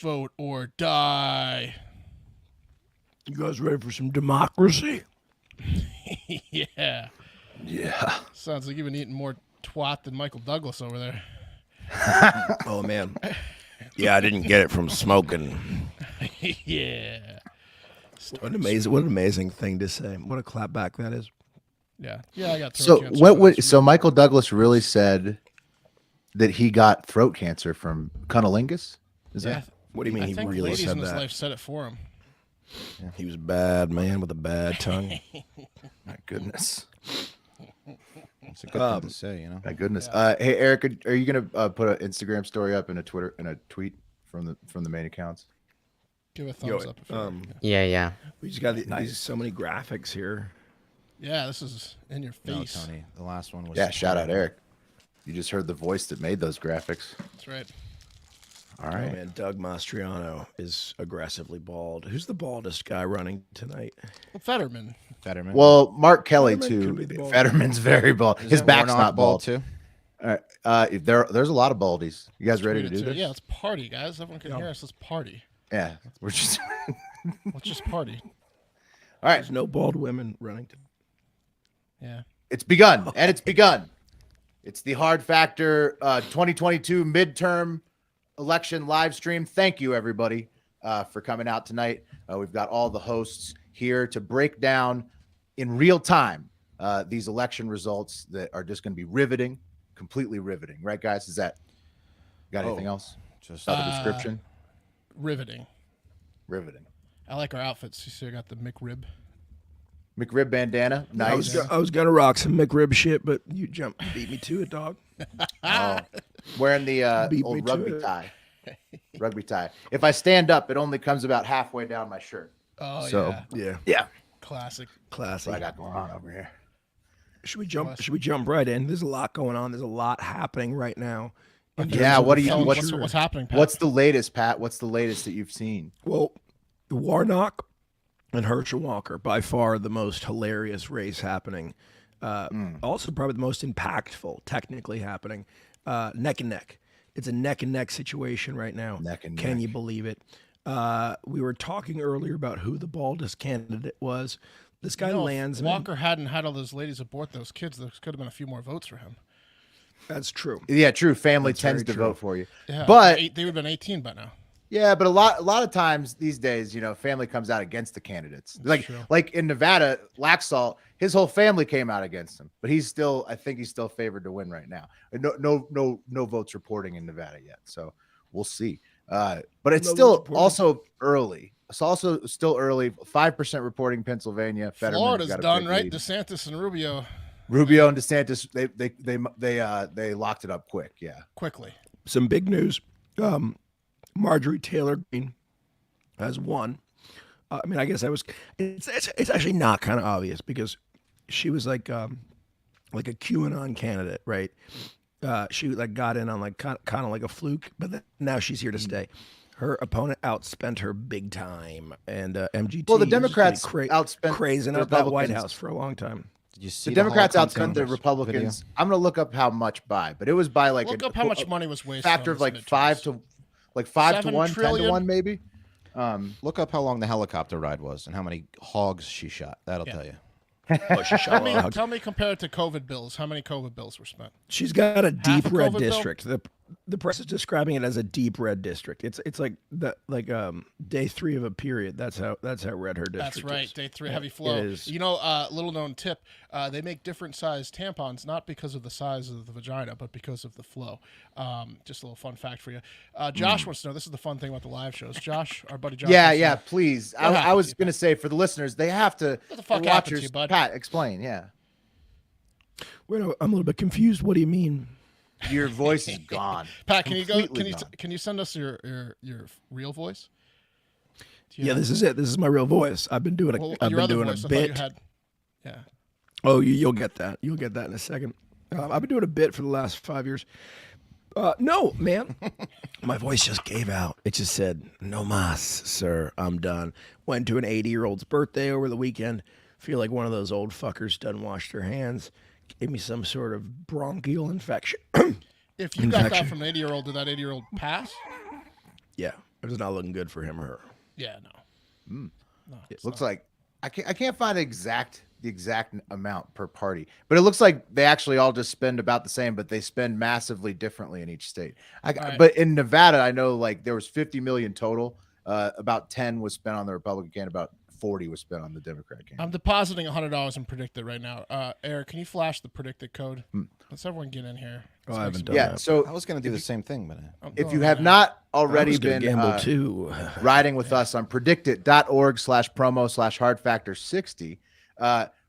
Vote or die. You guys ready for some democracy? Yeah. Yeah. Sounds like you've been eating more twat than Michael Douglas over there. Oh, man. Yeah, I didn't get it from smoking. Yeah. What an amazing thing to say. What a clapback that is. Yeah. Yeah, I got So throat cancer. so Michael Douglas really said that he got throat cancer from cunnilingus? Is Yeah. that? What do you mean I he think really ladies said in his that? life said it for him. Yeah. He was a bad man with a bad tongue. My goodness. It's a good thing to say, you know. My goodness. Yeah. Hey, Eric, are you gonna put an Instagram story up and a tweet from the main accounts? Give a thumbs up. If you Yeah. We just got these so many graphics here. Yeah, this is in your No, face. Tony. The last one was. Yeah, shout out Eric. You just heard the voice that made those graphics. That's right. All Oh, right. man, Doug Mastriano is aggressively bald. Who's the baldest guy running tonight? Fetterman. Fetterman. Well, Mark Kelly Fetterman too. could be the bald Fetterman's very bald. His Isn't back's Warnock not bald. too. All right. There's a lot of baldies. You guys ready to Tweet it do this? Yeah, let's party, guys. Everyone can hear us. Let's party. Yeah. We're just. Let's just party. All right. There's no bald women running. Yeah. It's begun, and it's begun. It's the Hard Factor 2022 midterm election live stream. Thank you, everybody, for coming out tonight. We've got all the hosts here to break down in real time these election results that are just going to be riveting, completely riveting. Right, guys? Got anything else? Just Not a description? Riveting. Riveting. I like our outfits. You see, I got the McRib. McRib bandana. Nice. I was gonna rock some McRib shit, but you beat me to it, dog. Oh, wearing the Beat me old to rugby it. tie. Rugby tie. If I stand up, it only comes about halfway down my shirt. Oh, So, yeah. Yeah, Classic. classy. What I got going on over here. Should we jump right in? There's a lot going on. There's a lot happening right now. Yeah, what do you? Tell 'em What's what's happening, Pat? what's the latest, Pat? What's the latest that you've seen? Well, Warnock and Herschel Walker, by far the most hilarious race happening. Also, probably the most impactful, technically happening. Neck and neck. It's a neck and neck situation right now. Neck and Can neck. you believe it? We were talking earlier about who the baldest candidate was. This guy If Landsman. Walker hadn't had all those ladies abort those kids, there could have been a few more votes for him. That's true. Yeah, true. Family That's tends very to true. vote for you, Yeah, but they would have been 18 by now. yeah, but a lot of times these days, family comes out against the candidates. true. Like in Nevada, Laxalt, his whole family came out against him, but I think he's still favored to win right now. No votes reporting in Nevada yet, so we'll see. But it's No still votes reporting. also early. It's also still early. 5% reporting Pennsylvania. Fetterman's Florida's got a done, big right? lead. DeSantis and Rubio Rubio and DeSantis, they locked it up quick. Yeah. quickly. Some big news. Marjorie Taylor Greene has won. I mean, I guess it's actually not kind of obvious because she was like a QAnon candidate, right? She got in on kind of like a fluke, but then now she's here to stay. Her opponent outspent her big time, and MGT. Well, the was Democrats outspent crazing the up that White Republicans. House for a long time. Did you see The Democrats Holocaust outspent the Congress Republicans. video? I'm gonna look up how much by, but it was by like Look up how much money was wasted. factor on of this like midterms. 5 to 7 1, 10 to trillion? 1, maybe. Look up how long the helicopter ride was and how many hogs she shot. That'll Yeah. tell you. Oh, she shot a lot. Tell me, compared to COVID bills, how many COVID bills were spent? She's got a deep a red COVID bill? district. The press is describing it as a deep red district. It's like day 3 of a period. That's how red her district That's right. is. Day 3, heavy flow. It is. Little known tip: they make different size tampons not because of the size of the vagina, but because of the flow. Just a little fun fact for you. Josh wants to know. This is the fun thing about the live shows. Josh, our buddy Josh. Yeah, wants to yeah. know, Please, What happened I to was you, gonna say for the listeners, they have to. What the fuck the happened to watchers- you, bud? Pat, explain. Yeah, Wait, I'm a little bit confused. What do you mean? your voice is gone. Pat, can you go? Completely gone. Can you send us your real voice? Do you Yeah, have- this is it. This is my real voice. I've been doing well, I've your been other doing voice. a I thought you bit. had. Yeah. Oh, you'll get that. You'll get that in a second. I've been doing a bit for the last 5 years. No, man. My voice just gave out. It just said, "No mas, sir. I'm done." Went to an 80-year-old's birthday over the weekend. Feel like one of those old fuckers doesn't wash their hands. Gave me some sort of bronchial infection. If you got that Infection. from an 80-year-old, did that 80-year-old pass? Yeah. It's not looking good for him or her. Yeah, no. No, It looks like I can't find the exact amount per party, but it looks like they actually all just spend about the same, but they spend massively differently in each state. Right. But in Nevada, I know like there was 50 million total. About 10 was spent on the Republican candidate, about 40 was spent on the Democrat candidate. I'm depositing $100 in predicted right now. Eric, can you flash the predicted code? Let's everyone get in here. Oh, I haven't done Yeah, that. so I was going to do the same thing, but if you have not I already was gonna been gamble too. riding with us on predictit.org/promo/hard factor 60,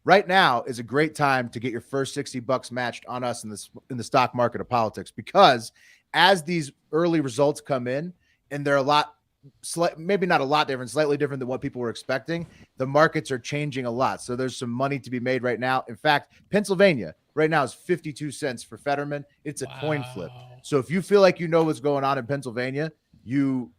right now is a great time to get your first $60 matched on us in the stock market of politics, because as these early results come in, and they're maybe not a lot different, slightly different than what people were expecting, the markets are changing a lot. So there's some money to be made right now. In fact, Pennsylvania right now is 52 cents for Fetterman. It's a coin flip. So if you feel like you know what's going on in Pennsylvania, you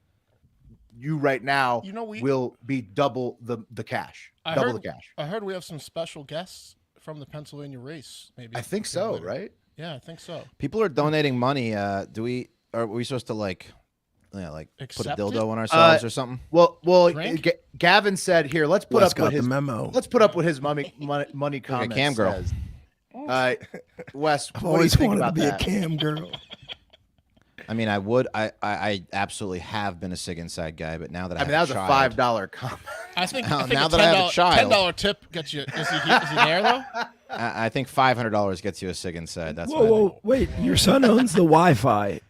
right now will be double the cash. Double the cash. I heard we have some special guests from the Pennsylvania race. Maybe I think so, right? Yeah, I think so. people are donating money. Are we supposed to like put a Accept dildo it? on ourselves or something? Well, Drink? Gavin said here. Let's put Wes up what got the his memo. Let's put up what his money comment cam girl. says. Wes, I've what do you always think wanted to about be that? a cam girl. I mean, I absolutely have been a Sig Inside guy, but now that I mean, have that was a a child, $5 comment. I think, Now I think that a I have a child. $10 tip gets you. Is he there though? I think $500 gets you a Sig Inside. That's Whoa, what I think. whoa, wait! Your son owns the Wi-Fi.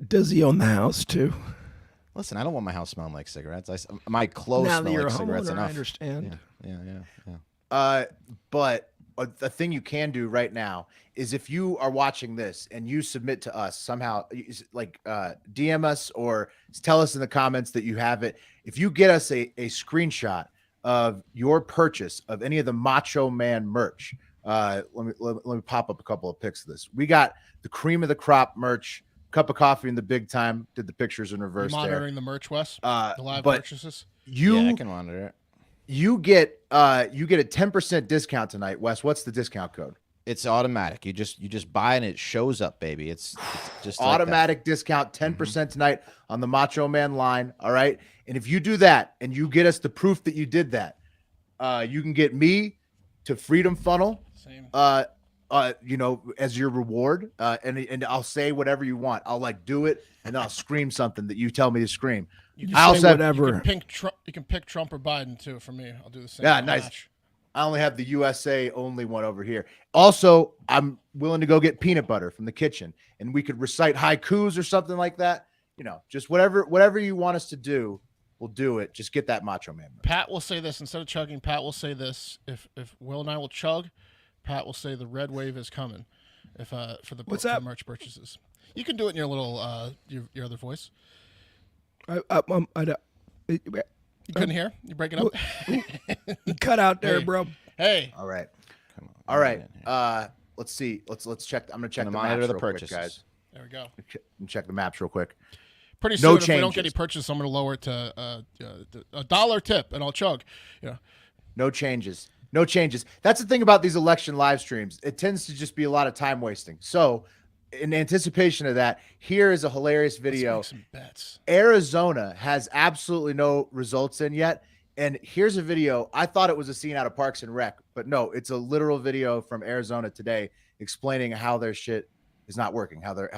Does he own the house too? Listen, I don't want my house smelling like cigarettes. My clothes Now that smell you're like a cigarettes homeowner, enough. I understand. Yeah. But the thing you can do right now is, if you are watching this and you submit to us somehow, like DM us or tell us in the comments that you have it. If you get us a screenshot of your purchase of any of the Macho Man merch, let me pop up a couple of pics of this. We got the cream of the crop merch. Cup of coffee in the big time. Did the pictures in reverse there. Monitoring the merch, Wes. The live purchases. I can monitor it. You get a 10% discount tonight, Wes. What's the discount code? It's automatic. You just buy and it shows up, baby. It's just Automatic discount, 10% tonight on the Macho Man line. All right. And if you do that and you get us the proof that you did that, you can get me to Freedom Funnel. Same. As your reward, and I'll say whatever you want. I'll do it, and then I'll scream something that you tell me to scream. I also have whatever. You can pick Trump or Biden too. For me, I'll do the same. Yeah, nice. Match. I only have the USA only one over here. Also, I'm willing to go get peanut butter from the kitchen, and we could recite haikus or something like that. Just whatever you want us to do, we'll do it. Just get that Macho Man. Pat will say this instead of chugging. Pat will say this. If Will and I will chug, Pat will say the red wave is coming. If for the What's that? merch purchases, you can do it in your little your other voice. You couldn't hear? You break it up? You cut out there, Hey. bro. Hey. All right. Come on. All right. Let's see. Let's check. I'm gonna check the monitor maps the real quick, purchases. guys. There we go. Check the maps real quick. Pretty No soon, if we don't get any changes. purchase, I'm going to lower it to $1 tip, and I'll chug. Yeah. No changes. No changes. That's the thing about these election live streams. It tends to just be a lot of time wasting. So, in anticipation of that, here is a hilarious video. Let's make some bets. Arizona has absolutely no results in yet. And here's a video. I thought it was a scene out of Parks and Rec, but no, it's a literal video from Arizona today explaining how their shit is not working, how their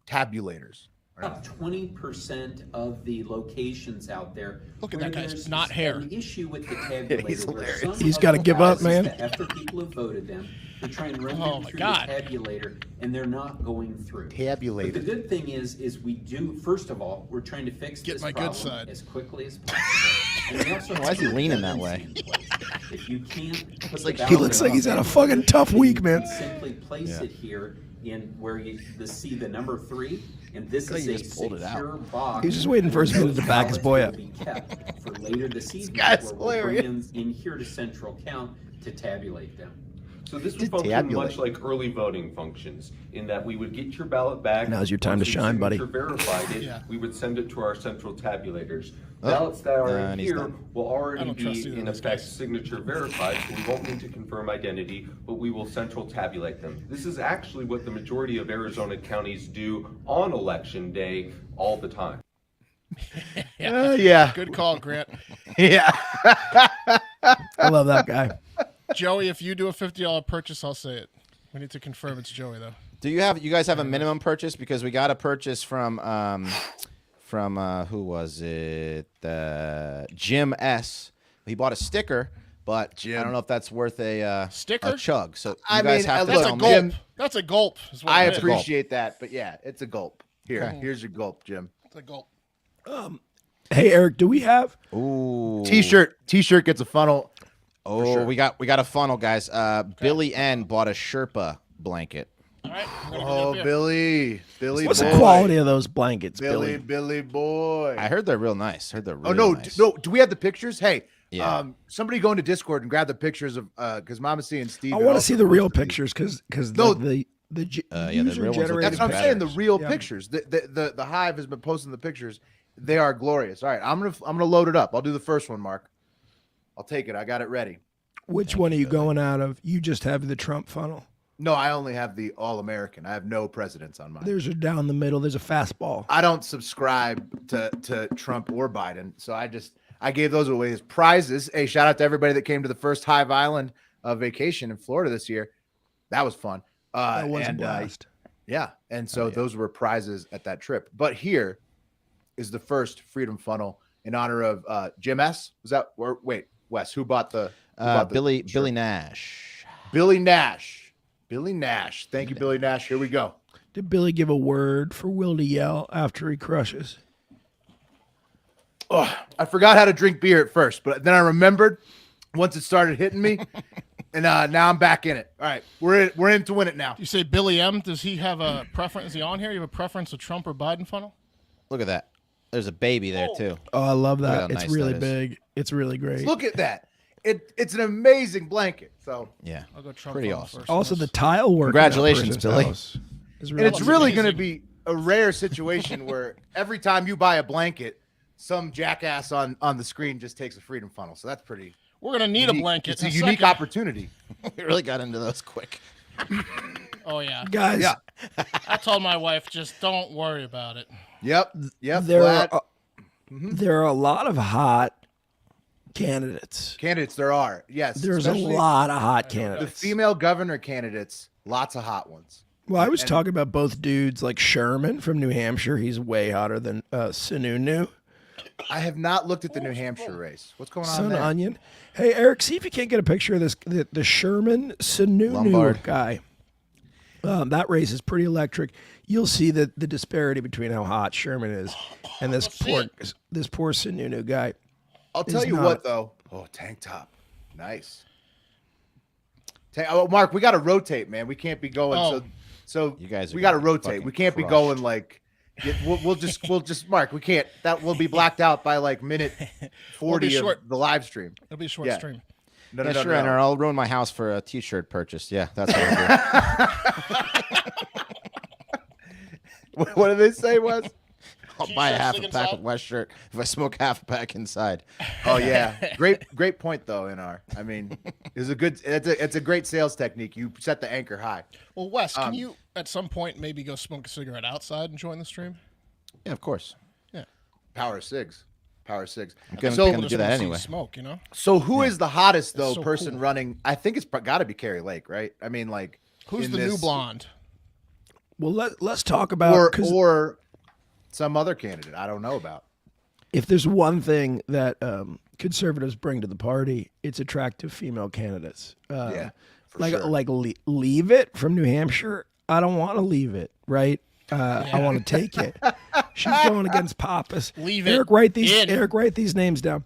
tabulators are About 20% of the locations out there. Look at where that guy. It's there's not hair. An issue with the tabulator. He's where hilarious. some He's of gotta the give up, houses man. that after people have voted them, they try and run Oh them my through God. the tabulator, and they're not going through. Tabulated. But the good thing is we do. First of all, we're trying to fix Get this my good problem side. as quickly as possible. And we also Why is he have leaning that redundancy in place. If you can't put like the He ballot looks like in he's on had a paper, fucking tough then week, you man. can simply place it here in where you see the number 3, and this like is he a just pulled it out. secure box. He's just waiting for his minute to back his boy up. Ballots will be kept for later this evening, guy's where we'll bring hilarious. in here to central count to tabulate them. So this To would function tabulate. much like early voting functions, in that we would get your ballot back. Now's your time once to your shine, buddy. signature verified it, Yeah. we would send it to our central tabulators. Ballots that are in and he's here done. will I already don't trust be either in of these effect guys. signature verified, so we won't need to confirm identity, but we will central tabulate them. This is actually what the majority of Arizona counties do on election day all the time. Yeah. Good call, Grant. Yeah. I love that guy. Joey, if you do a $50 purchase, I'll say it. We need to confirm it's Joey though. Do you guys have a minimum purchase? Because we got a purchase from who was it? Jim S. He bought a sticker, but I don't know if that's worth a Sticker? a chug. So you I guys mean, have to That's tell a me. gulp. Jim, That's a gulp. Is what I it is. appreciate that, but yeah, it's a gulp. Here's your gulp, Jim. It's a gulp. Hey, Eric, do we have? Ooh. T-shirt gets a funnel. Oh, sure. we got a funnel, guys. Billy N bought a Sherpa blanket. All right. I'm gonna Oh, get a beer. Billy. What's boy. the quality of those blankets, Billy Billy? boy. I heard they're real nice. Heard they're really Oh no, nice. no. Do we have the pictures? Hey, Yeah. somebody go into Discord and grab the pictures of because Mama C and Steve. I want to see the real posted these. pictures because No. the the user real ones look generated. That's what I'm better. saying. The real Yeah. pictures. The Hive has been posting the pictures. They are glorious. All right, I'm gonna load it up. I'll do the first one, Mark. I'll take it. I got it ready. Which one are you going out of? You just have the Trump funnel. No, I only have the All American. I have no presidents on mine. There's a down the middle. There's a fastball. I don't subscribe to Trump or Biden, so I gave those away as prizes. Hey, shout out to everybody that came to the first Hive Island vacation in Florida this year. That was fun. That was a and blast. yeah, and so those were prizes at that trip. But here is the first Freedom Funnel in honor of Jim S. Was that? Or wait, Wes, who bought the? Billy shirt? Nash. Billy Nash. Billy Nash. Thank you, Billy Nash. Here we go. Did Billy give a word for Will to yell after he crushes? Oh, I forgot how to drink beer at first, but then I remembered once it started hitting me, and now I'm back in it. All right, we're in to win it now. You say Billy M. Does he have a preference? Is he on here? You have a preference of Trump or Biden funnel? Look at that. There's a baby there too. Oh, I love Look that. how It's nice really that is. big. It's really great. Look at that. It's an amazing blanket. So, Yeah. I'll go Trump Pretty funnel awesome. first. Also, the tile work. Congratulations, in that Billy. person's house is and it's That's really amazing. going to be a rare situation where every time you buy a blanket, some jackass on the screen just takes a Freedom Funnel. So that's pretty. We're gonna need a blanket. It's a in unique second. opportunity. We really got into those quick. Oh yeah. guys. Yeah. I told my wife, just don't worry about it. Yep. There Vlad. are there are a lot of hot candidates. Candidates there are. Yes. There's a especially lot of hot The candidates. female governor candidates, lots of hot ones. Well, I was and- talking about both dudes like Sherman from New Hampshire. He's way hotter than Sununu. I have not looked at the New Hampshire race. What's going on Sun there? Onion. Hey, Eric, see if you can't get a picture of this the Sherman Sununu Lombard. guy. That race is pretty electric. You'll see the disparity between how hot Sherman is and this poor Sununu guy. I'll tell is you not- what, though. Oh, tank top. Nice. Mark, we got to rotate, man. We can't be going. Oh. So You guys are we got to gonna be rotate. fucking We can't be crushed. going like. We'll just Mark. We can't. That will be blacked out by like minute 40 short. of the live stream. It'll be a short Yeah. stream. No, Yeah, sure, and I'll ruin my house for a T-shirt purchase. Yeah, that's what I'll do. What did they say, Wes? I'll buy a T-shirt half stick a pack inside? of West shirt if I smoke half a pack inside. Oh yeah, great point though. NR. I mean, it's a good. It's a great sales technique. You set the anchor high. Well, Wes, can you at some point maybe go smoke a cigarette outside and join the stream? Yeah, of course. Power Sigs. I'm So- gonna Just do that wanna see you anyway. Smoke, you know. So who is the hottest though so person cool. running? I think it's got to be Carrie Lake, right? I mean, like Who's in the new this- blonde? Well, let's talk about 'cause or some other candidate I don't know about. if there's one thing that conservatives bring to the party, it's attractive female candidates. Yeah, for like sure. leave it from New Hampshire. I don't want to leave it, right? I want to take it. She's going against Pappas. Leave it Eric, write these. in. Eric, write these names down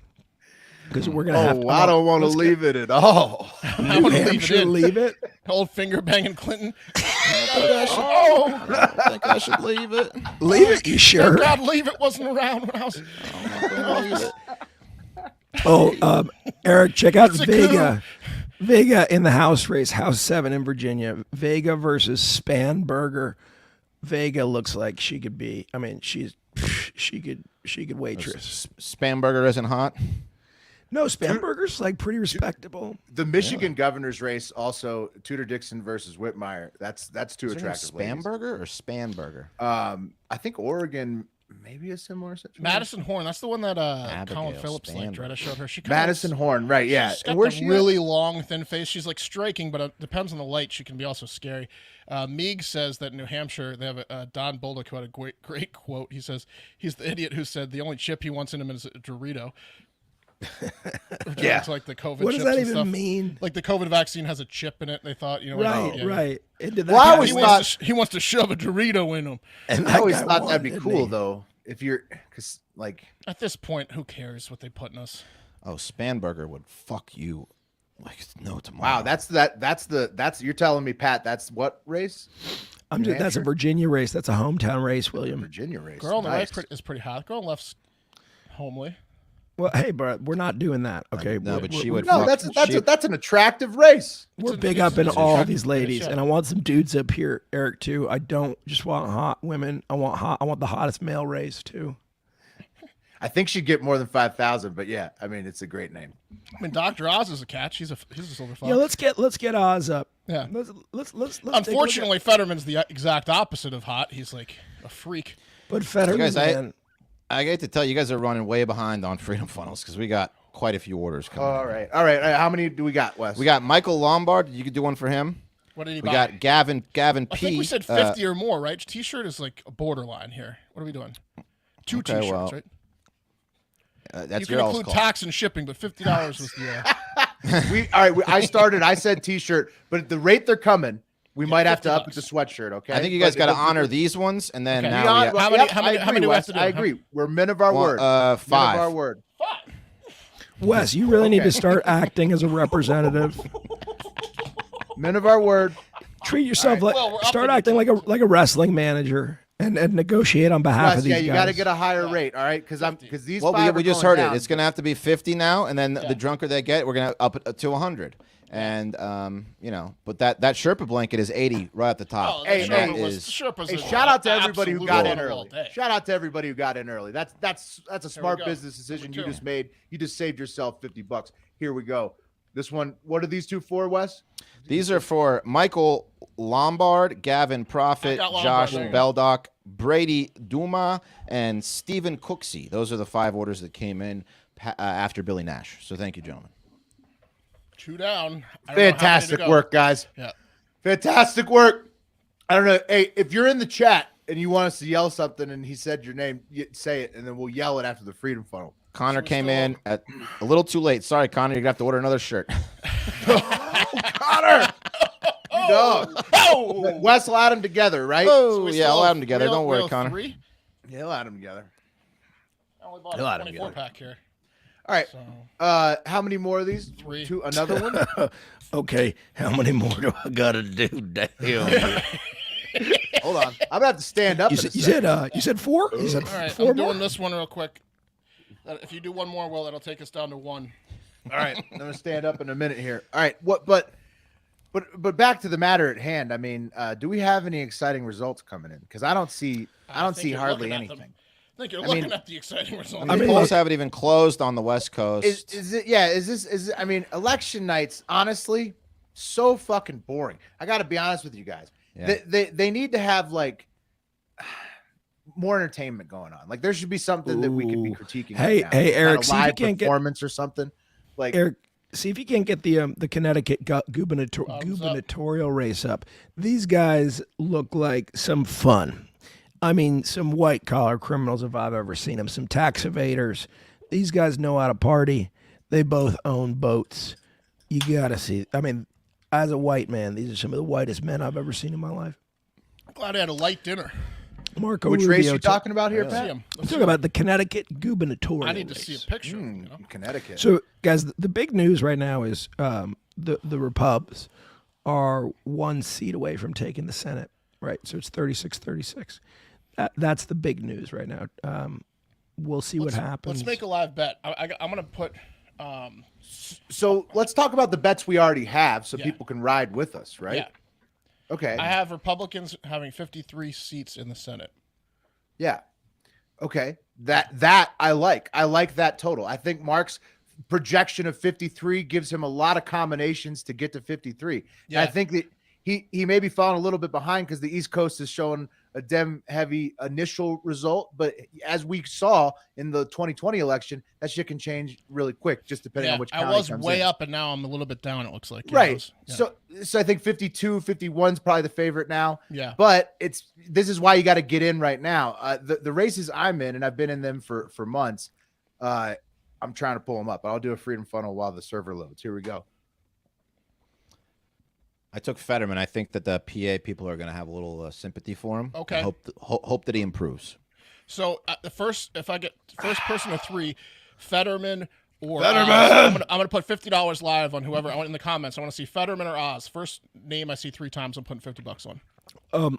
because we're gonna have to. I don't want to leave it at all. I New want to leave it Hampshire, in. leave it. Old finger banging Clinton. I think I should leave it. Leave it. You sure? God, leave it wasn't around when I was. Oh, Eric, check out It's a Vega. Vega in the House race, House 7 in Virginia. Vega versus Spanberger. Vega looks like she could be. I mean, she could waitress. Spamburger isn't hot. No, Spanberger's like pretty respectable. The Michigan governor's race also Tudor Dixon versus Whitmire. That's two Is her name attractive ladies. Spamburger or Spanburger? I think Oregon maybe a similar situation. Madison Horn. That's the one that Colin Abigail Phillips liked, right? I showed her. She kinda Madison Horn, right? Yeah. She's And got where's the she really long, thin face. She's like striking, but it depends on the light. She can be also scary. Meeg says that in New Hampshire they have a Don Bolduc who had a great quote. He says he's the idiot who said the only chip he wants in him is a Dorito. Yeah. It's like the COVID. What does chips that and even stuff. mean? Like the COVID vaccine has a chip in it. They thought, you know, Right, yeah. right. And did Well, I guy always win? thought- He wants to shove a Dorito in him. And I that always guy thought won, that'd be didn't cool he? though. If you're, because like, At this point, who cares what they put in us? Oh, Spanberger would fuck you like no tomorrow. wow, that's you're telling me, Pat, that's what race? I'm New just, that's a Hampshire? Virginia race. That's a hometown race, William. Virginia race. Girl on the Nice. right is pretty hot. Girl on the left's homely. Well, hey, bro, we're not doing that, okay? No, but she we're- would. No, fuck, that's an attractive race. We're It's big a- up in it's a all attractive these ladies, race, yeah. and I want some dudes up here, Eric, too. I don't just want hot women. I want the hottest male race too. I think she'd get more than 5,000, but yeah, I mean, it's a great name. I mean, Dr. Oz is a catch. He's a silver fox. Yeah, let's get Oz up. Yeah. Let's take a look at- Unfortunately, Fetterman's the exact opposite of hot. He's like a freak. but Fetterman, Guys, man, I get to tell you guys are running way behind on Freedom Funnels because we got quite a few orders coming. All in. right. How many do we got, Wes? We got Michael Lombard. You could do one for him. What did he We buy? got Gavin P. I think we said 50 or more, right? T-shirt is like a borderline here. What are we doing? Two Okay, T-shirts, well, right? that's You can your all's include call. tax and shipping, but $50 was the. I said T-shirt, but at the rate they're coming, we might have to up it to sweatshirt. Okay. I think you guys But got to it- honor these ones, and then Okay. now Beyond- we have, How well, many- yep, how many- I how agree, many do we have Wes, to do? I agree. We're men of our Well, word. Men of 5. our word. Wes, you really need to start acting as a representative. Men of our word. Treat yourself like well, we're start upping acting like a wrestling manager and negotiate on behalf Wes, of these yeah, guys. you got to get a higher rate. All right, because these. well, five we are just going heard down. it. It's going to have to be 50 now, and then the drunker they get, we're going to up it to 100. And but that Sherpa blanket is 80 right at the top. Oh, Hey, the hey, Sherpa was- is- the Sherpa's Hey, a shout out to everybody who absolute got in order all early. day. Shout out to everybody who got in early. That's a smart go. business decision Number you two. just made. You just saved yourself $50. Here we go. This one. What are these two for, Wes? These are for Michael Lombard, Gavin Prophet, I got Lombard Josh there. Beldock, Brady Duma, and Stephen Cooksey. Those are the 5 orders that came in after Billy Nash. So thank you, gentlemen. 2 down. I don't know how many to Fantastic go. work, guys. Yeah. Fantastic work. I don't know. Hey, if you're in the chat and you want us to yell something and he said your name, say it, and then we'll yell it after the Freedom Funnel. Connor we came still- in at a little too late. Sorry, Connor. You're going to have to order another shirt. Connor! You dog. Oh! Wes will add them together, right? Oh, We yeah, still I'll have add them together. real- Don't worry, real Connor. 3? Yeah, he'll add them together. I only bought He'll add a 'em 24 together. pack here. All right. So How many more of these? 3. Two. Another one? Okay, how many more do I gotta do? Damn. Hold on. I'm gonna have to stand up. You in a said, second. you said 4? You said All right, 4 I'm more? doing this one real quick. If you do one more, Will, that'll take us down to 1. All right. I'm gonna stand up in a minute here. All right. What? But back to the matter at hand. I mean, do we have any exciting results coming in? Because I don't see think see you're hardly looking at them. anything. I think you're I looking mean- at the exciting results. The mean, polls look- haven't even closed on the West Coast. Is it? Yeah. Is this? I mean, election nights. Honestly, so fucking boring. I got to be honest with you guys. Yeah. They need to have like more entertainment going on. Like there should be something that we could be Ooh. critiquing. Hey, right now. hey, Not a Eric, see if you live can't get- performance or something. Like Eric, see if you can't get the Connecticut Bottoms gubernatorial race up. These guys look like some fun. I mean, some white collar criminals if I've ever seen them. Some tax evaders. These guys know how to party. They both own boats. You gotta see. I mean, as a white man, these are some of the whitest men I've ever seen in my life. I'm glad I had a light dinner. Marco which Rubio. race you talking about here, See Pat? 'em. I'm talking about the Connecticut gubernatorial. I need to see race. a picture. You know? Connecticut. So, guys, the big news right now is the Repubs are 1 seat away from taking the Senate, right? So it's 36-36. That's the big news right now. We'll see what happens. Let's make a live bet. I'm going to put. So let's talk about the bets we already have, so Yeah. people can ride with us, right? Yeah. Okay. I have Republicans having 53 seats in the Senate. Yeah. Okay. That I like. I like that total. I think Mark's projection of 53 gives him a lot of combinations to get to 53. Yeah. And I think that he may be falling a little bit behind because the East Coast is showing a Dem heavy initial result, but as we saw in the 2020 election, that shit can change really quick, just depending Yeah, on which I county was comes way in. up, and now I'm a little bit down. It looks like Right. Yeah. So I think 52, 51 is probably the favorite now. Yeah. But this is why you got to get in right now. The races I'm in, and I've been in them for months. I'm trying to pull them up. I'll do a freedom funnel while the server loads. Here we go. I took Fetterman. I think that the PA people are going to have a little sympathy for him. Okay. I hope that he improves. So if I get first person to 3, Fetterman or Fetterman! Oz, I'm gonna put $50 live on whoever I want in the comments. I want to see Fetterman or Oz. First name I see 3 times, I'm putting $50 on.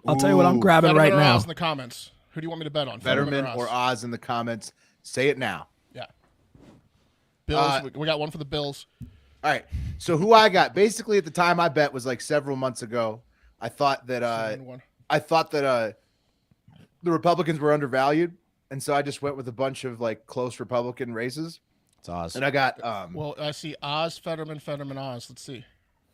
I'll tell you what I'm grabbing Fetterman right or now. Oz in the comments. Who do you want me to bet on? Fetterman or Oz in the comments. Say it now. Yeah. Bills. We got one for the Bills. All right. So who I got, basically at the time I bet was like several months ago. I thought that the Republicans were undervalued, and so I just went with a bunch of like close Republican races. It's Oz. And I got Well, I see Oz, Fetterman, Oz. Let's see.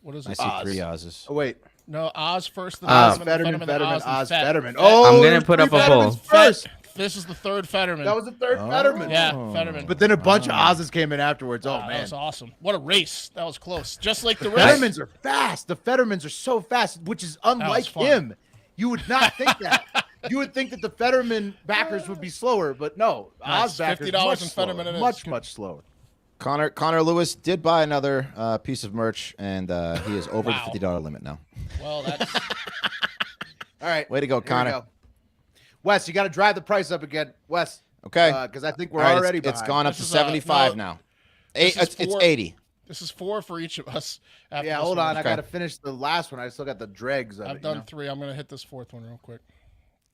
What is I it? see Oz. 3 Oz's. Oh wait. No, Oz first, then Oz, Fetterman, Fetterman, Oz, Oz, then Fetterman. Fet. Oh, I'm gonna there's put 3 up a Fettermans poll. first. This is the third Fetterman. That was the third Fetterman. Yeah, Fetterman. But then a bunch of Oz's came in afterwards. Oh That man. was awesome. What a race. That was close. Just like the race. Fettermans are fast. The Fettermans are so fast, which is unlike fun. him. You would not think that. You would think that the Fetterman backers would be slower, but no. Nice. Oz backers $50 much in Fetterman slower, it is. much Good. much slower. Connor Lewis did buy another piece of merch, and he is over Wow. the $50 limit now. Well, that's All right. Way to go, here we Connor. go. Wes, you got to drive the price up again. Wes. Okay. Because I think we're All right, already it's behind. gone up This to is, 75 no, now. this is It's 4. 80. this is 4 for each of us. After Yeah, this hold one. on. I Okay. got to finish the last one. I still got the dregs of I've it. done 3. I'm gonna hit this 4th one real quick.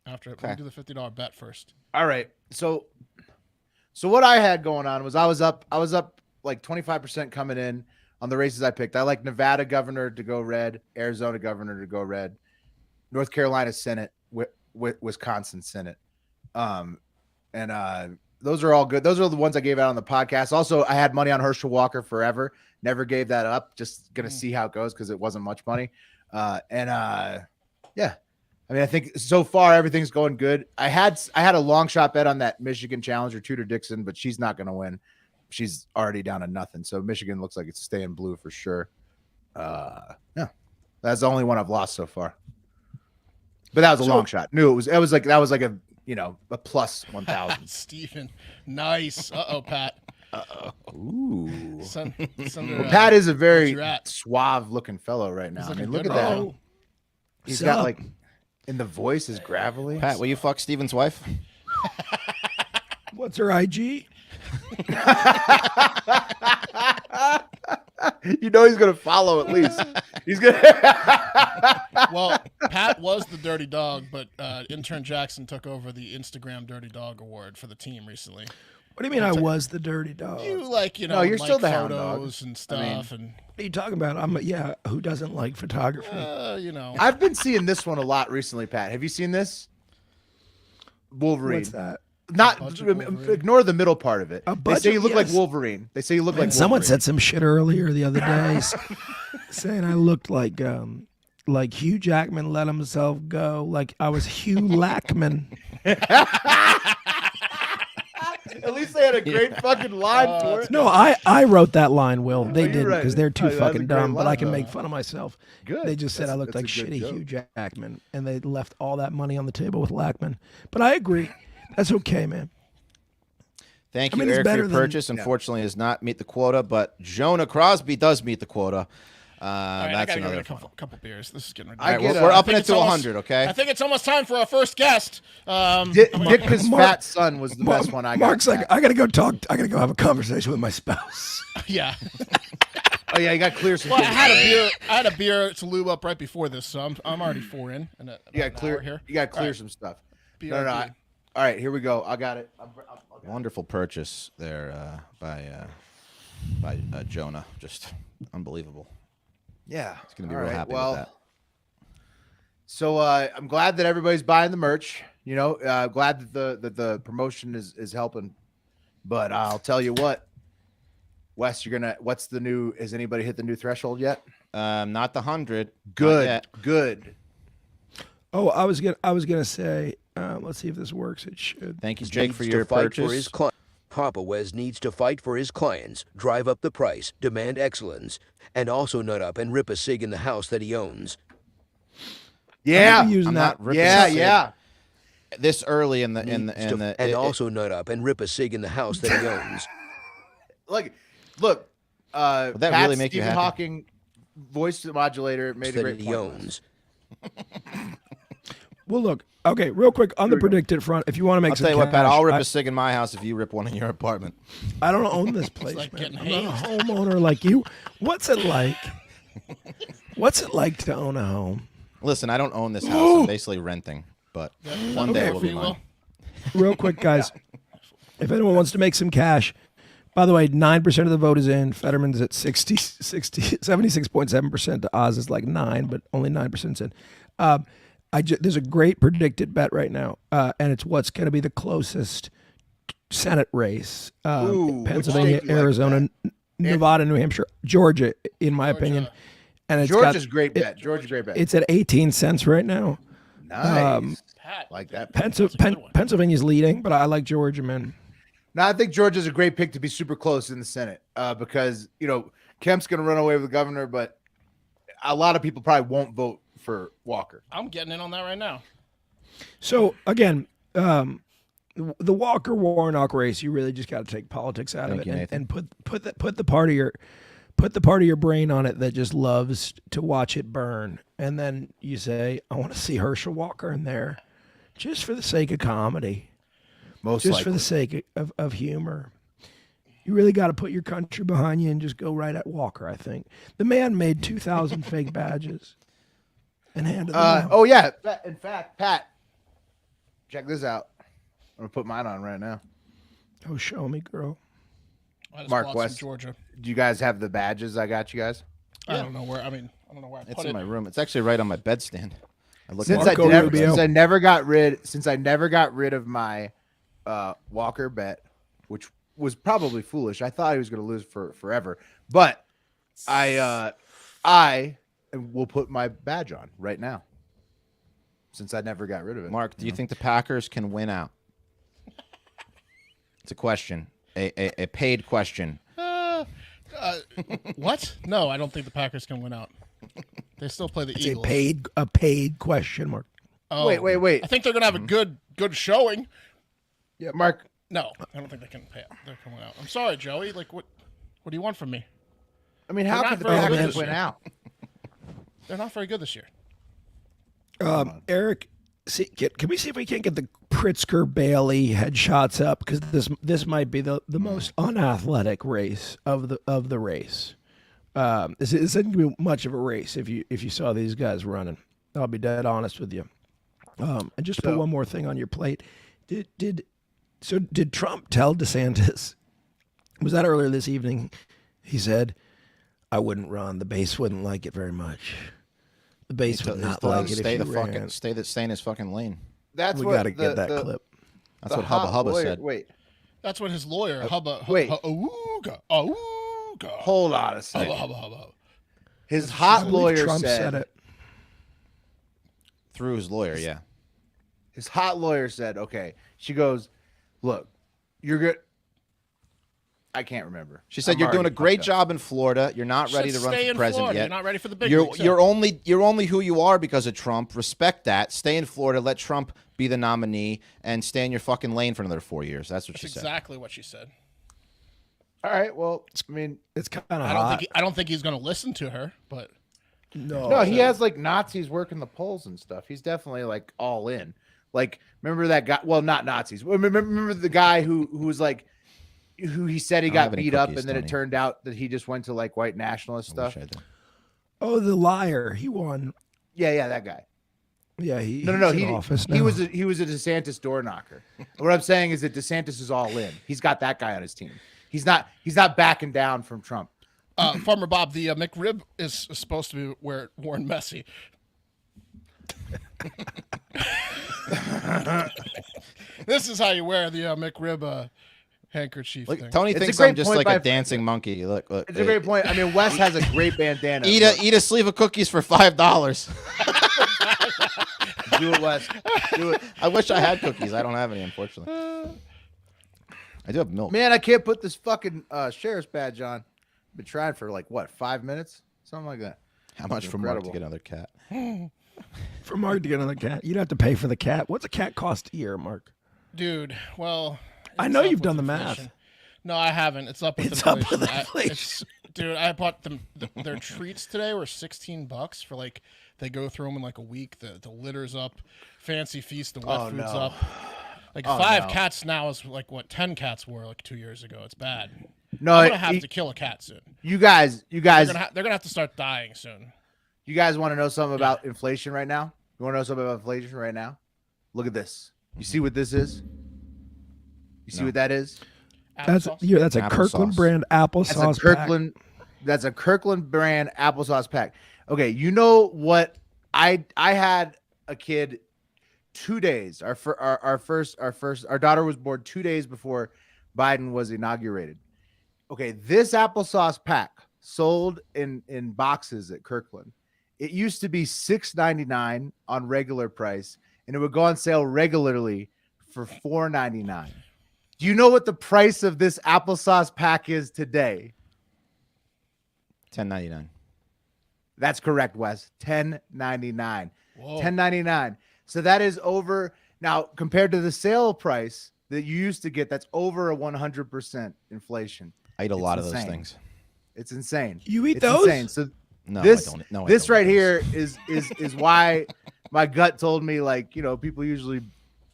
After let me Okay. do the $50 bet first. All right. So what I had going on was I was up like 25% coming in on the races I picked. I like Nevada governor to go red, Arizona governor to go red, North Carolina Senate, Wisconsin Senate. Those are all good. Those are the ones I gave out on the podcast. Also, I had money on Herschel Walker forever. Never gave that up. Just going to see how it goes because it wasn't much money. Yeah. I mean, I think so far everything's going good. I had a long shot bet on that Michigan challenger, Tudor Dixon, but she's not going to win. She's already down to nothing. So Michigan looks like it's staying blue for sure. Yeah, that's the only one I've lost so far. But that was a long shot. Knew it was like a a plus 1,000. Steven. Nice. Pat. Ooh. Send Pat is a very you're at. suave looking fellow right now. He's I mean, looking look at good that. right now. He's Sup? got like, and the voice is gravelly. Pat, will you fuck Steven's wife? What's her IG? You know he's gonna follow at least. He's gonna. Well, Pat was the dirty dog, but intern Jackson took over the Instagram Dirty Dog Award for the team recently. What do you mean I was the dirty dog? You No, you're like still the hound dog. photos and stuff, What are you talking about? Who doesn't like photography? I've been seeing this one a lot recently, Pat. Have you seen this? Wolverine. What's that? Not Budget Wolverine. ignore the middle part of it. They say budget, you look like yes. Wolverine. They say you look like Someone Wolverine. said some shit earlier the other day saying I looked like Hugh Jackman let himself go, like I was Hugh Lackman. At least they had a great fucking line for it. No, I wrote that line, Will. They you're didn't right. because they're too That's a fucking great dumb. But line, I can though. make fun of myself. Good. They just said I looked like That's a good shitty joke. Hugh Jackman, and they left all that money on the table with Lackman. But I agree. That's okay, man. Thank I you, mean, it's Eric, for better your than- purchase. Unfortunately, does not meet the quota, but Jonah Crosby does meet the quota. All right, I That's gotta go another. get a couple beers. This is getting I ridiculous. get We're I upping think it it's to almost- 100, okay? I think it's almost time for our first guest. Ditka's fat son was the best one I got. Mark's like, I gotta go talk. I gotta go have a conversation with my spouse. Yeah. Oh yeah, you got to clear some. Well, I things, had a right? beer. I had a beer to lube up right before this, so I'm already 4 in. And You got to clear here. You got to clear All right. some stuff. BRB. No. All right, here we go. I got it. Wonderful purchase there by Jonah. Just unbelievable. Yeah, He's gonna be All real right, happy well, with that. So I'm glad that everybody's buying the merch. Glad that the promotion is helping. But I'll tell you what, Wes, what's the new? Has anybody hit the new threshold yet? Not the 100. Not Good, yet. good. Oh, I was gonna say. Let's see if this works. It should. Thank you, Jake, for Needs to your fight purchase. For his Papa Wes needs to fight for his clients, drive up the price, demand excellence, and also nut up and rip a cig in the house that he owns. Yeah. I'm using I'm that. not ripping Yeah, a cig yeah. this early in the And also nut up and rip a cig in the house that he owns. Look. Would that Pat really make you Stephen happy? Hawking voice modulator made a that great he point. owns. Well, look. Okay, real quick on the predicted front. If you want to make I'll some tell you what, Pat. cash, I'll rip a cig in my house if you rip one in your apartment. I don't own this place, like man. getting I'm not a homeowner like you. What's it like? What's it like to own a home? Listen, I don't own this house. I'm basically renting, but one day it will be mine. Real quick, guys. If anyone wants to make some cash, by the way, 9% of the vote is in. Fetterman's at 76.7%. To Oz is like 9, but only 9% is in. There's a great predicted bet right now, and it's what's going to be the closest Senate race. Ooh, which Pennsylvania, state do you like Arizona, Nevada, New Hampshire, Georgia, in my opinion. And it's Georgia's great bet. Georgia's great bet. It's at 18 cents right now. Nice. Pat. Like that. Pennsylvania's leading, but I like Georgia, man. Now I think Georgia's a great pick to be super close in the Senate because Kemp's going to run away with the governor, but a lot of people probably won't vote for Walker. I'm getting in on that right now. So again, the Walker Warnock race, you really just got to take politics out of Thank it you, Nathan. and put the part of your brain on it that just loves to watch it burn, and then you say, I want to see Herschel Walker in there, just for the sake of comedy, Most just likely. for the sake of humor. You really got to put your country behind you and just go right at Walker. I think the man made 2,000 fake badges and handed them out. Oh yeah. In fact, Pat, check this out. I'm gonna put mine on right now. Oh, show me, girl. I just Mark bought West. some Georgia. Do you guys have the badges I got you guys? I don't know where. I don't know where I It's put in it. my room. It's actually right on my bedstand. I look Since at Marco it. Rubio. I never got rid of my Walker bet, which was probably foolish. I thought he was going to lose for forever, but I will put my badge on right now since I never got rid of it. Mark, do you think the Packers can win out? It's a question, a paid question. What? No, I don't think the Packers can win out. They still play the It's Eagles. a paid question mark. Oh, Wait. I think they're gonna have a good showing. Yeah, Mark. No, I don't think they can pay out. They're coming out. I'm sorry, Joey. Like, what do you want from me? I mean, They're how not could the very good Packers this win year. out? They're not very good this year. Eric, can we see if we can't get the Pritzker Bailey headshots up, because this might be the most unathletic race of the race. This isn't gonna be much of a race if you saw these guys running. I'll be dead honest with you. And just put one more thing on your plate. Did Trump tell DeSantis? Was that earlier this evening? He said, "I wouldn't run. The base wouldn't like it very much. The base would not like it if you ran." Stay in his fucking lane. That's We what got to get that clip. That's the what Hubba hot Hubba lawyer- said. Wait, That's what his lawyer, wait. Awooga. hold on a second. Hubba. His I hot believe lawyer Trump said it. Through his lawyer, yeah. his hot lawyer said, okay. She goes, look, you're good. I can't remember. She said I'm you're doing a already great fucked up. job in Florida. You're not ready to run Stay for in president Florida. yet. You're not ready for the big You're leagues. you're only who you are because of Trump. Respect that. Stay in Florida. Let Trump be the nominee and stay in your fucking lane for another 4 years. That's what That's she said. exactly what she said. All right. Well, I mean, It's kind of I don't hot. think I don't think he's going to listen to her, but no, he has like Nazis working the polls and stuff. He's definitely like all in. Like, remember that guy? Well, not Nazis. Remember the guy who was like, who he said he I don't got have any beat up, cookies, and then it Tony. turned out that he just went to like white nationalist I stuff. wish I did. Oh, the liar. He won. Yeah, that guy. Yeah, No, he's no, in he office he now. was a DeSantis door knocker. What I'm saying is that DeSantis is all in. He's got that guy on his team. He's not backing down from Trump. Farmer Bob, the McRib is supposed to be worn messy. This is how you wear the McRib handkerchief Look, thing. Tony It's a thinks great I'm just point like by a dancing monkey. Look. It's a great point. I mean, Wes has a great bandana. Eat a sleeve of cookies for $5. Do it, Wes. Do it. I wish I had cookies. I don't have any, unfortunately. I do have milk. Man, I can't put this fucking sheriff's badge on. Been trying for like what, 5 minutes, something like that. How much for Mark to incredible. get another cat? For Mark to get another cat, you'd have to pay for the cat. What's a cat cost a year, Mark? Dude, well, I it's know up you've with done the inflation. math. No, I haven't. It's up with It's inflation. up with inflation. Dude, I bought them. Their treats today were $16 for like. They go through them in like a week. The litter's up, fancy feast, the wet food's up. Like 5 cats now is like what 10 cats were like 2 years ago. It's bad. No, I'm gonna have to kill a cat soon. you guys, They're gonna have to start dying soon. you guys want to know something about inflation right now? You want to know something about inflation right now? Look at this. You see what this is? You see what that is? That's Applesauce? that's a Applesauce. Kirkland brand applesauce. That's a Kirkland. That's a Kirkland brand applesauce pack. Okay, you know what? I had a kid 2 days. Our daughter was born 2 days before Biden was inaugurated. Okay, this applesauce pack sold in boxes at Kirkland. It used to be $6.99 on regular price, and it would go on sale regularly for $4.99. Do you know what the price of this applesauce pack is today? $10.99. That's correct, Wes. $10.99. Whoa. $10.99. So that is over now compared to the sale price that you used to get. That's over a 100% inflation. I eat a It's lot of those insane. things. It's insane. You eat It's those? insane. So No, this I don't. No, I this don't right eat here those. is why my gut told me, like, people usually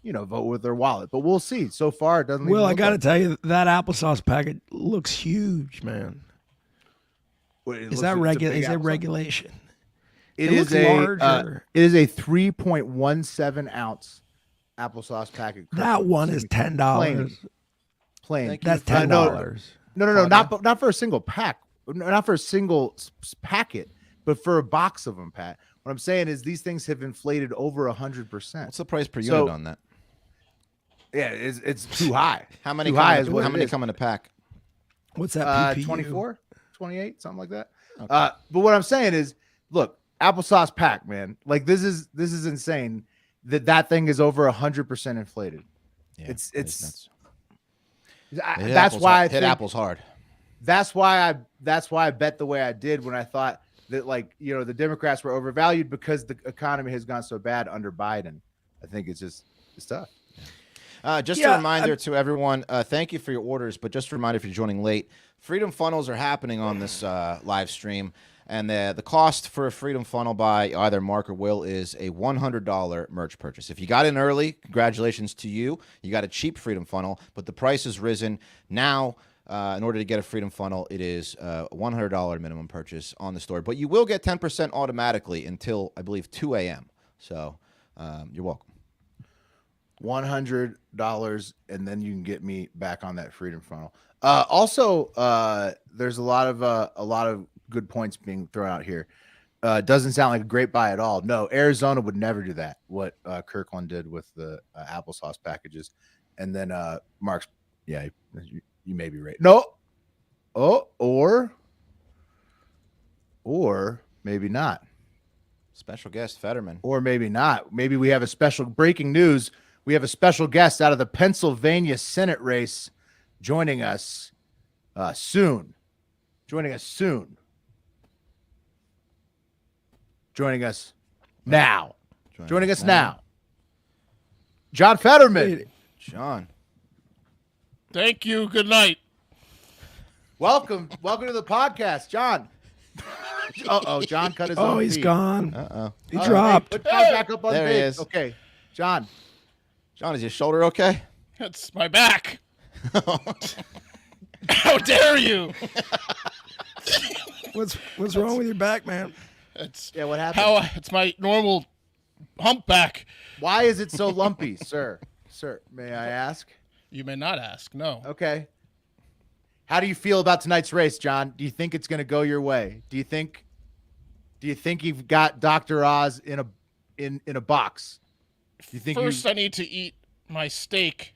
vote with their wallet, but we'll see. So far, it doesn't. Well, even I look got to like tell you, that applesauce packet looks huge, man. it. Is that It's a big Is it applesauce. regulation? It It is looks a larger. it is a 3.17 ounce applesauce packet. That one is $10. Plain. Thank you That's for- $10. No, not for a single pack, not for a single packet, but for a box of them, Pat. What I'm saying is these things have inflated over 100%. What's the price per So- unit on that? Yeah, it's too high. How many? Too Come high in, is what how it many is. come in a pack? What's that? PPU? 24, 28, something like that. But what I'm saying is, look, applesauce pack, man. Like this is insane. That thing is over 100% inflated. Yeah, It's nuts. that's Apples why I hard. think Hit apples hard. that's why I bet the way I did when I thought that, like, the Democrats were overvalued because the economy has gone so bad under Biden. I think it's tough. Just Yeah, a reminder to everyone, thank you for your orders, but just a reminder if you're joining late, Freedom Funnels are happening on this live stream, and the cost for a Freedom Funnel by either Mark or Will is a $100 merch purchase. If you got in early, congratulations to you. You got a cheap Freedom Funnel, but the price has risen. Now, in order to get a Freedom Funnel, it is a $100 minimum purchase on the store, but you will get 10% automatically until, I believe, 2 a.m. So you're welcome. $100, and then you can get me back on that Freedom Funnel. Also, there's a lot of good points being thrown out here. Doesn't sound like a great buy at all. No, Arizona would never do that. What Kirkland did with the applesauce packages, and then Mark's, yeah, you may be right. No, or maybe not. Special guest, Fetterman. Or maybe not. Maybe we have a special breaking news. We have a special guest out of the Pennsylvania Senate race joining us soon. Joining us now. Joining us now. John Fetterman. John. Thank you. Good night. Welcome to the podcast, John. John cut his own Oh, he's feed. gone. Uh-oh. He All right, dropped. put John back up on There he stage. is. Okay, John. John, is your shoulder okay? It's my back. How dare you? What's wrong with your back, man? It's Yeah, what happened? it's my normal humpback. Why is it so lumpy, sir? Sir, may I ask? You may not ask. No. Okay. How do you feel about tonight's race, John? Do you think it's going to go your way? Do you think you've got Dr. Oz in a box? Do you think First, I need to eat my steak.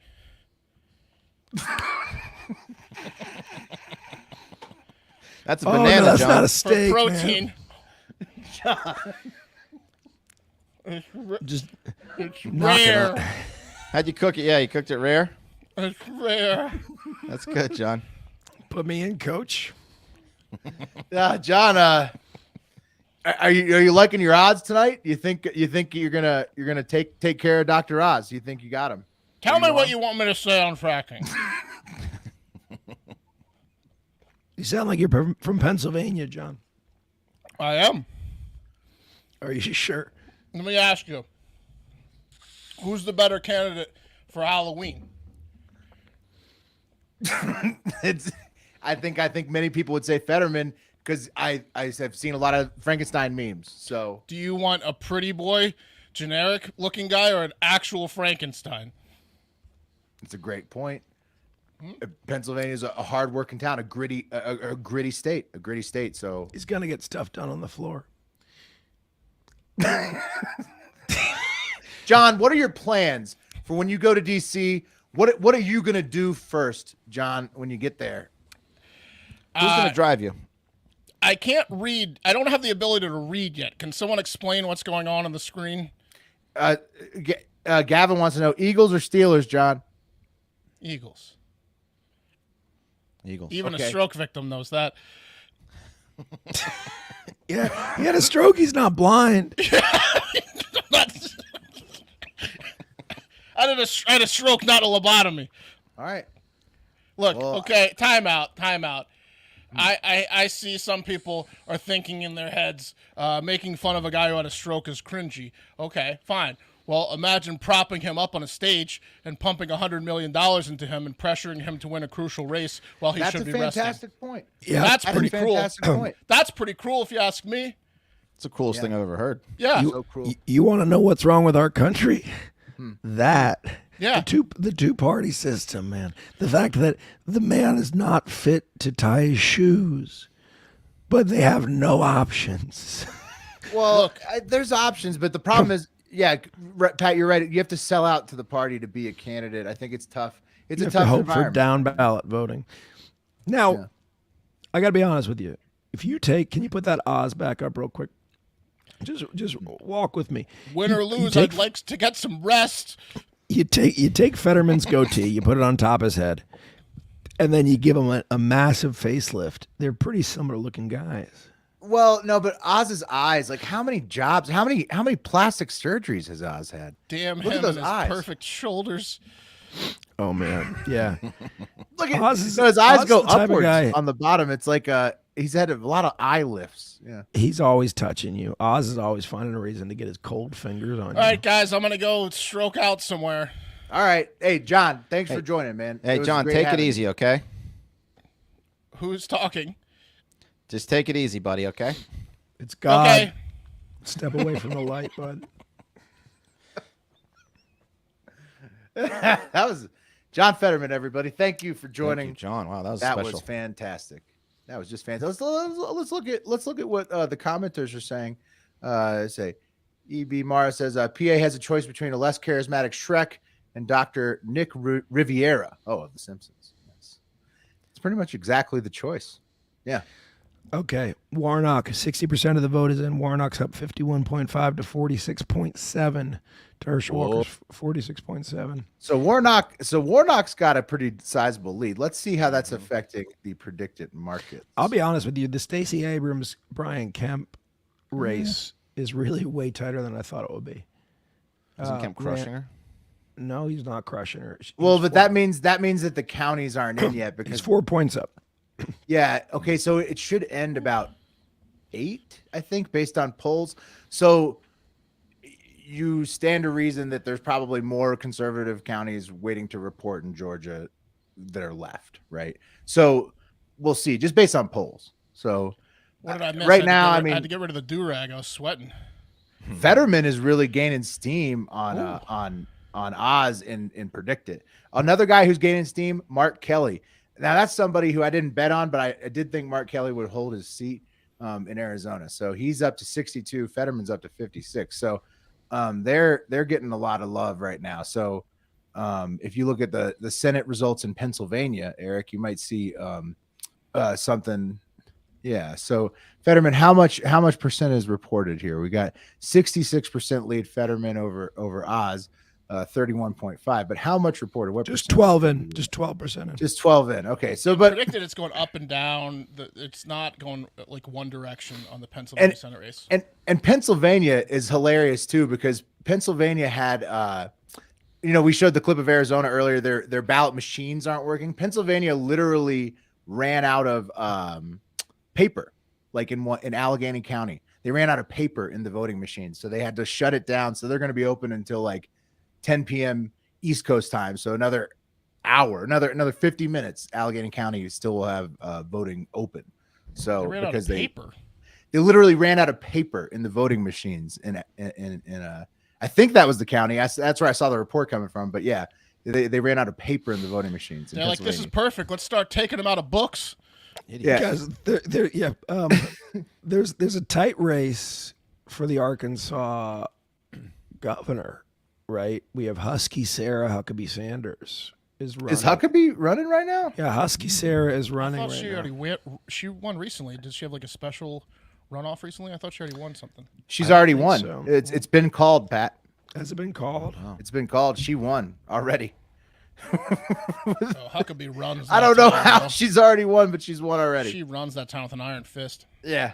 That's a Oh, banana, no, that's John. not a For steak, protein. man. Just It's knock it out. rare. How'd you cook it? Yeah, you cooked it rare. It's rare. That's good, John. Put me in, coach. John, are you liking your odds tonight? You think you're gonna take care of Dr. Oz? You think you got him? Tell me what you want me to say on fracking. You sound like you're from Pennsylvania, John. I am. Are you sure? Let me ask you. Who's the better candidate for Halloween? I think many people would say Fetterman because I have seen a lot of Frankenstein memes. So Do you want a pretty boy, generic looking guy, or an actual Frankenstein? it's a great point. Pennsylvania is a hard-working town, a gritty state. So He's gonna get stuff done on the floor. John, what are your plans for when you go to DC? What are you gonna do first, John, when you get there? Who's gonna drive you? I can't read. I don't have the ability to read yet. Can someone explain what's going on the screen? Gavin wants to know Eagles or Steelers, John. Eagles. Eagles. Even Okay. a stroke victim knows that. Yeah, he had a stroke. He's not blind. I had a stroke, not a lobotomy. All right. Look, Well, okay, time out. I see some people are thinking in their heads, making fun of a guy who had a stroke is cringy. Okay, fine. Well, imagine propping him up on a stage and pumping $100 million into him and pressuring him to win a crucial race while he That's should a be resting. fantastic point. Yeah, That's That's pretty a cruel. fantastic point. That's pretty cruel if you ask me. It's the coolest thing I've ever heard. Yeah. So cruel. You want to know what's wrong with our country? That. Yeah. The two-party system, man. The fact that the man is not fit to tie his shoes, but they have no options. Well, there's options, but the problem is, Pat, you're right. You have to sell out to the party to be a candidate. I think it's tough. It's You a have to tough hope environment. for down ballot voting. Now, Yeah. I got to be honest with you. If you can you put that Oz back up real quick? Just walk with me. Win or lose, take- I'd like to get some rest. You take Fetterman's goatee, you put it on top of his head, and then you give him a massive facelift. They're pretty similar looking guys. Well, no, but Oz's eyes, like how many jobs, how many plastic surgeries has Oz had? Damn Look at him those and his eyes. perfect shoulders. Oh man, hyeah. Look at Oz is- so his eyes Oz go is the type of upwards guy- on the bottom. It's like he's had a lot of eye lifts. Yeah. He's always touching you. Oz is always finding a reason to get his cold fingers on you. All right, guys, I'm gonna go stroke out somewhere. All right. Hey, John, thanks for joining, man. Hey, It was John, great take it having you. easy, okay? Who's talking? Just take it easy, buddy, okay? It's God. Okay. Step away from the light, bud. That was John Fetterman, everybody. Thank you for joining. Thank you, John. Wow, that was That special. was fantastic. That was just fantastic. Let's look at what the commenters are saying. Say, EB Mara says PA has a choice between a less charismatic Shrek and Dr. Nick Riviera. Oh, of The Simpsons. Yes. It's pretty much exactly the choice. Yeah. Okay, Warnock. 60% of the vote is in. Warnock's up 51.5 to 46.7. To Herschel Walker's 46.7. So Warnock's got a pretty sizable lead. Let's see how that's affecting the predicted market. I'll be honest with you. The Stacey Abrams Brian Kemp race is really way tighter than I thought it would be. Isn't Kemp crushing her? No, he's not crushing her. Well, but that means that the counties aren't in yet He's because 4 points up. yeah. Okay, so it should end about 8, I think, based on polls. So you stand to reason that there's probably more conservative counties waiting to report in Georgia that are left, right? So we'll see, just based on polls. So What did I miss? right I now, I had mean, to get rid of the do-rag. I was sweating. Fetterman is really gaining steam on Oz in Predict It. Another guy who's gaining steam, Mark Kelly. Now that's somebody who I didn't bet on, but I did think Mark Kelly would hold his seat in Arizona. So he's up to 62. Fetterman's up to 56. So they're getting a lot of love right now. So if you look at the Senate results in Pennsylvania, Eric, you might see something Yeah. So Fetterman, how much percent is reported here? We got 66% lead Fetterman over Oz, 31.5. But how much reported? What Just percent? 12 in, just 12% in. Just 12 in. Okay. So They but predicted it's going up and down. It's not going like one direction on the Pennsylvania Senate race. and Pennsylvania is hilarious too, because Pennsylvania had we showed the clip of Arizona earlier. Their ballot machines aren't working. Pennsylvania literally ran out of paper, like in Allegheny County. They ran out of paper in the voting machines, so they had to shut it down. So they're going to be open until like 10 p.m. East Coast time. So another hour, another 50 minutes. Allegheny County still will have voting open. So They ran out of paper. They literally ran out of paper in the voting machines in I think that was the county. That's where I saw the report coming from. But yeah, they ran out of paper in the voting machines. They're like, this is perfect. Let's start taking them out of books. Yeah. Guys, there's a tight race for the Arkansas governor, right? We have Husky Sarah Huckabee Sanders is running. Is Huckabee running right now? Yeah, Husky Sarah is I running thought right she now. already she won recently. Did she have like a special runoff recently? I thought she already won something. She's already think won. so. It's been called, Pat. Has it been called? It's been called. She won already. Oh, Huckabee runs. I don't that know town, how though. she's already won, but she's won already. She runs that town with an iron fist. Yeah.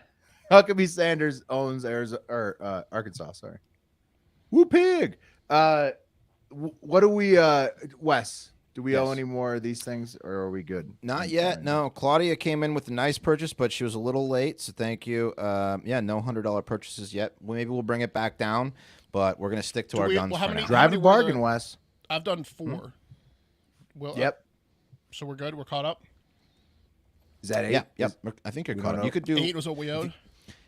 Huckabee Sanders owns Arkansas. Sorry. Woo pig. What do we, Wes? Do we Yes. owe any more of these things, or are we good? Not yet. No, Claudia came in with a nice purchase, but she was a little late, so thank you. Yeah, no $100 purchases yet. Maybe we'll bring it back down, but we're gonna stick to our guns how for many- now. Drive many a were bargain, there? Wes. I've done 4. Well, Yep. so we're good. We're caught up. Is that 8? Yeah, yep. I think you're We caught don't up. know. You could do 8 was what we owed.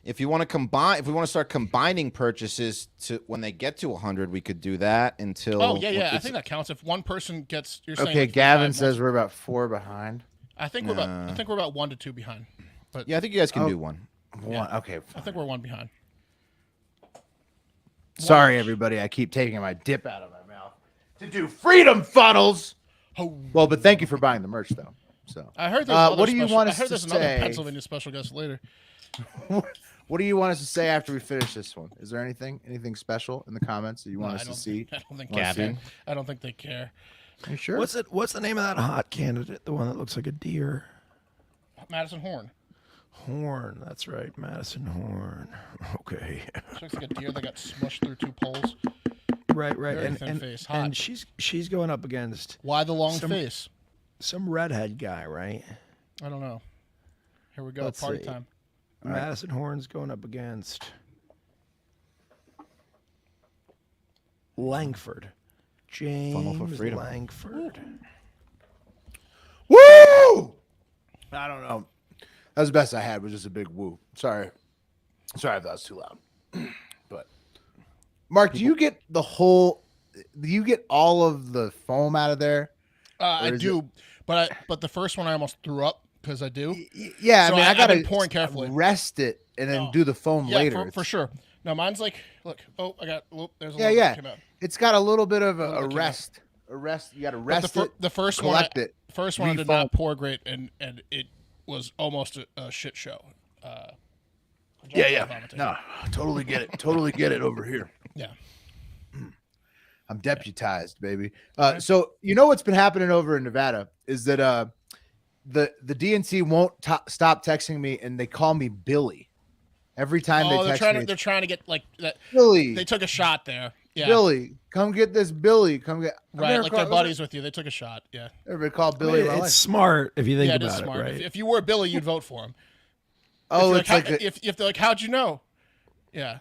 if you want to combine. If we want to start combining purchases to when they get to 100, we could do that until. Oh yeah. I it's- think that counts. If one person gets, you're saying. Okay, like Gavin 5 says we're about 4 behind. I think we're about. I think we're about 1 to 2 behind. But Yeah, I think you guys can do one. One. Okay. I think we're 1 behind. Sorry, everybody. I keep taking my dip out of my mouth to do freedom funnels. Oh, Well, but thank you for buying the merch, though. So I heard there's other what do you special- want I us heard to there's another say? Pennsylvania special guest later. What do you want us to say after we finish this one? Is there anything special in the comments that you want No, us I to don't see? think- I don't think Wanna they care. see? I don't think they care. Are you sure? What's the name of that hot candidate? The one that looks like a deer? Madison Horn. Horn. That's right, Madison Horn. Okay. She looks like a deer that got smushed through 2 poles. Right. Very And, thin and, face, hot. and she's going up against Why the long Some- face? some redhead guy, right? I don't know. Here we go. Let's Party see. time. Madison Horn's going up against Langford. James freedom. Langford. Woo! I don't know. That was the best I had. Was just a big woo. Sorry if that was too loud. But Mark, do you get the whole? Do you get all of the foam out of there? I is do, but the first one I almost threw up because I do. Yeah, So I mean, I've gotta been pouring carefully. rest it and then Oh. do the foam Yeah, later. for sure. No, mine's like, look. Oh, I got. Oh, there's a Yeah, little yeah. that came out. It's got a little bit of Little a bit came out. rest. A rest. You got to But rest it. the first collect one, it, first one I did refoam. not pour great, and it was almost a shit show. Vomiting. No, totally get it. Totally get it over here. Yeah. I'm deputized, baby. So you know what's been happening over in Nevada is that the DNC won't stop texting me, and they call me Billy every time they text me. They're trying to get like that. Billy, They took a shot there. Yeah. Billy, come get this Billy. Come get. I've Right, never like called- they're buddies with you. They took a shot. Yeah. Never been called I Billy mean, in my it's life. smart if you think Yeah, it about is it, smart. right? If you were Billy, you'd vote for him. Oh, If it's you're like a, if they're like, how'd you know? Yeah.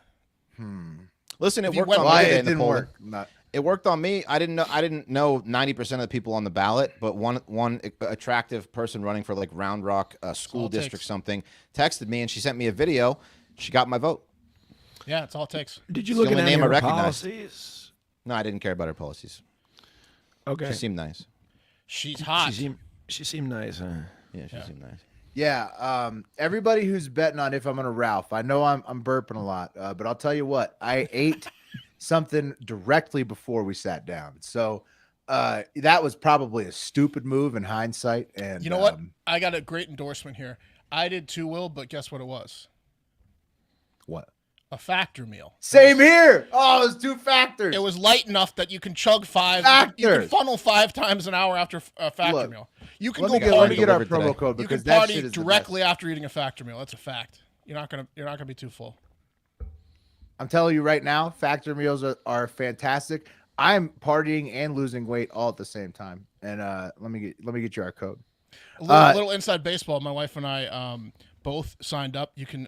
Listen, it If you worked went on why me today it in the didn't polling. work. Not, It worked on me. I didn't know 90% of the people on the ballot, but one attractive person running for like Round Rock school all it district takes. something texted me and she sent me a video. She got my vote. Yeah, that's all it takes. Did you It's look the at only any name of I her recognized. policies? No, I didn't care about her policies. Okay. She seemed nice. She's hot. She seemed nice, huh? Yeah, she seemed nice. yeah. Everybody who's betting on if I'm gonna Ralph, I know I'm burping a lot, but I'll tell you what, I ate something directly before we sat down, so that was probably a stupid move in hindsight. And You know what? I got a great endorsement here. I did too, Will, but guess what it was? What? A factor meal. Same here. Oh, it's 2 factors. It was light enough that you can chug 5. You can Factors. funnel 5 times an hour after a factor Look, meal. You can let go me get party. our delivered promo today. code You can because that party shit is the directly best. after eating a factor meal. That's a fact. You're not gonna be too full. I'm telling you right now, factor meals are fantastic. I'm partying and losing weight all at the same time. And let me get you our code. A little inside baseball. My wife and I both signed up. You can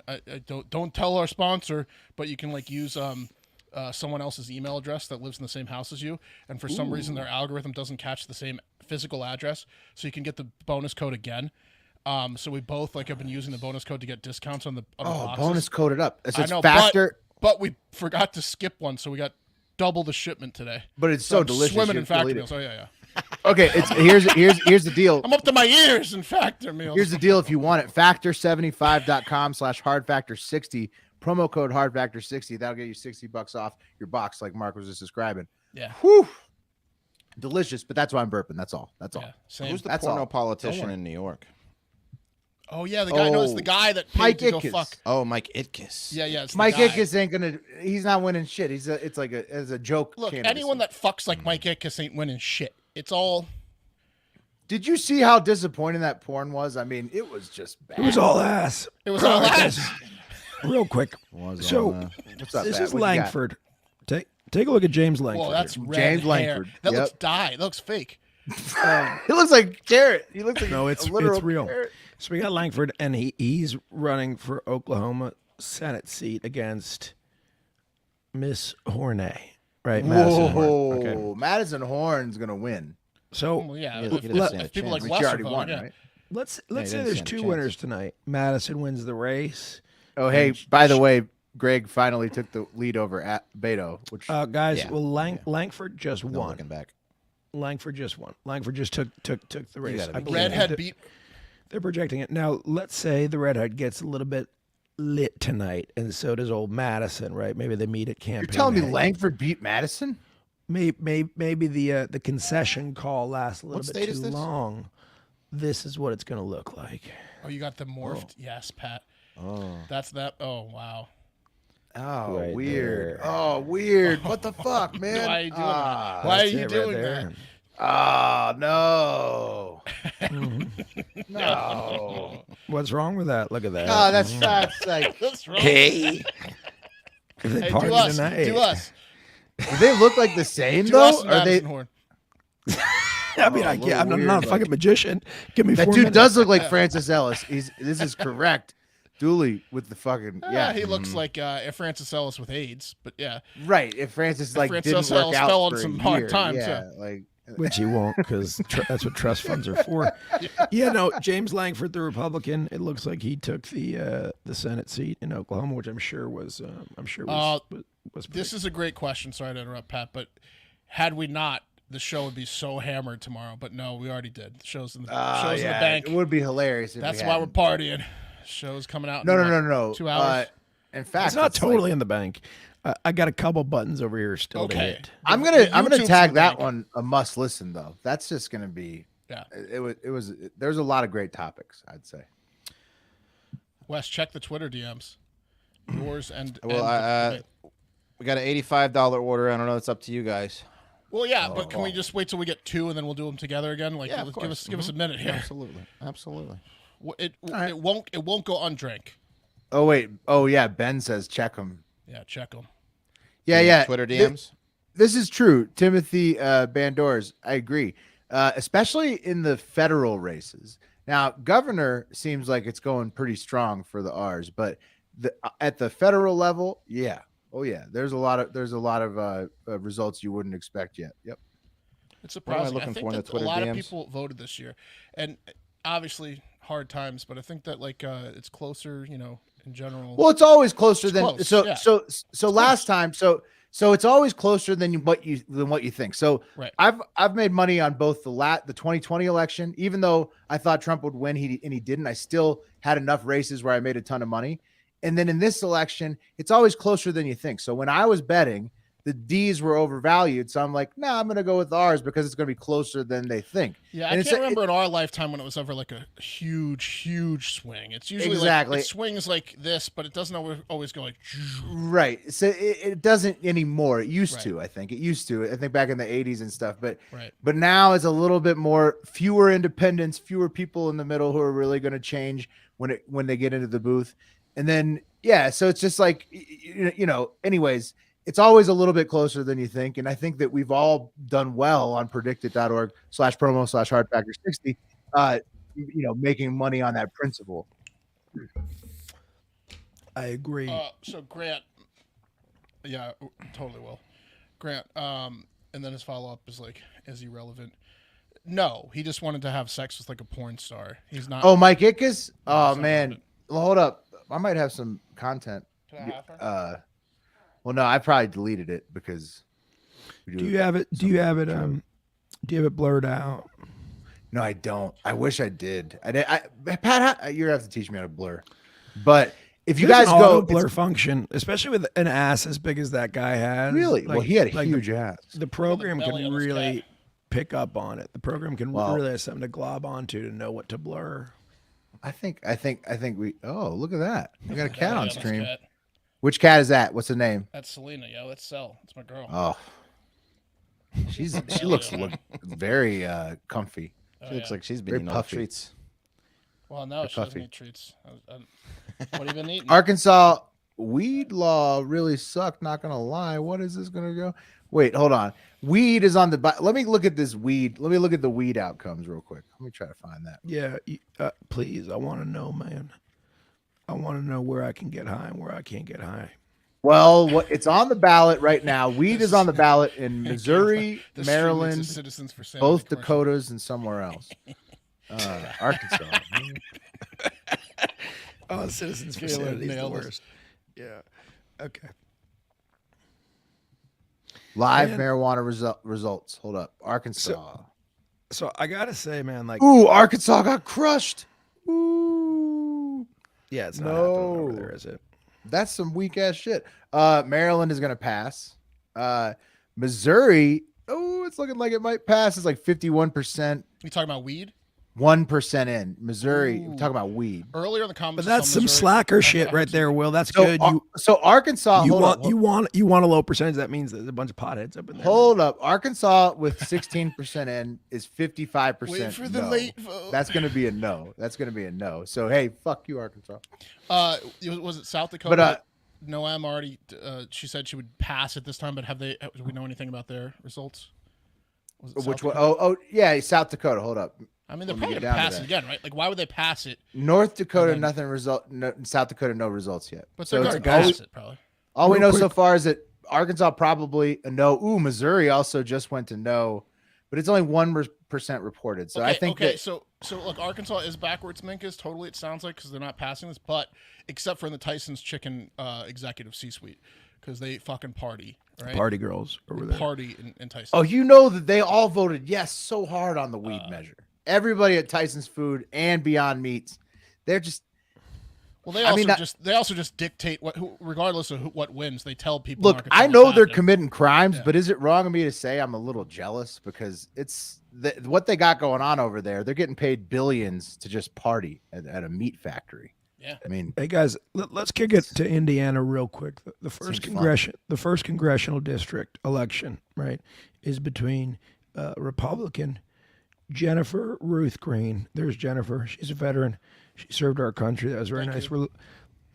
don't tell our sponsor, but you can like use someone else's email address that lives in the same house as you, and for some reason their algorithm doesn't catch the same physical address, so you can get the bonus code again. So we both like have been using the bonus code to get discounts on the boxes. Bonus coded up. It says I know, factor, but we forgot to skip one, so we got double the shipment today. but it's so I'm delicious. Swimming you in factor delete it. meals. Oh yeah. Okay, it's here's the deal. I'm up to my ears in factor meals. Here's the deal. If you want it, factor75.com/hardfactor60, promo code hardfactor60. That'll get you $60 off your box, like Mark was just describing. Yeah. Whew. Delicious, but that's why I'm burping. That's all. That's all. Yeah. Same. Who's the That's porno all. politician Don't worry. in New York? Oh yeah, the guy. No, it's the guy that paid Mike to go Itkes. fuck. Oh, Mike Itkes. Yeah, it's the Mike guy. Itkes ain't gonna. He's not winning shit. It's like as a joke. Look, candidacy. anyone that fucks like Mike Itkes ain't winning shit. It's all. Did you see how disappointing that porn was? I mean, it was just bad. It was all ass. It was all ass. Real quick. Was So on, What's up, this Pat? is What you got? Langford. Take a look at James Langford. Whoa, that's here. red James hair. Langford. That looks Yep. dyed. That looks fake. He looks like Jarrett. He looks like No, a it's literal real. carrot. So we got Langford, and he's running for Oklahoma Senate seat against Miss Hornay, right? Madison Horn. Whoa, Okay. Madison Horn's gonna win. So Well, yeah, He if, doesn't if stand a people like chance. Which you already Lester won, vote, yeah. right? let's he say doesn't there's stand a 2 chance. winners tonight. Madison wins the race. Oh, hey, And by the way, Greg finally took the lead over at Beto, which Guys, Yeah, well, Langford just no won. looking back. Langford just won. Langford just took the race. gotta be I believe Redhead that beat. they're projecting it now. Let's say the redhead gets a little bit lit tonight, and so does old Madison. Right? Maybe they meet at campaign. you're telling me day. Langford beat Madison? Maybe the concession call lasts a little What bit state too is this? long. This is what it's going to look like. Oh, you got the morphed. Yes, Pat. Oh, That's that. Oh, wow. Oh, Right weird. there. Oh, weird. What the fuck, man? Why are you doing Ah, that? Why are That's you it right doing there. that? Ah, no. Mm-hmm. No. What's wrong with that? Look at that. Oh, that's like, That's wrong. Hey, if they Hey, party do us. tonight. Do us. do they look like the same Do us though? and Are they? Madison Horn. I mean, Oh, a I little can't, I'm weird, not a fucking like- magician. Give me That 4 dude minutes. does look like Francis Ellis. This is correct. Dooley with the fucking Yeah, yeah. he looks like Francis Ellis with AIDS, but yeah. Right. If Francis like Francis didn't work Ellis out fell on for some a hard year, times, yeah, like Which he won't, because that's what trust funds are for. Yeah, no, James Langford, the Republican, it looks like he took the Senate seat in Oklahoma, which I'm sure was This is a great question. Sorry to interrupt, Pat, but had we not, the show would be so hammered tomorrow. But no, we already did. The show's in the show's in the bank. It would be hilarious. If That's we why we're hadn't. partying. Show's coming out. No, in no, what, no, no, no. 2 hours. In fact, It's not it's totally like- in the bank. I got a couple buttons over here still to Okay. hit. I'm The gonna YouTube's in tag the that bank. one a must listen though. That's just gonna be. Yeah. It was. There's a lot of great topics. I'd say. Wes, check the Twitter DMs. Yours and well, and we got an $85 order. I don't know. It's up to you guys. well, yeah, but can we just wait till we get 2 and then we'll do them together again? Like, Yeah, of give us course. a minute here. Absolutely, absolutely. It won't go undrank. Oh wait. Oh yeah. Ben says check them. Yeah, check them. Yeah, yeah. Twitter DMs. This is true. Timothy Bandors, I agree. Especially in the federal races. Now, governor seems like it's going pretty strong for the R's, but at the federal level, yeah. Oh yeah. There's a lot of results you wouldn't expect yet. Yep. It's What am I surprising. I looking think for in the that a Twitter lot DMs? of people voted this year, and obviously hard times. But I think that it's closer, in general. Well, it's always closer It's than close, so yeah. so last time so it's always closer than what you think. So Right. I've made money on both the 2020 election, even though I thought Trump would win, he didn't. I still had enough races where I made a ton of money. And then in this election, it's always closer than you think. So when I was betting the D's were overvalued. So I'm like, nah, I'm going to go with ours because it's going to be closer than they think. Yeah, And I it's can't remember in our lifetime when it was ever like a huge swing. It's usually Exactly. like it swings like this, but it doesn't always go like. Right. So it doesn't anymore. It used Right. to, I think. It used to. I think back in the 80s and stuff. But Right. but now it's a little bit more, fewer independents, fewer people in the middle who are really going to change when they get into the booth. And then, yeah, so it's just like, anyways, it's always a little bit closer than you think. And I think that we've all done well on predicted.org/promo/hardfactor60, making money on that principle. I agree. So Grant, yeah, totally will. Grant, and then his follow up is like, is he relevant? No, he just wanted to have sex with like a porn star. He's not. Oh, Mike Ickes? Oh, not man. relevant. Well, hold up. I might have some content. Can I have her? Well, no, I probably deleted it because. Do you have it? Do you have it? Do you have it blurred out? No, I don't. I wish I did. Pat, you're gonna have to teach me how to blur. But if you There's guys an go, auto blur function, especially with an ass as big as that guy has. really, well, he had a like huge ass. The program belly can on this really cat. pick up on it. The program can Wow. really have something to glob onto to know what to blur. I think we. Oh, look at that! We got a cat Belly on this stream. cat. Which cat is that? What's the name? That's Selena, yo. That's Sel. That's my girl. Oh, she looks very comfy. Oh, She looks yeah. like she's been Very eating all the puffy. treats. Well, no, she doesn't puffy. eat treats. What have you been eating? Arkansas weed law really sucked. Not gonna lie. What is this gonna go? Wait, hold on. Weed is on the. Let me look at this weed. Let me look at the weed outcomes real quick. Let me try to find that. Yeah, please. I want to know, man. I want to know where I can get high and where I can't get high. Well, it's on the ballot right now. Weed is on the ballot in Thank you. Missouri, The stream needs Maryland, the Citizens for Sanity both commercial. Dakotas, and somewhere else. Arkansas. Oh, Citizens for Caleb Sanity is the nailed us. worst. Yeah. Okay. Live Man. marijuana results. Hold up. Arkansas. So I gotta say, man, like, Ooh, Arkansas got crushed. Ooh. yeah, it's not happening over No. there, is it? That's some weak ass shit. Maryland is gonna pass. Missouri, it's looking like it might pass. It's like 51%, You talking about weed? 1% in. Missouri, Ooh. I'm talking about weed. Earlier in the comments, But I that's saw some Missouri- slacker I- shit I right heard there, some- Will. That's So, good. so Arkansas, You hold want up. you want a low percentage. That means there's a bunch of potheads up in there. Hold up. Arkansas with 16% in is 55%. Wait for the no. late vote. That's going to be a no. That's going to be a no. So, hey, fuck you, Arkansas. Was it South Dakota? But, Noam already. She said she would pass it this time, but do we know anything about their results? Was it which South one? Dakota? Oh, yeah, South Dakota. Hold up. I mean, they're let me probably get gonna down to pass it that. again, right? Like, why would they pass it? North Dakota, then- nothing result. No, South Dakota, no results yet. But so they're it's gonna all, pass it probably. all we Real know so quick. far is that Arkansas probably a no. Ooh, Missouri also just went to no, but it's only 1% reported. So I think that so look, Arkansas is backwards. Minkus totally. It sounds like because they're not passing this, but except for in the Tyson's Chicken executive C-suite because they fucking party, right? Party girls over there. Party in Tyson. Oh, you know that they all voted yes so hard on the weed measure. Everybody at Tyson's Food and Beyond Meats, they're just Well, they I also mean, that- they also just dictate regardless of what wins. They tell people. in look. Arkansas I what's know they're happening. committing crimes, Yeah. but is it wrong of me to say I'm a little jealous because it's what they got going on over there? They're getting paid billions to just party at a meat factory. Yeah. I mean, Hey guys, let's kick it to Indiana real quick. The first Seems fun. the first congressional district election, right, is between Republican Jennifer Ruth Green. There's Jennifer. She's a veteran. She served our country. That was very nice. Look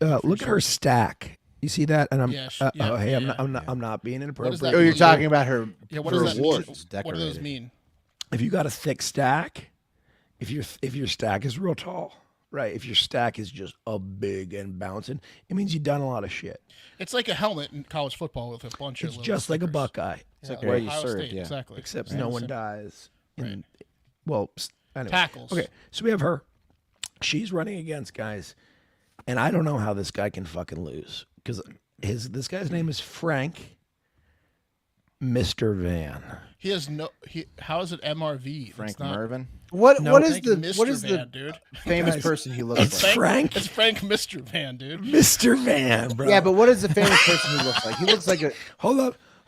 at her stack. You see that? And I'm Yeah, yeah, hey, yeah, I'm not being inappropriate. that oh, you're mean? talking about her. Yeah. What her does that mean? awards. What do those mean? If you got a thick stack, if your stack is real tall, right? If your stack is just a big and bouncing, it means you've done a lot of shit. It's like a helmet in college football with a bunch of. It's little just like a stickers. Buckeye, It's like Yeah, where you Ohio served, State, yeah. exactly. except Right. no one Same. dies. Right. Anyway. Tackles. Okay, so we have her. She's running against guys, and I don't know how this guy can fucking lose because this guy's name is Frank Mr. Van. He has no. How is it MRV? Frank It's not, Mervin. What No, what is Frank the Mr. what is Van, the dude? famous Guys, person he looks it's like? Frank. It's Frank Mr. Van, dude. Mr. Van, bro. Yeah, but what is the famous person he looks like? He looks like a hold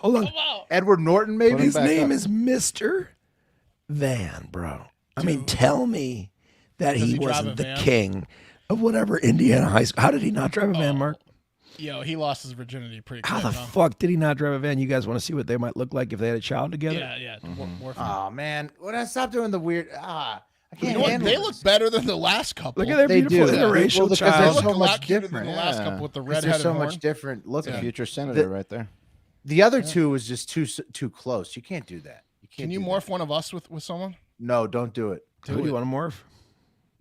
Hold on. Come on. Edward Norton, maybe. Put him His back name up. is Mr. Van, bro. I mean, tell me that Does he he drive wasn't a the van? king of whatever Indiana high school. How did he not drive a van, Mark? Yo, he lost his virginity pretty How quick, the huh? fuck did he not drive a van? You guys want to see what they might look like if they had a child together? Yeah. More Oh man, when I stop doing the weird. I You can't know what? handle They this. look better than the last couple. Look at their They beautiful do. interracial Well, because They they're child. look so a lot much cuter than different. the last Yeah. couple with the 'Cause red-headed they're so horn. much different looking. Future senator right there. The other two was just too close. You can't do that. You can't. Can you do morph that. one of us with someone? No, don't do it. Who do you want to morph?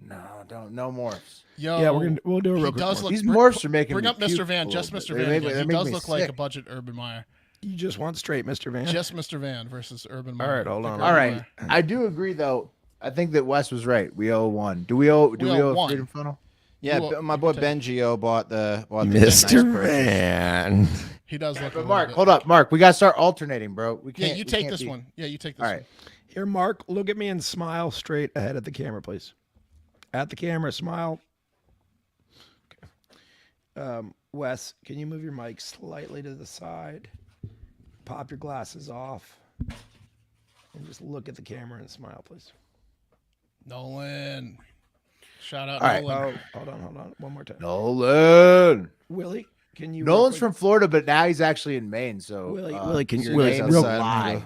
No, don't. No morphs. Yo, Yeah, we'll do a real he quick does morph. look. These morphs are making Bring me up Mr. puke Van, a just little Mr. bit. Van. They Again. He make does me look like a sick. budget Urban Meyer. You just want straight Mr. Van? Just Mr. Van versus Urban Meyer. All right, hold Pick on. Urban All right, Meyer. I do agree though. I think that Wes was right. We owe one. Do we owe We owe a one. Freedom Funnel? Yeah, Well, my you boy can take- Benjio bought the Mr. nice purchase. Van. He does look. a But little Mark, bit- hold up, Mark. We gotta start alternating, bro. We Yeah, can't. you we take can't this be- one. Yeah, you take this All one. right. Here, Mark, look at me and smile straight ahead at the camera, please. At the camera, smile. Wes, can you move your mic slightly to the side? Pop your glasses off. And just look at the camera and smile, please. Nolan. Shout out All right. Nolan. Oh, hold on. One more time. Nolan. Willie, can you... Nolan's real from Florida, but now he's actually in Maine. So Willie, can you... your Willie, name real, is a lie.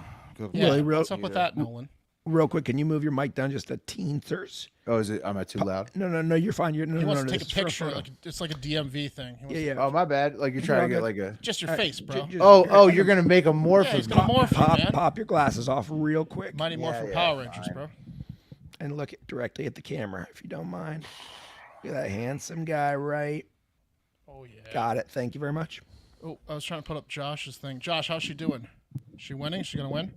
Yeah, Willie, real- what's up with that, Nolan? real quick, can you move your mic down just a teensers? Oh, is it? Am I too loud? No, you're fine. You're, no, He no, wants no, to take this a is for picture. photo. Like it's like a DMV thing. He wants Yeah. Oh, my bad. Like you're trying to get like a. Just your face, bro. Oh, you're gonna make a morph Yeah, he's of gonna me. morph you, man. Pop your glasses off real quick Mighty Morphin Yeah, Power Rangers, fine. bro. and look directly at the camera, if you don't mind. Look at that handsome guy, right? Oh yeah. Got it. Thank you very much. Oh, I was trying to put up Josh's thing. Josh, how's she doing? She winning? She gonna win?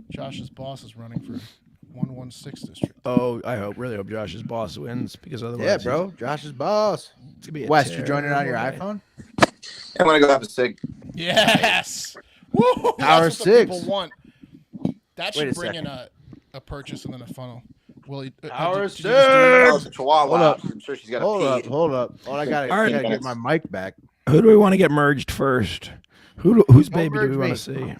Josh's boss is running for 116 district. Oh, really hope Josh's boss wins because otherwise, Yeah, bro. Josh's boss. it's gonna be a Wes, you're joining on your terrible day. iPhone. I'm gonna go have a cig. Yes. Woo! Power That's what the six. people want. That Wait should a bring in second. a purchase and then a funnel. Willie, Power did you just do your- Oh, it's a chihuahua. Hold up. I'm sure she's got Hold a up, pee. hold up. Oh, I gotta, All right. I gotta get my mic back. Who do we want to get merged first? Whose Don't baby do we merge want me. to see?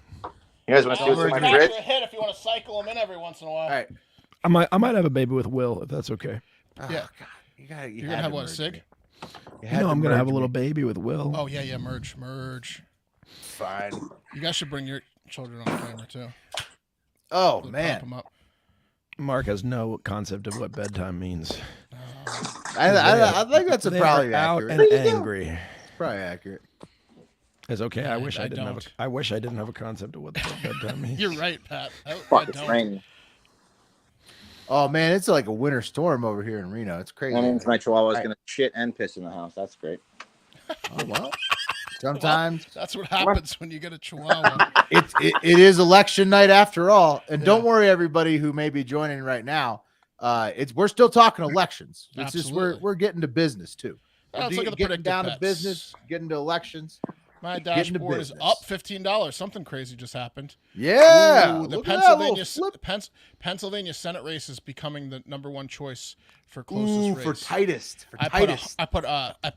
You guys want to see what's in my Back fridge? to a hit if you want to cycle them in every once in a while. All right. I might have a baby with Will if that's okay. Oh, Yeah. God. You gotta. You're gonna have what, a sig? I'm gonna have a little baby with Will. Oh yeah, merge. Fine. You guys should bring your children on camera too. Oh Pop man. them up. Mark has no concept of what bedtime means. I think that's They probably are out accurate. and angry. Probably accurate. It's okay. I And wish I I didn't have. don't. I wish I didn't have a concept of what bedtime means. You're right, Pat. I Fuck, it's don't. raining. Oh man, it's like a winter storm over here in Reno. It's crazy. That means my chihuahua's Right. gonna shit and piss in the house. That's great. Oh, well. Sometimes That's what happens when you get a chihuahua. it is election night after all, and don't worry, everybody who may be joining right now. We're still talking elections. It's just Absolutely. we're getting to business too. Well, let's look at the getting predicted down to bets. business, getting to elections. My Getting to dashboard is business. up $15. Something crazy just happened. Yeah, Ooh, the look at that little Pennsylvania flip. Pennsylvania Senate race is becoming the #1 choice for closest Ooh, race. for tightest. For I tightest.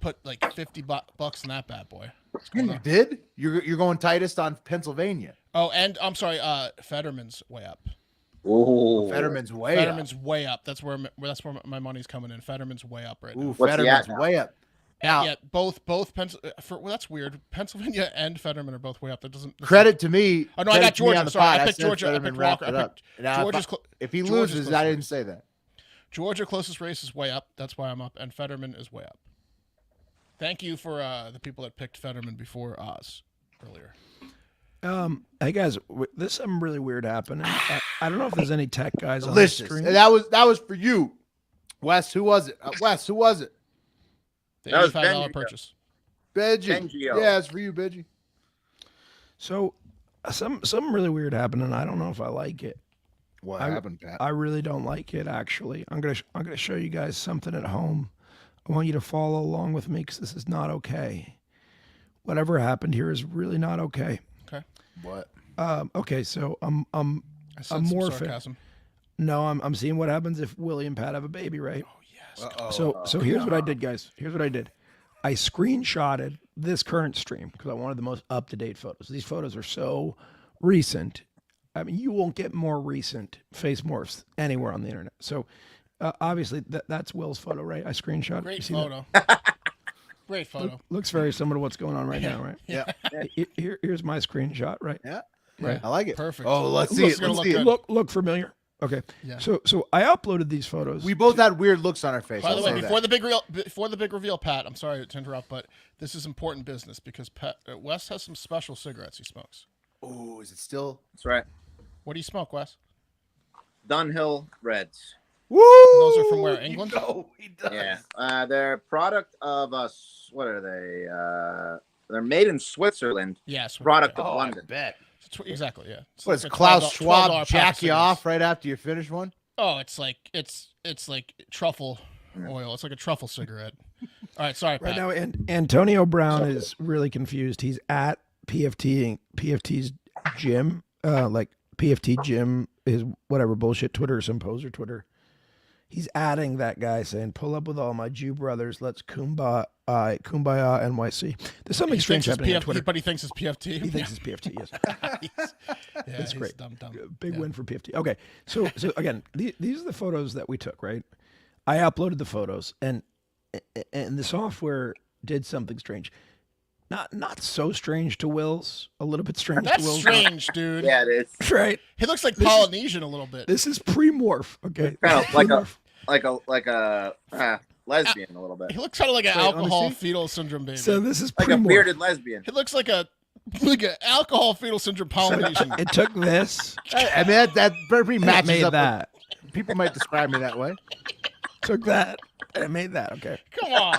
put like $50 in that bad boy. What's Yeah, going you on? did. You're going tightest on Pennsylvania. Oh, and I'm sorry. Fetterman's way up. Ooh. Fetterman's way Fetterman's way up. That's where my money's coming in. Fetterman's way up right up. now. Ooh, What's he Fetterman's at now? way up. Now, Yeah, both that's weird. Pennsylvania and Fetterman are both way up. That doesn't credit to me. Oh no, I credit got to me Georgia. on the Sorry, pod. I picked said Georgia. I Fetterman picked wrapped Walker. it I up. picked Now, Georgia's. if he Georgia's loses, close I didn't race. say that. Georgia closest race is way up. That's why I'm up. And Fetterman is way up. Thank you for the people that picked Fetterman before Oz earlier. Hey guys, there's something really weird happening. I don't know if there's any tech guys on the Delicious. stream. And that was for you, Wes. Who was it? Wes. Who was it? The That was $85 Benji. purchase. Benji. Bengio. Yeah, it's for you, Benji. So, something really weird happening. I don't know if I like it. What I- happened, Pat? I really don't like it. Actually, I'm gonna show you guys something at home. I want you to follow along with me because this is not okay. Whatever happened here is really not okay. Okay. What? Okay, so I said I'm some morphing. sarcasm. no, I'm seeing what happens if Willie and Pat have a baby, right? Oh yes. So here's what I did, guys. Here's what I did. I screenshotted this current stream because I wanted the most up-to-date photos. These photos are so recent. I mean, you won't get more recent face morphs anywhere on the internet. So obviously that's Will's photo, right? I screenshot. Great You see photo. Great photo. looks very similar to what's going on right now, right? Yeah. Here's my screenshot, right? Yeah. Right. I like it. Perfect. Oh, let's see Looks it. gonna Let's look see it. good. Look familiar. Okay. Yeah. So I uploaded these photos. We both had weird looks on our face. By the I'll way, say before that. the big reveal, Pat, I'm sorry to interrupt, but this is important business because Wes has some special cigarettes he smokes. Oh, is it still? That's right. What do you smoke, Wes? Dunhill Reds. Woo! Those are from where, England? Oh, he does. Yeah. They're product of us. What are they? They're made in Switzerland. Yes. Product of Oh, I London. bet. Exactly. Yeah. It's What is like a Klaus $12 Schwab pack of jack you cigarettes. off right after you finish one? Oh, it's like truffle oil. It's like a truffle cigarette. All right, sorry, Right Pat. now, and Antonio Brown is really confused. He's at PFT's gym, like PFT gym is whatever bullshit Twitter or some poser Twitter. He's adding that guy saying, "Pull up with all my Jew brothers. Let's kumbaya NYC." There's something He strange thinks it's happening on PFT, Twitter. but he thinks it's PFT. He thinks it's PFT. Yes, Yeah, That's he's great. Dumb. big Yeah. win for PFT. Okay, so again, these are the photos that we took. Right, I uploaded the photos, and the software did something strange. Not so strange to Will's, a little bit strange That's to Will's. strange, dude. Yeah, it is. Right. He looks like This is- Polynesian a little bit. This is pre-morph. Okay. Kind of like Pre-morph. like a lesbian a little bit. He looks kind of like an Wait, let me alcohol see. fetal syndrome baby. So this is Like a pre-morph. bearded lesbian. He looks like an alcohol fetal syndrome Polynesian. It took this. I mean, that pretty And it matches made up. that. With, people might describe me that way. Took that. And it made that. Okay. Come on.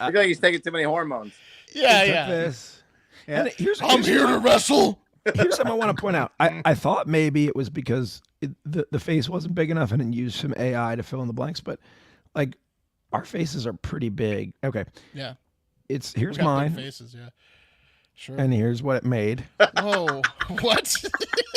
I feel like he's taking too many hormones. Yeah, It took yeah. this. And I'm here to wrestle. Here's something I want to point out. I thought maybe it was because the face wasn't big enough and it used some AI to fill in the blanks, but like our faces are pretty big. Okay. Yeah. Here's We got big mine. faces, yeah. Sure. And here's what it made. Whoa. What?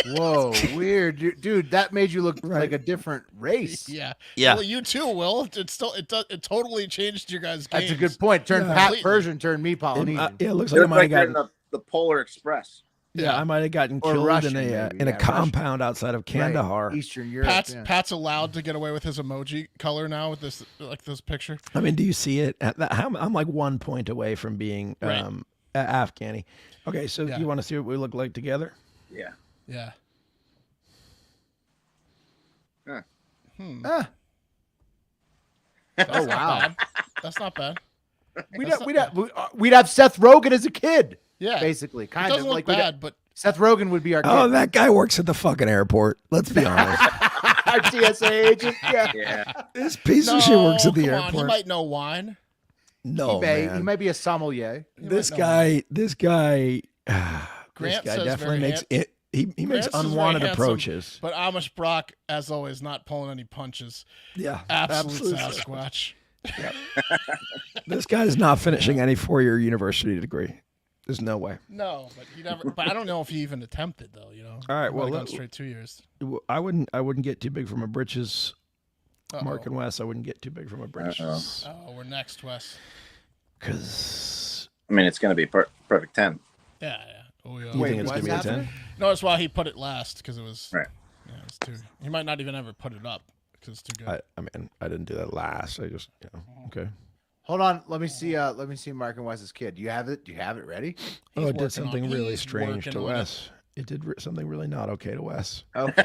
Whoa, weird, dude. That made you look Right. like a different race. Yeah. Yeah. Well, you too, Will. It totally changed your guys' games. That's a good point. Turned Yeah. Pat Completely. Persian, turned me Polynesian. Yeah, it looks They like I look might like have they're in gotten. the Polar Express. Yeah, I might have gotten Or killed Russian, in a maybe. in a Yeah, Russian. compound outside of Kandahar. Right. Eastern Europe. yeah. Pat's allowed to get away with his emoji color now with this picture. I mean, do you see it? I'm like 1 point away from being Right. Afghani. Okay, so Yeah. you want to see what we look like together? Yeah. Yeah. Ah, That's Oh, not wow. bad. That's not bad. we'd have Seth Rogen as a kid. Yeah. Basically, It kind doesn't of look like we'd have- bad, but Seth Rogen would be our Oh, kid. that guy works at the fucking airport. Let's be honest. Our TSA agent. Yeah. Yeah. This piece no, of shit works at the come on, airport. he might know wine. No, He man. may be a sommelier. He This might know wine. guy, this Grant guy says definitely very makes it. He makes Grant says very unwanted handsome, approaches. But Amish Brock, as always, not pulling any punches. Yeah, Absolute absolutely. Sasquatch. This guy's not finishing any 4-year university degree. There's no way. No, but he never. But I don't know if he even attempted though. You know. All right, He well, might have gone let- straight 2 years. I wouldn't get too big from a britches. Uh-oh. Mark and Wes, I wouldn't get too big from a britches. Oh, we're next, Wes. Because I mean, it's going to be perfect 10. Yeah, yeah. Oh yeah. you Wait, think it's what's gonna be a 10? happening? Notice why he put it last because it was. Right. Yeah, it's too. He might not even ever put it up because it's too good. I mean, I didn't do that last. I just, okay. Hold on. Let me see. Let me see Mark and Wes's kid. Do you have it? Do you have it ready? Oh, He's it did working something on- really he's strange working to on it. Wes. It did something really not okay to Wes. Okay.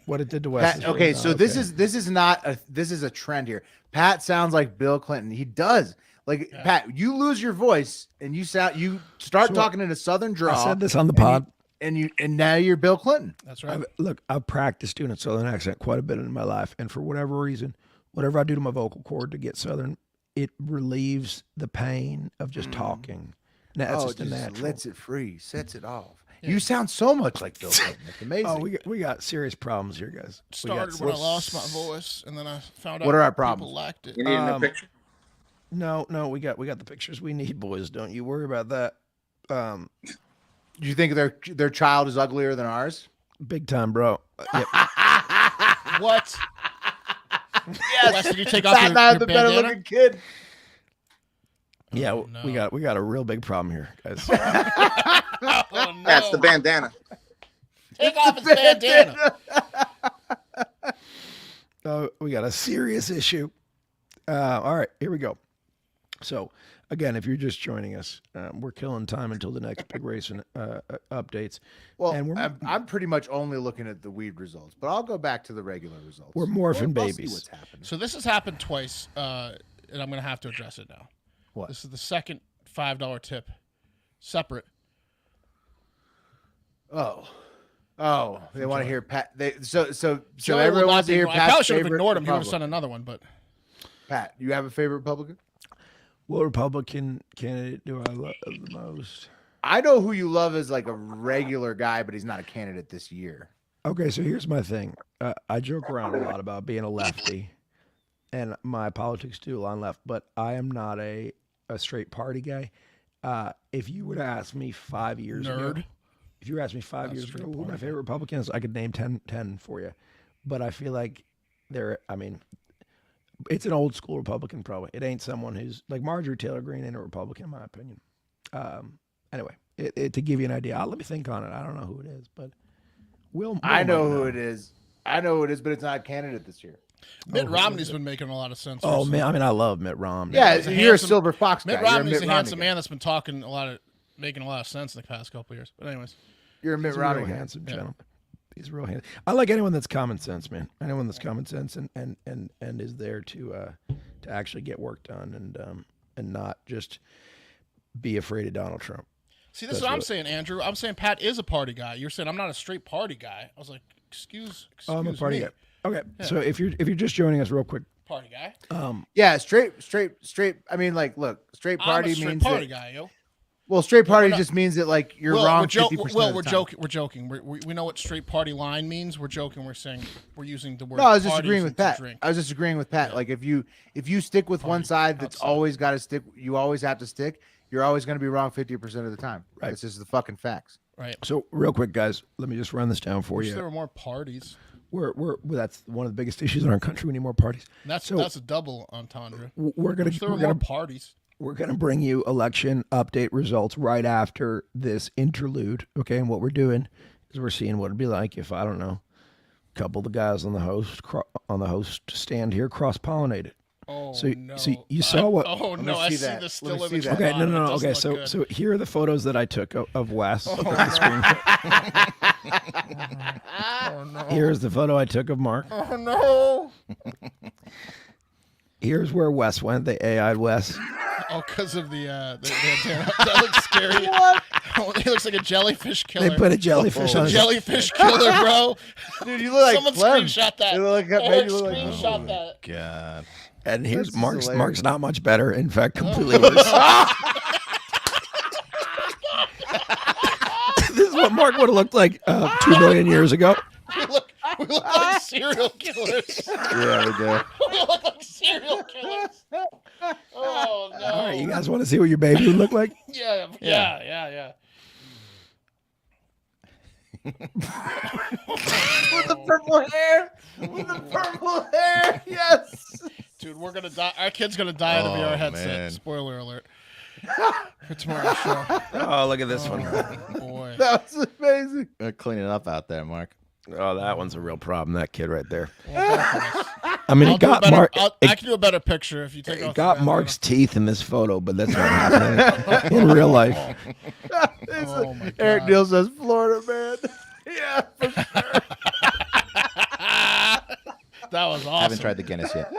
What it did to Wes. is really Okay. not So this okay. is a trend here. Pat sounds like Bill Clinton. He does. Like Yeah. Pat, you lose your voice and you start So talking in a Southern drawl. I said this on the pod. and now you're Bill Clinton. That's right. Look, I've practiced doing a Southern accent quite a bit in my life, and for whatever reason, whatever I do to my vocal cord to get Southern, it relieves the pain of just talking. Now, that's Oh, just a just natural. lets it free, sets it off. You sound so much like Bill Clinton. It's amazing. Oh, we got serious problems here, guys. We got Started when I lost my voice, and then I found out What are our people problems? liked it. You need a new Um, picture? No, we got the pictures we need, boys. Don't you worry about that. Do you think their child is uglier than ours? Big time, bro. Yep. What? Wes, did you take off your, Not your the better bandana? looking kid. Yeah, Oh, no. we got a real big problem here, guys. Oh, no. That's the bandana. Take off his bandana. We got a serious issue. All right, here we go. So, again, if you're just joining us, we're killing time until the next big race and updates. Well, And I'm pretty much only looking at the weed results, but I'll go back to the regular results. We're morphing I'll see babies. what's happening. So this has happened twice, and I'm going to have to address it now. What? This is the second $5 tip, separate. Oh, they want to hear Pat. So Joey everyone will not wants to be hear ignored. I Pat's probably should have favorite ignored him. He would have Republican. sent another one, but Pat, you have a favorite Republican? What Republican candidate do I love the most? I know who you love as like a regular guy, but he's not a candidate this year. Okay, so here's my thing. I joke around a lot about being a lefty, and my politics do line left, but I am not a straight party guy. If you were to ask me 5 years ago, nerd. if you asked me 5 years ago who my favorite Republican is, I could name 10 for you. But I feel like it's an old school Republican probably. It ain't someone who's like Marjorie Taylor Greene ain't a Republican in my opinion. Anyway, to give you an idea, let me think on it. I don't know who it is, but Will I know might who it is. I know who it is, but it's not a candidate this year. Mitt Romney's been making a lot of sense. Oh recently. man, I mean I love Mitt Romney. Yeah, He's a you're a handsome- silver fox guy. Mitt You're a Romney's Mitt a Romney handsome guy. man that's been making a lot of sense in the past couple of years. But anyways, You're a Mitt He's a Romney real guy. handsome gentleman. He's real handsome. I like anyone that's common sense, man. Anyone that's common sense and is there to actually get work done and not just be afraid of Donald Trump. see, this is That's what I'm what- saying, Andrew. I'm saying Pat is a party guy. You're saying I'm not a straight party guy. I was like, excuse Oh, I'm a party me. guy. Okay, so if you're just joining us real quick, Party guy. Yeah, straight. I mean, like, look, straight I'm party a straight means party that, guy, yo. well, straight party no. just means that like you're Will, wrong we're 50% Will, of the we're time. joking. We're joking. We know what straight party line means. We're joking. We're saying we're using the word. No, I was just parties agreeing with to Pat. drink. I was just agreeing with Pat. Like if you stick with one Party side that's outside. always got to stick, you always have to stick. You're always going to be wrong 50% of the time. Right. It's just the fucking facts. Right. so real quick, guys, let me just run this down for Wish you. there were more parties. That's one of the biggest issues in our country. We need more parties. That's a double entendre. We're gonna Wish there were more parties. We're going to bring you election update results right after this interlude. Okay. And what we're doing is we're seeing what it'd be like if, I don't know, a couple of the guys on the host stand here cross-pollinated. Oh So- no! so you saw what- Oh me no! I see see that. the Let still me see image. that. Okay. on it. No. It doesn't Okay. look So good. here are the photos that I took of Wes. Oh, Look at the screen. oh no! Here's the photo I took of Mark. Oh no! Here's where Wes went. They AI'd Wes. Oh, because of the antenna. That looks scary. Oh, he looks like a jellyfish killer. They put a jellyfish on his jellyfish killer, bro. Dude, you look like Someone Clem. screenshot that. You look like, Eric, you look like screenshot that. God. And here's This is Mark's. hilarious. Mark's not much better. In fact, completely worse. This is what Mark would have looked like 2 million years ago. We look like serial killers. Yeah, we do. We look like serial killers. Oh no! All right, you guys want to see what your baby would look like? Yeah. with the purple hair. With the purple hair. Yes. Dude, we're gonna die. Our kid's gonna die in a VR headset. man. Spoiler alert. For tomorrow's show. Oh, look at this one. Boy. That was amazing. Clean it up out there, Mark. Oh, that one's a real problem. That kid right there. Well, I mean, I'll it do a got better- Mark. I can do a better picture if you take It off. got the Mark's teeth in this photo, but that's not happening in real life. Oh my Eric God. Neal says Florida man. Yeah. For sure. That was awesome. I haven't tried the Guinness yet.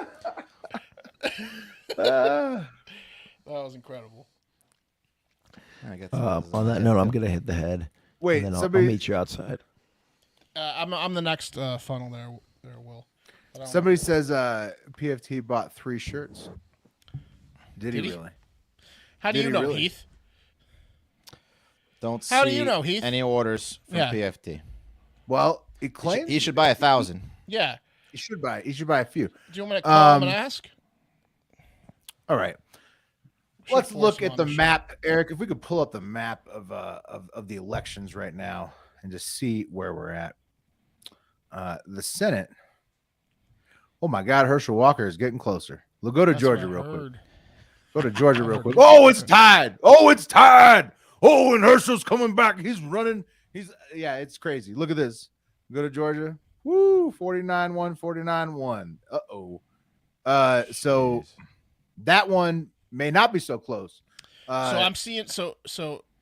That was incredible. I got On that note, I'm gonna hit the head. Wait, and then I'll somebody meet you outside. I'm the next funnel there. There, Will. I don't- somebody says PFT bought 3 shirts. Did he Did he? really? How do did you he know, really? Heath? Don't How do see you know, Heath? any orders from Yeah. PFT. Well, he claims He should buy 1,000. Yeah. he should buy. He should buy a few. Do you want me to call him and Um, ask? All right. Should Let's force look him at on the show. map, Eric. If we could pull up the map of the elections right now and just see where we're at. The Senate, Oh my God, Herschel Walker is getting closer. We'll go to That's Georgia what I real quick. heard. Go to Georgia I real heard quick. it. Oh, it's tied. Oh, it's tied. Oh, and Herschel's coming back. He's running. It's crazy. Look at this. Go to Georgia. Woo, 49-1, 49-1. Uh-oh. So that one may not be so close. So I'm seeing so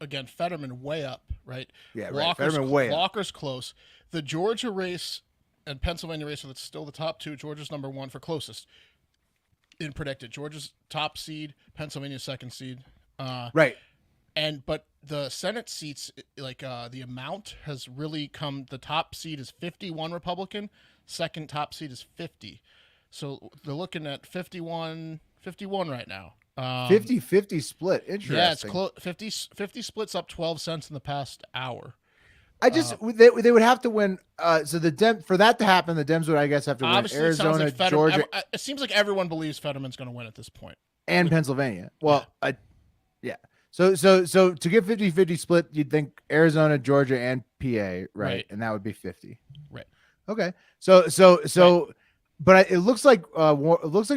again, Fetterman way up, right? Yeah, right. Fetterman way up. Walker's close. The Georgia race and Pennsylvania race are still the top two. Georgia's number one for closest in predicted. Georgia's top seed, Pennsylvania's second seed. Right. But the Senate seats, like the amount has really come. The top seed is 51 Republican. Second top seed is 50. So they're looking at 51 right now. 50-50 split. Interesting. Yeah, it's close. 50 splits up 12 cents in the past hour. They would have to win. So for that to happen, the Dems would, I guess, have to win Obviously, Arizona, it sounds like Georgia, it seems like everyone believes Fetterman's going to win at this point. and Pennsylvania. Well, yeah. So to get 50-50 split, you'd think Arizona, Georgia, and PA, right? And that would be 50. Right. Okay. So. But it looks like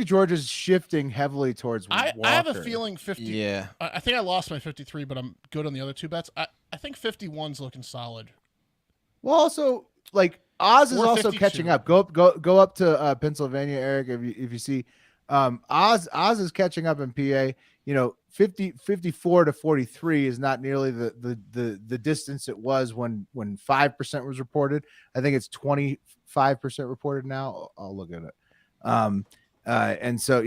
Georgia's shifting heavily towards Walker. I have a feeling 50. Yeah. I think I lost my 53, but I'm good on the other two bets. I think 51's looking solid. Well, also like Oz is Or also 52. catching up. Go up to Pennsylvania, Eric. If you see, Oz is catching up in PA. 54 to 43 is not nearly the distance it was when 5% was reported. I think it's 25% reported now. I'll look at it. And so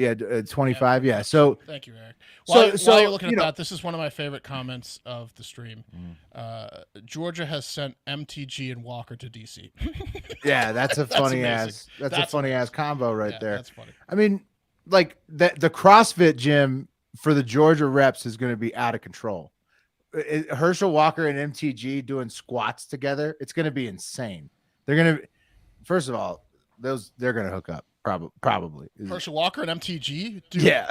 25. Yeah. So thank you, Eric. So While you're looking at that, this is one of my favorite comments of the stream. Georgia has sent MTG and Walker to DC. yeah, that's a funny amazing. that's a funny ass combo right there. That's funny. I mean, like the CrossFit gym for the Georgia reps is going to be out of control. Herschel Walker and MTG doing squats together. It's going to be insane. They're going to, first of all, they're going to hook up probably. Herschel Walker and MTG? Dude. Yeah.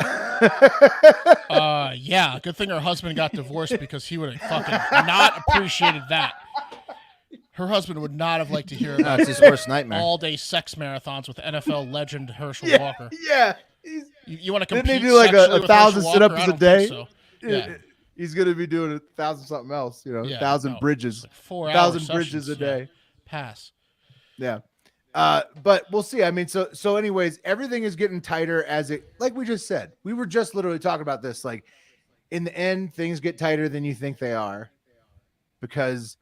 Yeah. Good thing her husband got divorced because he would have fucking not appreciated that. Her husband would not have liked to hear about That's his worst nightmare. all-day sex marathons with NFL legend Herschel Walker. Yeah. You want to Didn't compete he do like sexually a with 1,000 Herschel sit-ups Walker? I a don't day? think so. Yeah. He's going to be doing 1,000 something else, 1,000 bridges. Like 4 1,000 bridges a day. Pass. Yeah. But we'll see. I mean, so anyways, everything is getting tighter like we just said. We were just literally talking about this. Like in the end, things get tighter than you think they are because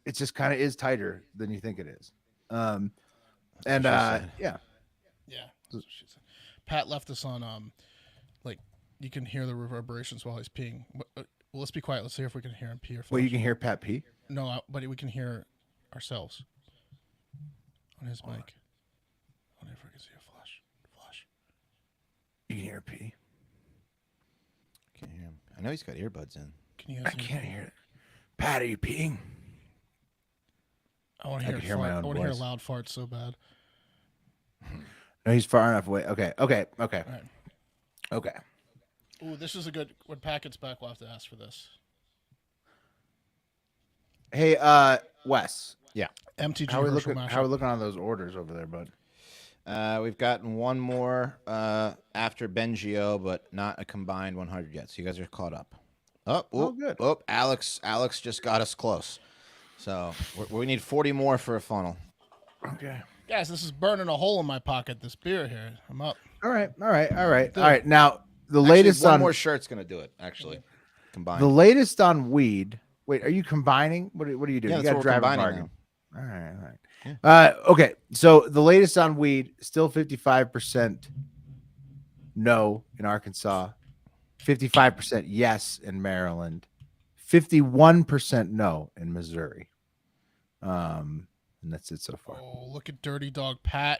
it just kind of is tighter than you think it is. Yeah. Yeah. Pat left us on like you can hear the reverberations while he's peeing. Well, let's be quiet. Let's see if we can hear him pee or flush. Well, you can hear Pat pee? No, but we can hear ourselves on his mic. I wonder if I can see a flush. You can hear pee? Can't hear him. I know he's got earbuds in. Can you I guys can't hear it. Pat, are you peeing? I want to I hear, can hear my own I want to hear a voice. loud fart so bad. No, he's far enough away. Okay. All right. Okay. Ooh, this is a good. When Pat gets back, we'll have to ask for this. Hey, Wes. Yeah. MTG How are we Herschel looking? mashup. How are we looking on those orders over there, bud? We've gotten one more after Bengio, but not a combined 100 yet. So you guys are caught up. Oh, good. Oh, Alex just got us close. So we need 40 more for a funnel. Okay. Guys, this is burning a hole in my pocket. This beer here. I'm up. All right. Now the latest one on more shirt's gonna do it. Actually, combined. the latest on weed. Wait, are you combining? What are you doing? Yeah, You that's got to what we're drive a combining bargain. All right. Okay. So the latest on weed, still 55% no in Arkansas, 55% yes in Maryland, 51% no in Missouri. And that's it so far. Oh, look at Dirty Dog Pat.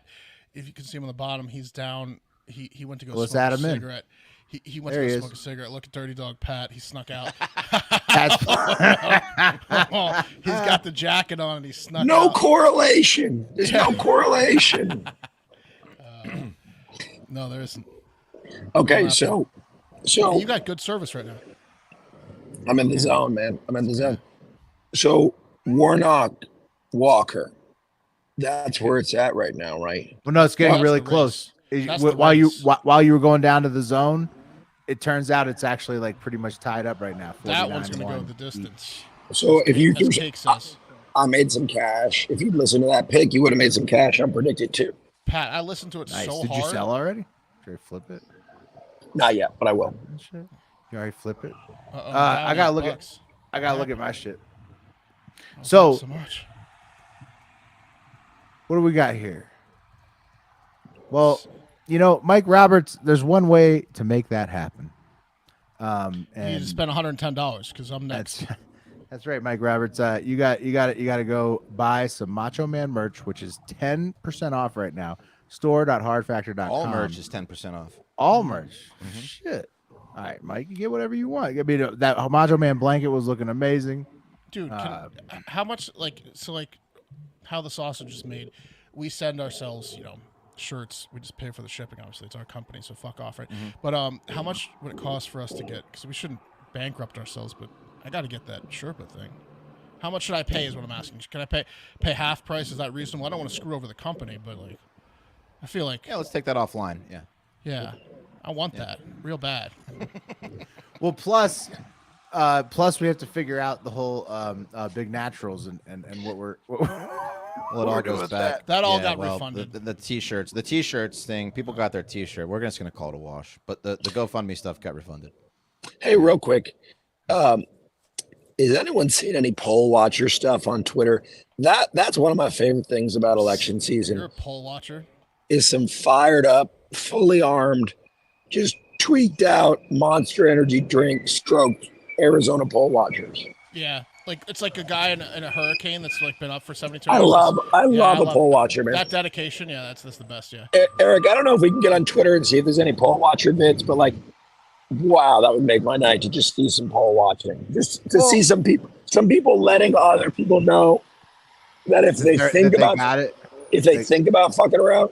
If you can see him on the bottom, he's down. He went to go Let's smoke add a him in. cigarette. He went There to he go is. smoke a cigarette. Look at Dirty Dog Pat. He snuck out. Oh, he's got the jacket on and he snuck No out. correlation. There's no correlation. No, there isn't. Okay, so You got good service right now. I'm in the zone, man. I'm in the zone. So Warnock, Walker, That's where it's at right now, right? Well, no, it's getting that's really the close. race. That's the While you race. while you were going down to the zone, it turns out it's actually like pretty much tied up right now. That one's going to 49-1. go the distance. So if you As threw, Cake says. I made some cash. If you'd listened to that pick, you would have made some cash on predicted too. Pat, I listened to it Nice. so Did hard. you sell already? Did you flip it? Not yet, but I will. You already flip it? Uh-oh, I gotta down look $8. I gotta look at my shit. Oh, So- thanks so much. What do we got here? Well, Mike Roberts, there's one way to make that happen. You need to And spend $110 because I'm next. that's right, Mike Roberts. You got to go buy some Macho Man merch, which is 10% off right now. Store.hardfactor.com. All merch is 10% off. All merch. Shit. All right, Mike, you get whatever you want. I mean, that Macho Man blanket was looking amazing. Dude, how much, how the sausage is made, we send ourselves, shirts. We just pay for the shipping, obviously. It's our company, so fuck off, right? But how much would it cost for us to get, because we shouldn't bankrupt ourselves, but I got to get that Sherpa thing. How much should I pay is what I'm asking. Can I pay half price? Is that reasonable? I don't want to screw over the company, but, I feel like, Yeah, let's take that offline. Yeah. I want that real bad. Well, plus we have to figure out the whole big naturals and what we're Well, it all goes back. That all got refunded. The t-shirts thing. People got their t-shirt. We're just gonna call it a wash. But the GoFundMe stuff got refunded. Hey, real quick, is anyone seen any poll watcher stuff on Twitter? That's one of my favorite things about election season. You're a poll watcher. Is some fired up, fully armed, just tweaked out Monster Energy drink stroked Arizona poll watchers. Yeah, it's like a guy in a hurricane that's been up for 72 I hours. love a poll watcher, man. That dedication, yeah, that's the best, yeah. Eric, I don't know if we can get on Twitter and see if there's any poll watcher vids, but wow, that would make my night to just see some poll watching, just to see some people letting other people know that if they think about fucking around,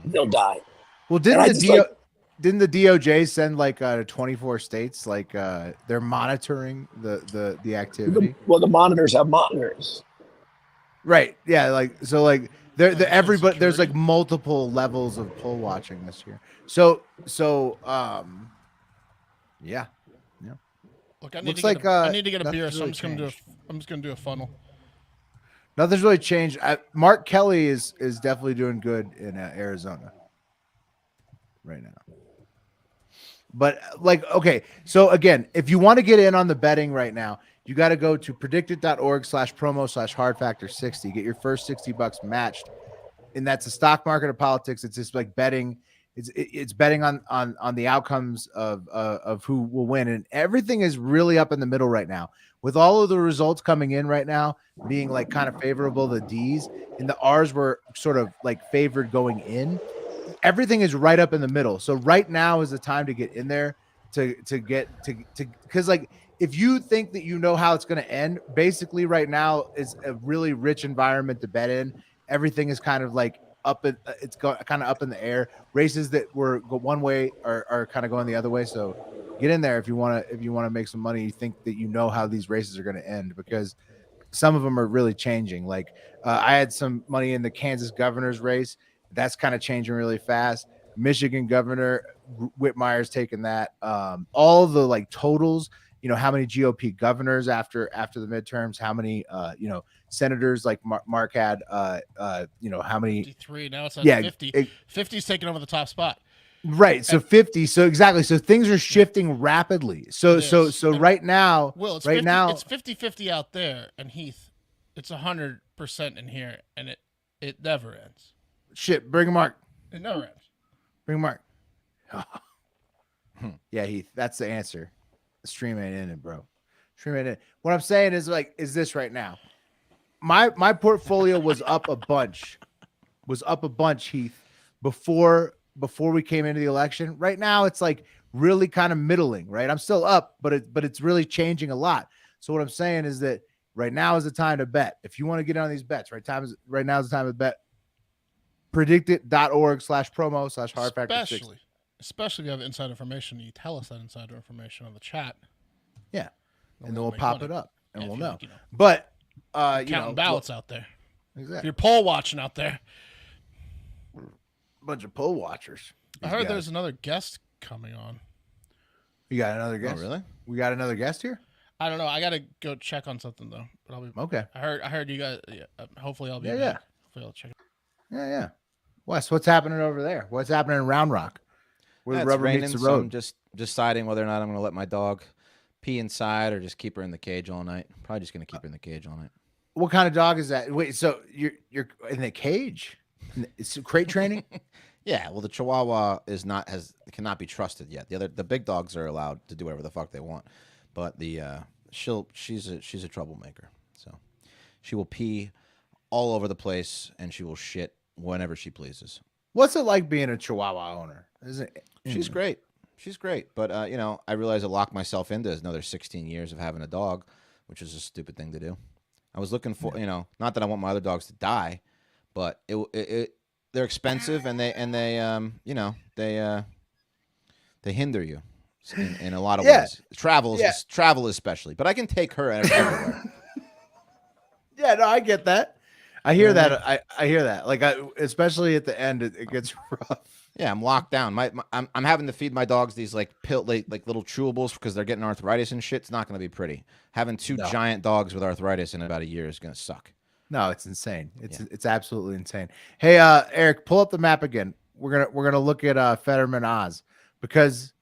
they'll die. Well, didn't the DOJ send to 24 states they're monitoring the activity? The monitors have monitors. Right. Yeah. Everybody there's multiple levels of poll watching this year. Yeah. Look, I need Looks to get a nothing's beer, so really I'm just gonna do a funnel. Nothing's really changed. Mark Kelly is definitely doing good in Arizona right now. But okay, so again, if you want to get in on the betting right now, you got to go to predicted.org/promo/hardfactor60. Get your first $60 matched, and that's the stock market of politics. It's just betting. It's betting on the outcomes of who will win, and everything is really up in the middle right now. With all of the results coming in right now being kind of favorable, the D's and the R's were sort of favored going in. Everything is right up in the middle. So right now is the time to get in there because if you think that you know how it's going to end, basically right now is a really rich environment to bet in. Everything is kind of kind of up in the air. Races that were one way are kind of going the other way. So get in there if you want to make some money. You think that you know how these races are going to end, because some of them are really changing. I had some money in the Kansas governor's race. That's kind of changing really fast. Michigan governor Whitmire's taking that. All the totals, how many GOP governors after the midterms, how many senators Mark had, how many 53, now it's at 50. 50's taking over the top spot. Right. So 50. So exactly. So things are shifting rapidly. So right now, Will, it's right 50, now it's 50-50 out there, and Heath, it's 100% in here, and it never ends. Shit, bring Mark. It never ends. Bring Mark. Yeah, Heath, that's the answer. The stream ain't in it, bro. Stream ain't in it. What I'm saying is is this right now. My portfolio was up a bunch. Heath, before we came into the election. Right now it's really kind of middling, right? I'm still up, but it's really changing a lot. So what I'm saying is that right now is the time to bet. If you want to get on these bets, right now is the time to bet. Predicted.org/promo/hardfactor60. Especially if you have inside information, you tell us that insider information on the chat. Yeah. And then we'll make pop money. it up and Yeah, we'll if know. you But counting ballots out there. If Exactly. you're pole watching out there, Bunch of pole watchers. I heard there's another guest coming on. You got another guest? Oh, really? We got another guest here? I don't know. I gotta go check on something though. But I'll be Okay. I heard you guys. Yeah, hopefully I'll be Yeah, back. yeah. Hopefully I'll check. Yeah. Wes, what's happening over there? What's happening in Round Rock? Where the It's rubber raining, meets the so I'm road. just deciding whether or not I'm going to let my dog pee inside or just keep her in the cage all night. Probably just going to keep her in the cage all night. What kind of dog is that? Wait, so you're in the cage? It's crate training? Yeah, well, the Chihuahua cannot be trusted yet. The big dogs are allowed to do whatever the fuck they want, but she's a troublemaker. So she will pee all over the place and she will shit whenever she pleases. What's it like being a Chihuahua owner? She's great. She's great, but I realized I locked myself into another 16 years of having a dog, which is a stupid thing to do. I was looking for, not that I want my other dogs to die, but they're expensive and they hinder you in a lot of ways. Travel especially, but I can take her everywhere. Yeah, no, I get that. I hear that. I hear that. Like, especially at the end, it gets rough. Yeah, I'm locked down. I'm having to feed my dogs these like little chewables because they're getting arthritis and shit. It's not going to be pretty. Having two giant dogs with arthritis in about a year is going to suck. No, it's insane. It's absolutely insane. Hey, Eric, pull up the map again. We're gonna look at Fetterman Oz because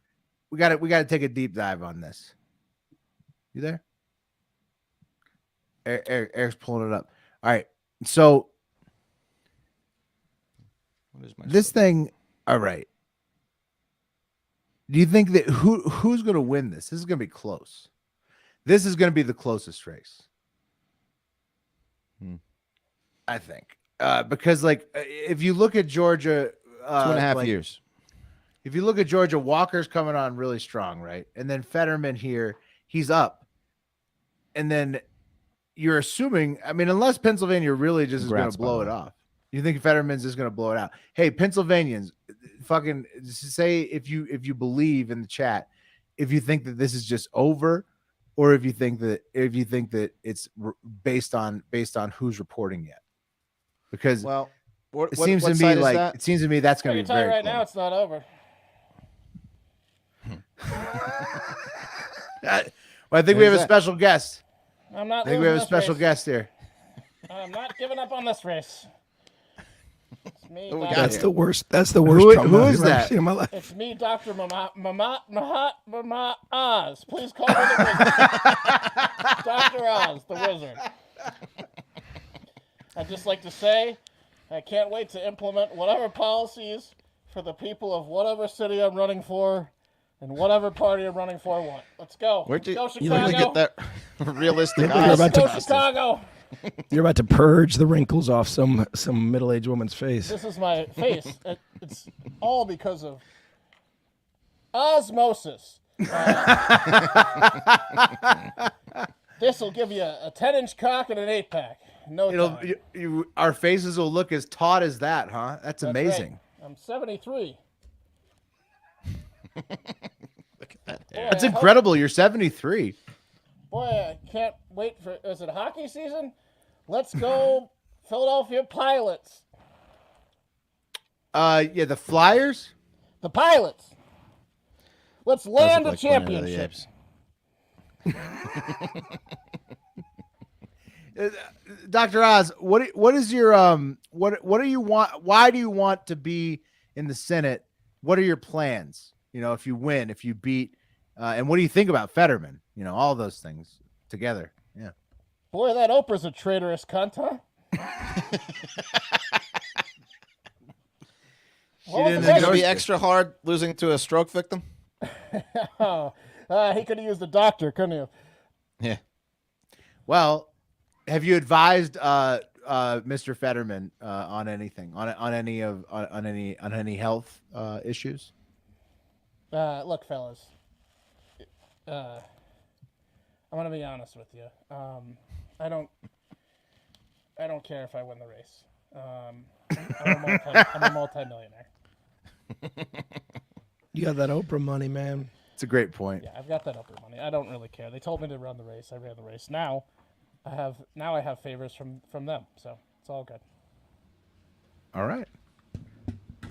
we got to take a deep dive on this. You there? Eric's pulling it up. All right. So What is my this thing. All right. Do you think that who's going to win this? This is going to be close. This is going to be the closest race. I think because like if you look at Georgia, 2.5 years. If you look at Georgia, Walker's coming on really strong, right? And then Fetterman here, he's up, and then you're assuming. I mean, unless Pennsylvania really just is going to blow it off. You think Fetterman's just going to blow it out? Hey, Pennsylvanians, fucking say if you believe in the chat, if you think that this is just over, or if you think that it's based on who's reporting yet, because it seems to me like that's going to be very right close. now. It's not over. Well, I think we have a special guest. I'm not. I think we have a special guest here. I'm not giving up on this race. It's me. That's the worst. That's the worst. Who is I've ever that? seen in my life. It's me, Dr. Mama Oz. Please call me the wizard. Dr. Oz, the wizard. I'd just like to say, I can't wait to implement whatever policies for the people of whatever city I'm running for and whatever party I'm running for want. Let's go. Where'd you Go, Chicago. get that realistic? You're about Go, to- Chicago. You're about to purge the wrinkles off some middle-aged woman's face. This is my face. It's all because of osmosis. This will give you a 10-inch cock and an 8-pack. No time. Our faces will look as taut as that, huh? That's amazing. Right. I'm 73. Look at that Boy, hair. That's incredible. You're 73. Boy, I can't wait for. Is it hockey season? Let's go, Philadelphia Pilots. Yeah, the Flyers. The Pilots. Let's land a Like Planet of the championship. Apes. Dr. Oz, what is your what do you want? Why do you want to be in the Senate? What are your plans? If you win, if you beat, and what do you think about Fetterman? All those things together. Yeah. Boy, that Oprah's a traitorous cunt, huh? What was didn't the It's gonna endorse be it. extra hard losing to a stroke victim. he could have used a doctor, couldn't he? Yeah. Well, have you advised Mr. Fetterman on anything on any health issues? Look, fellas. I'm gonna be honest with you. I don't care if I win the race. I'm a multi-millionaire. You got that Oprah money, man. It's a great point. Yeah, I've got that Oprah money. I don't really care. They told me to run the race. I ran the race. Now I have favors from them. So It's all good. All right.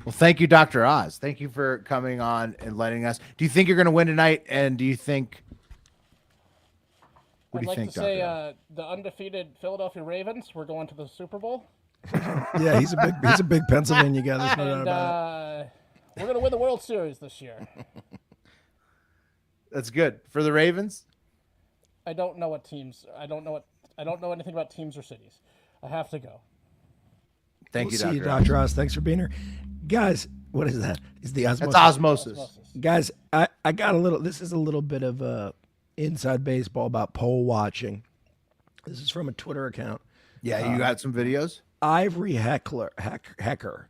Well, thank you, Dr. Oz. Thank you for coming on and letting us. Do you think you're going to win tonight? And do you think? What do you I'd like think, to Dr. say Oz? the undefeated Philadelphia Ravens. We're going to the Super Bowl, Yeah, he's a big Pennsylvania guy. There's no doubt and about it. we're going to win the World Series this year. That's good for the Ravens. I don't know what teams. I don't know anything about teams or cities. I have to go. Thank We'll you, see Dr. you, Oz. Dr. Oz. Thanks for being here. Guys, what is that? Is the osmosis? That's osmosis. Guys, I got a little, this is a little bit of inside baseball about poll watching. This is from a Twitter account. Yeah, you got some videos? Ivory Hecker,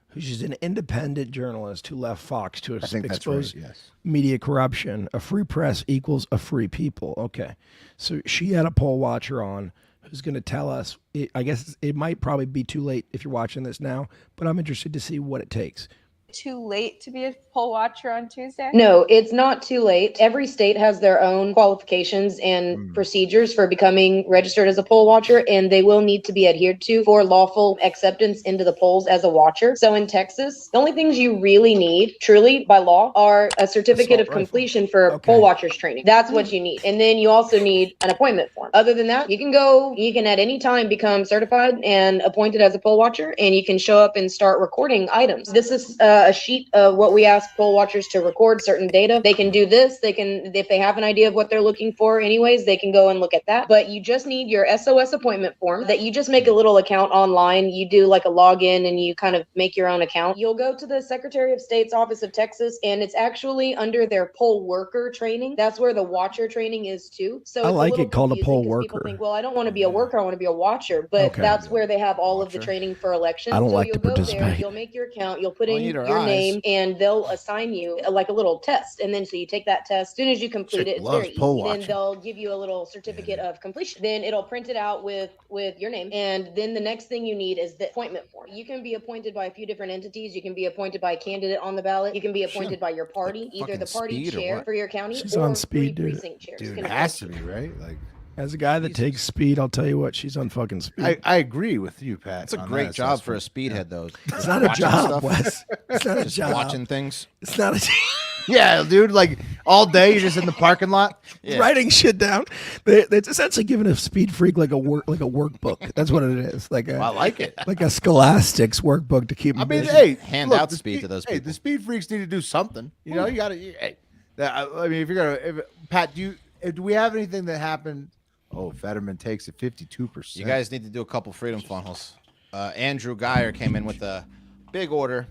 who's an independent journalist who left Fox to think that's expose right, yes. media corruption. A free press equals a free people. Okay. So she had a poll watcher on who's going to tell us, I guess it might probably be too late if you're watching this now, but I'm interested to see what it takes. Too late to be a poll watcher on Tuesday? No, it's not too late. Every state has their own qualifications and procedures for becoming registered as a poll watcher, and they will need to be adhered to for lawful acceptance into the polls as a watcher. So in Texas, the only things you really need, truly by law, are a certificate of completion for poll watchers training. That's what you need. And then you also need an appointment form. Other than that, you can at any time become certified and appointed as a poll watcher, and you can show up and start recording items. This is a sheet of what we ask poll watchers to record certain data. They can do this. They can, if they have an idea of what they're looking for anyways, they can go and look at that. But you just need your SOS appointment form that you just make a little account online. You do like a login and you kind of make your own account. You'll go to the Secretary of State's office of Texas, and it's actually under their poll worker training. That's where the watcher training is too. So I it's like little it called a confusing poll 'cause people worker. think, well, I don't want to be a worker. I want to be a watcher. But that's where they have all of the training for elections. I don't so like you'll to go there, participate. you'll make your account, you'll put Well, in you need our your eyes. name, and they'll assign you like a little test. And then so you take that test. As soon as you complete Chick it, it's loves very poll easy. Then watching. they'll give you a little certificate of completion. Then it'll print it out with your name. And then the next thing you need is the appointment form. You can be appointed by a few different entities. You can be appointed by a candidate on the ballot. You can be appointed by your party, either the fucking party speed or chair what? for your county She's or on speed, 3 dude. precinct chairs. Dude, can it has to appoint be, right? Like, As a guy that takes speed, I'll tell you what, she's on fucking speed. I agree with you, Pat. It's a on great that job for a assessment. speedhead, though. It's not a job, Wes. It's not a Just job. watching things. It's not a Yeah, dude. Like all day, you're just in the parking lot. Yeah. writing shit down. It's essentially giving a speed freak like a workbook. That's what it is. Like I like it. like a Scholastics workbook to keep. I mean, busy. hey, Hand look, out the speed to those Hey, people. the speed freaks need to do something. You know, you got to. Hey, I mean, if you're gonna, Pat, do we have anything that happened? Oh, Fetterman takes it 52%. You guys need to do a couple freedom funnels. Andrew Geyer came in with a big order,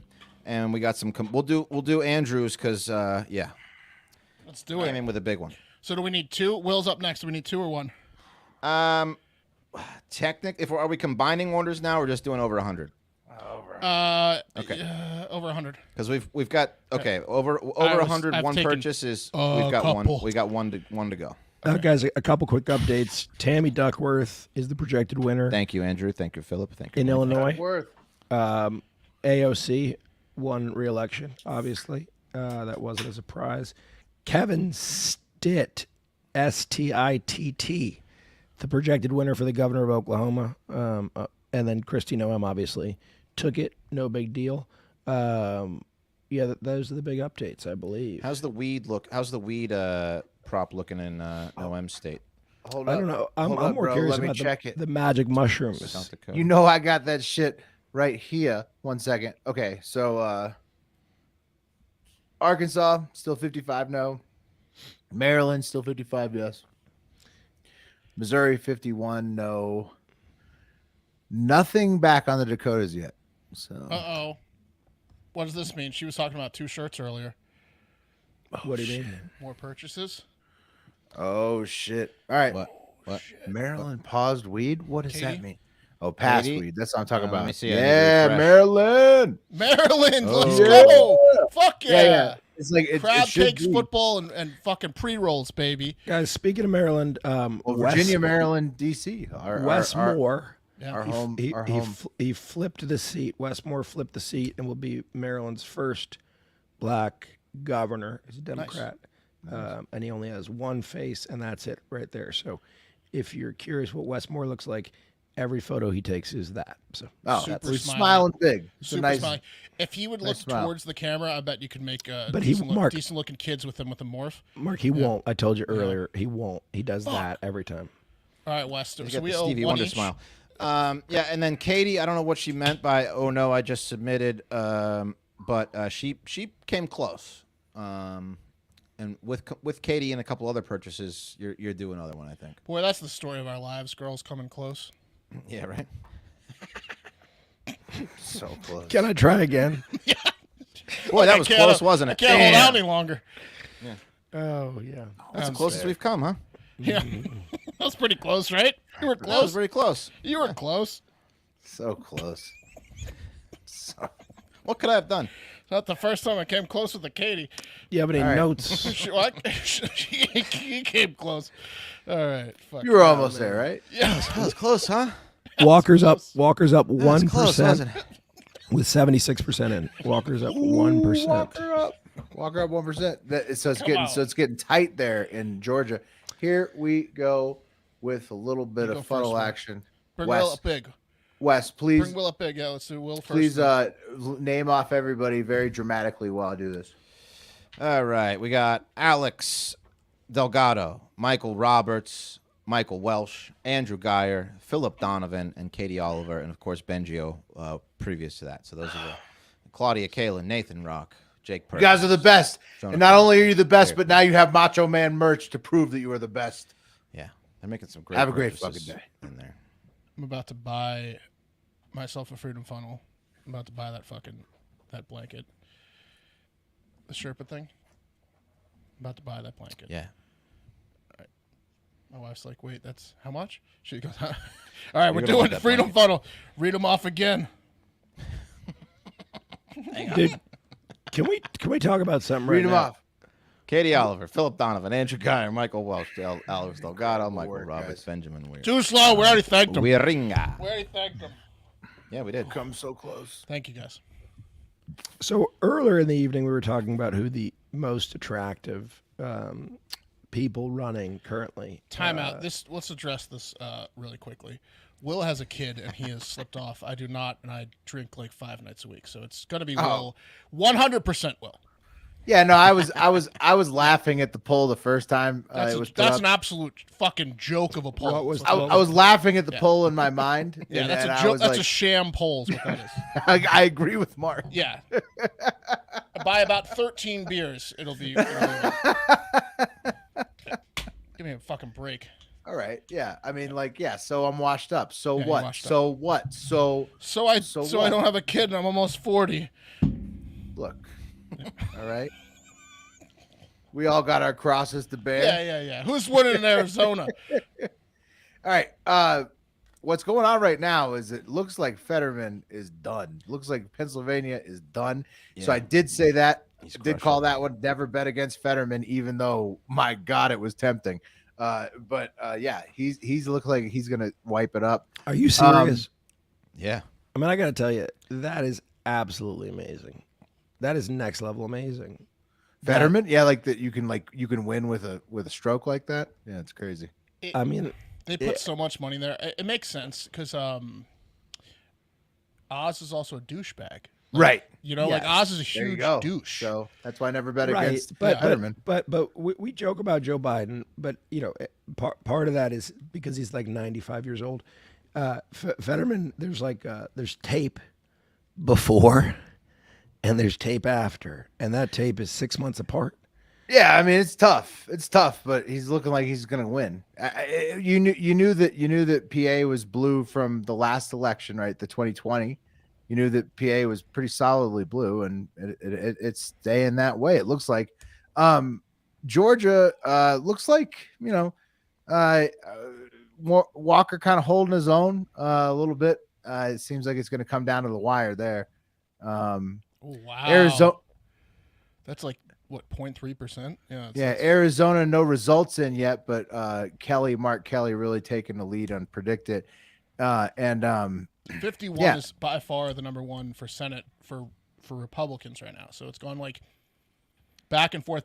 and we got some. We'll do Andrews because yeah, Let's do came it. in with a big one. So do we need two? Will's up next. Do we need two or one? Are we combining orders now or just doing over 100? Okay. Over 100. Because we've got over 100. I've One taken purchase is a we've got couple. one. We got one to go. Guys, a couple quick updates. Tammy Duckworth is the projected winner Thank you, Andrew. Thank you, Philip. Thank you. in Illinois. Worth. AOC won re-election. Obviously, that wasn't a surprise. Kevin Stitt, Stitt, the projected winner for the governor of Oklahoma, and then Kristi Noem obviously took it. No big deal. Yeah, those are the big updates, I believe. How's the weed look? How's the weed prop looking in OM state? Hold I up. don't know. I'm Hold up, more bro. curious Let me about check it. the magic mushrooms. South Dakota. You know, I got that shit right here. 1 second. Okay, so Arkansas still 55 no. Maryland still 55 yes. Missouri 51 no. Nothing back on the Dakotas yet. So Uh-oh. What does this mean? She was talking about 2 shirts earlier. What do you mean? More purchases? oh shit. All right. What? Maryland paused weed? What does that Katie? mean? Oh, past Katie? weed. That's what I'm talking Let about. me see. I need to Yeah, refresh. Maryland. Maryland, let's yeah. go. Fuck yeah. Yeah. It's like it Crab should cakes, be. football, and fucking pre-rolls, baby. Guys, speaking of Maryland, Well, Virginia, Maryland, DC. Wes Moore. Yeah. Our He, home. he, our he, home. he flipped the seat. Wes Moore flipped the seat and will be Maryland's first black governor. He's a Democrat. And he only has one face, and that's it right there. So if you're curious what Wes Moore looks like, every photo he takes is that. So Super he's smiling. smiling big. It's a Super nice. smiling. If he would look smile. towards the camera, I bet you could make But he- Mark- decent looking kids with him with a morph. Mark, he won't. I told you earlier, he won't. He does Fuck. that every time. All right, Wes. You So got we the owe Stevie one Wonder each. smile. Yeah, and then Katie, I don't know what she meant by "oh no, I just submitted," but she came close. And with Katie and a couple other purchases, you're due another one, I think. Boy, that's the story of our lives. Girls coming close. Yeah, right. So close. Can I try again? Boy, that was close, wasn't I it? can't hold out any longer. Oh yeah. That's the closest we've come, huh? Yeah, that was pretty close, right? You were That was close. very close. You were close. So close. So. What could I have done? It's not the first time I came close with the Katie. Yeah, but he right. notes. What? He came close. All right. Fuck. You were almost there, right? Yeah. That was close, huh? Walker's up 1% wasn't it? with 76% in. Walker's up 1%. Walker up 1%. So it's getting tight there in Georgia. Here we go with a little bit You of go funnel first, Mark. action. Bring Will Wes, up big. Wes, please, Bring Will up big. Yeah, let's do Will first. please, name off everybody very dramatically while I do this. All right, we got Alex Delgado, Michael Roberts, Michael Welsh, Andrew Geyer, Philip Donovan, and Katie Oliver, and of course Bengio previous to that. So those are the Claudia Kalin, Nathan Rock, Jake You Perkins. guys are the best, Jonah and not Perkins. only are you the best, but now you have Macho Man merch to prove that you are the best. Yeah, they're making some great. Have a great purchases fucking day. in there. I'm about to buy myself a Freedom Funnel. I'm about to buy that blanket. The Sherpa thing. I'm about to buy that blanket. Yeah. My wife's like, wait, that's how much? She goes, all right, we're gonna doing want the that Freedom blanket. Funnel. Read them off again. Dude, can we talk about something Read right them now? off. Katie Oliver, Philip Donovan, Andrew Geyer, Michael Welsh, Alex Delgado, Michael work, Roberts, guys. Benjamin Weir. Too slow. We already thanked them. Wieringa. We already thanked them. Yeah, we did. Come so close. Thank you, guys. So earlier in the evening, we were talking about who the most attractive people running currently. Time out. Let's address this really quickly. Will has a kid and he has slipped off. I do not, and I drink like 5 nights a week, so it's gonna be Will. 100% Will. Yeah, no, I was laughing at the poll the first time That's, it was put that's up. an absolute fucking joke of a poll. What was- I was laughing at the poll in my mind. yeah, and- that's and a I joke. was That's like, a sham poll. Is what that is. I agree with Mark. Yeah. By about 13 beers, it'll be. Give me a fucking break. All right. Yeah. I mean, like, yeah. So I'm washed up. So Yeah, you're what? washed up. So what? So So I what? don't have a kid and I'm almost 40. look. All right. We all got our crosses to bear. Yeah. Who's winning in Arizona? All right. What's going on right now is it looks like Fetterman is done. Looks like Pennsylvania is done. So Yeah. I did say that. He's Did crushing call it. that one. Never bet against Fetterman, even though my God, it was tempting. But yeah, he's looked like he's gonna wipe it up. Are you serious? Yeah. I mean, I got to tell you, that is absolutely amazing. That is next level amazing. Fetterman, yeah, like that. You can win with a stroke like that. Yeah, it's crazy. I mean, They put so much money there. It makes sense because Oz is also a douchebag. Right. You know, like Yes. Oz is a There you huge go. douche. So that's why I never bet right, against but Fetterman. but we joke about Joe Biden, but you know, part of that is because he's like 95 years old. Fetterman, there's tape before, and there's tape after, and that tape is 6 months apart. Yeah, I mean it's tough. It's tough, but he's looking like he's going to win. You knew that PA was blue from the last election, right? The 2020. You knew that PA was pretty solidly blue, and it's staying that way. It looks like. Georgia looks like Walker kind of holding his own a little bit. It seems like it's going to come down to the wire there. Oh, wow. Arizona. That's like what 0.3%. Yeah. Yeah, Arizona, no results in yet, but Mark Kelly really taking the lead on Predict It. 51 yeah. is by far the number one for Senate for Republicans right now. So it's gone like back and forth.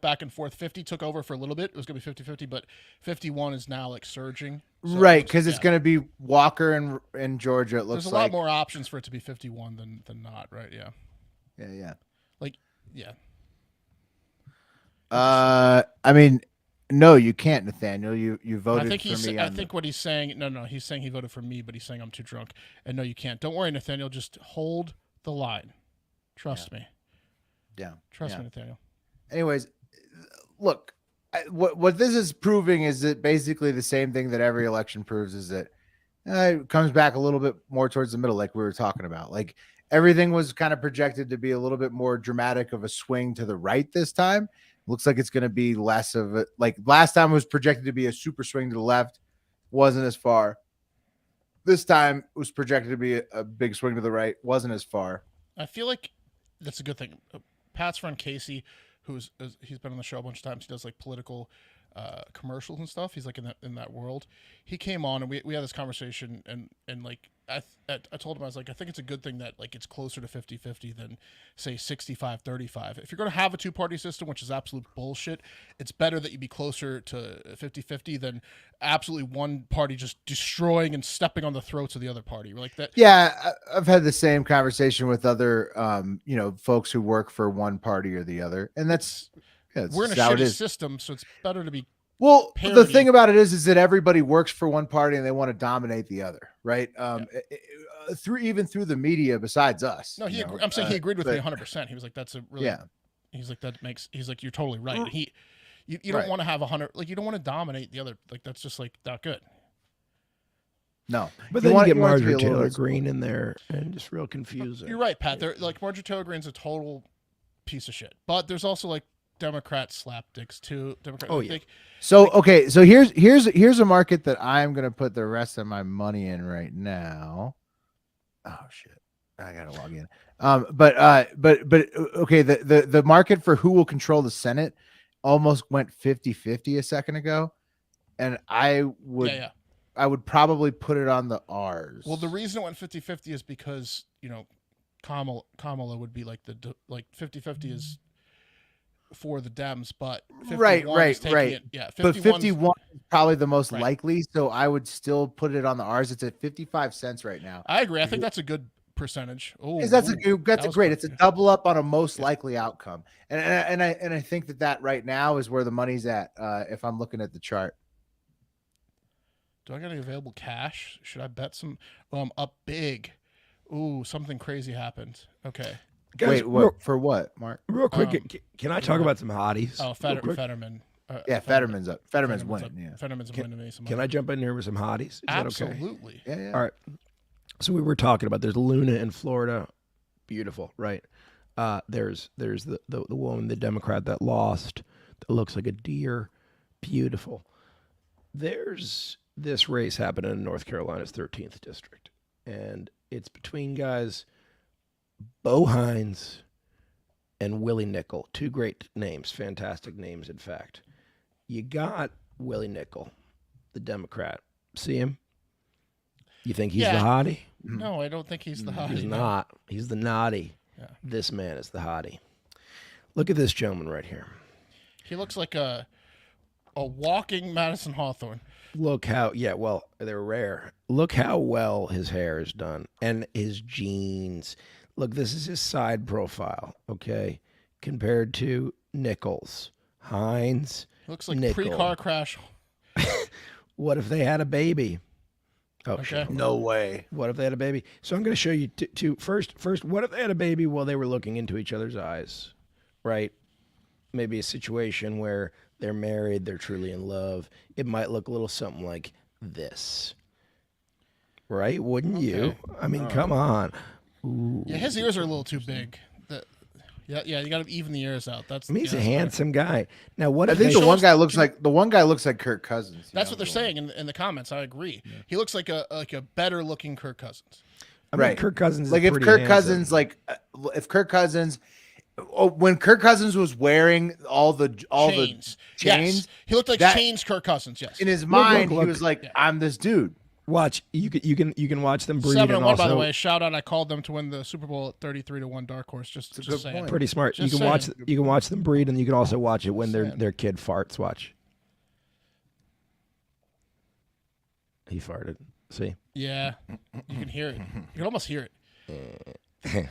50 took over for a little bit. It was going to be 50-50, but 51 is now like surging. So right, because it's yeah. going to be Walker and Georgia. It looks There's a lot more options for it to be 51 than not, right? Yeah. Yeah. Like, yeah. I mean, no, you can't, Nathaniel. You voted I think for me. I think what he's saying. No, he's saying he voted for me, but he's saying I'm too drunk. And no, you can't. Don't worry, Nathaniel. Just hold the line. Trust me. Yeah. Trust me, Nathaniel. Anyways, look, what this is proving is that basically the same thing that every election proves is that it comes back a little bit more towards the middle, like we were talking about. Like everything was kind of projected to be a little bit more dramatic of a swing to the right this time. Looks like it's going to be less of it. Like last time was projected to be a super swing to the left, wasn't as far. This time it was projected to be a big swing to the right, wasn't as far. I feel like that's a good thing. Pat's friend Casey, he's been on the show a bunch of times. He does like political commercials and stuff. He's like in that world. He came on and we had this conversation and like I told him, I was like, I think it's a good thing that like it's closer to 50-50 than say 65-35. If you're going to have a two-party system, which is absolute bullshit, it's better that you be closer to 50-50 than absolutely one party just destroying and stepping on the throats of the other party. Like that. Yeah, I've had the same conversation with other folks who work for one party or the other, and that's we're in a shitty system, so it's better to be. Well, parity. The thing about it is that everybody works for one party and they want to dominate the other, right? Through the media, besides us. No, I'm saying he agreed with me 100%. He was like, "That's a really." Yeah. He's like, He's like, "You're totally right." And you don't right. want to have 100. Like, you don't want to dominate the other. Like, that's just like not good. No, but then you get Marjorie Taylor Greene in there and just real confusing. You're right, Pat. They're like Marjorie Taylor Greene's a total piece of shit. But there's also like Democrat slapdicks too. So here's a market that I'm gonna put the rest of my money in right now. Oh shit, I gotta log in. But okay, the market for who will control the Senate almost went 50-50 a second ago, and I would probably put it on the R's. Well, the reason it went 50-50 is because Kamala would be like 50-50 is for the Dems, but 51 right. It, yeah, but 51 is probably the most likely, so I would still put it on the R's. It's at 55 cents right now. I agree. I think that's a good percentage. Oh, that's great. It's a double up on a most likely outcome, and I think that right now is where the money's at. If I'm looking at the chart, do I got any available cash? Should I bet some? Oh, I'm up big. Ooh, something crazy happened. Okay. Guys, for what, Mark? Real quick, can I talk about some hotties? Oh, Fetterman. Fetterman's up. Fetterman's winning. Yeah, Fetterman's winning me some money. Can I jump in here with some hotties? Is Absolutely. That okay? Yeah. All right. So we were talking about there's Luna in Florida, beautiful, right? There's the woman, the Democrat that lost, that looks like a deer, beautiful. There's this race happening in North Carolina's 13th district, and it's between guys Bo Hines and Willie Nickel, two great names, fantastic names, in fact. You got Willie Nickel, the Democrat. See him? You think he's the hottie? No, I don't think he's the hottie. He's not. He's the naughty. Yeah. This man is the hottie. Look at this gentleman right here. He looks like a walking Madison Hawthorne. Look how, well, they're rare. Look how well his hair is done and his jeans. Look, this is his side profile, okay, compared to Nichols, Hines. Looks like Nickel. pre-car crash. What if they had a baby? Oh, okay. Shit. No way. What if they had a baby? So I'm going to show you two. First, what if they had a baby while they were looking into each other's eyes, right? Maybe a situation where they're married, they're truly in love. It might look a little something like this, right? Wouldn't you? I mean, come on. Ooh. Yeah, his ears are a little too big. Yeah, you got to even the ears out. He's a handsome guy. Now, what I think the one guy looks like Kirk Cousins. That's what they're saying in the comments. I agree. Yeah. He looks like a better looking Kirk Cousins. I mean, Kirk Cousins. Like if Kirk Cousins, when Kirk Cousins was wearing all the chains, yes. He looked like Chains Kirk Cousins. Yes, in his mind, he was like, "I'm this dude." Watch, you can watch them breed. 7-1, by the way. Shout out! I called them to win the Super Bowl at 33-1 dark horse. Just saying. Pretty smart. You can watch them breed, and you can also watch it when their kid farts. Watch. He farted. See? Yeah, you can hear it. You can almost hear it.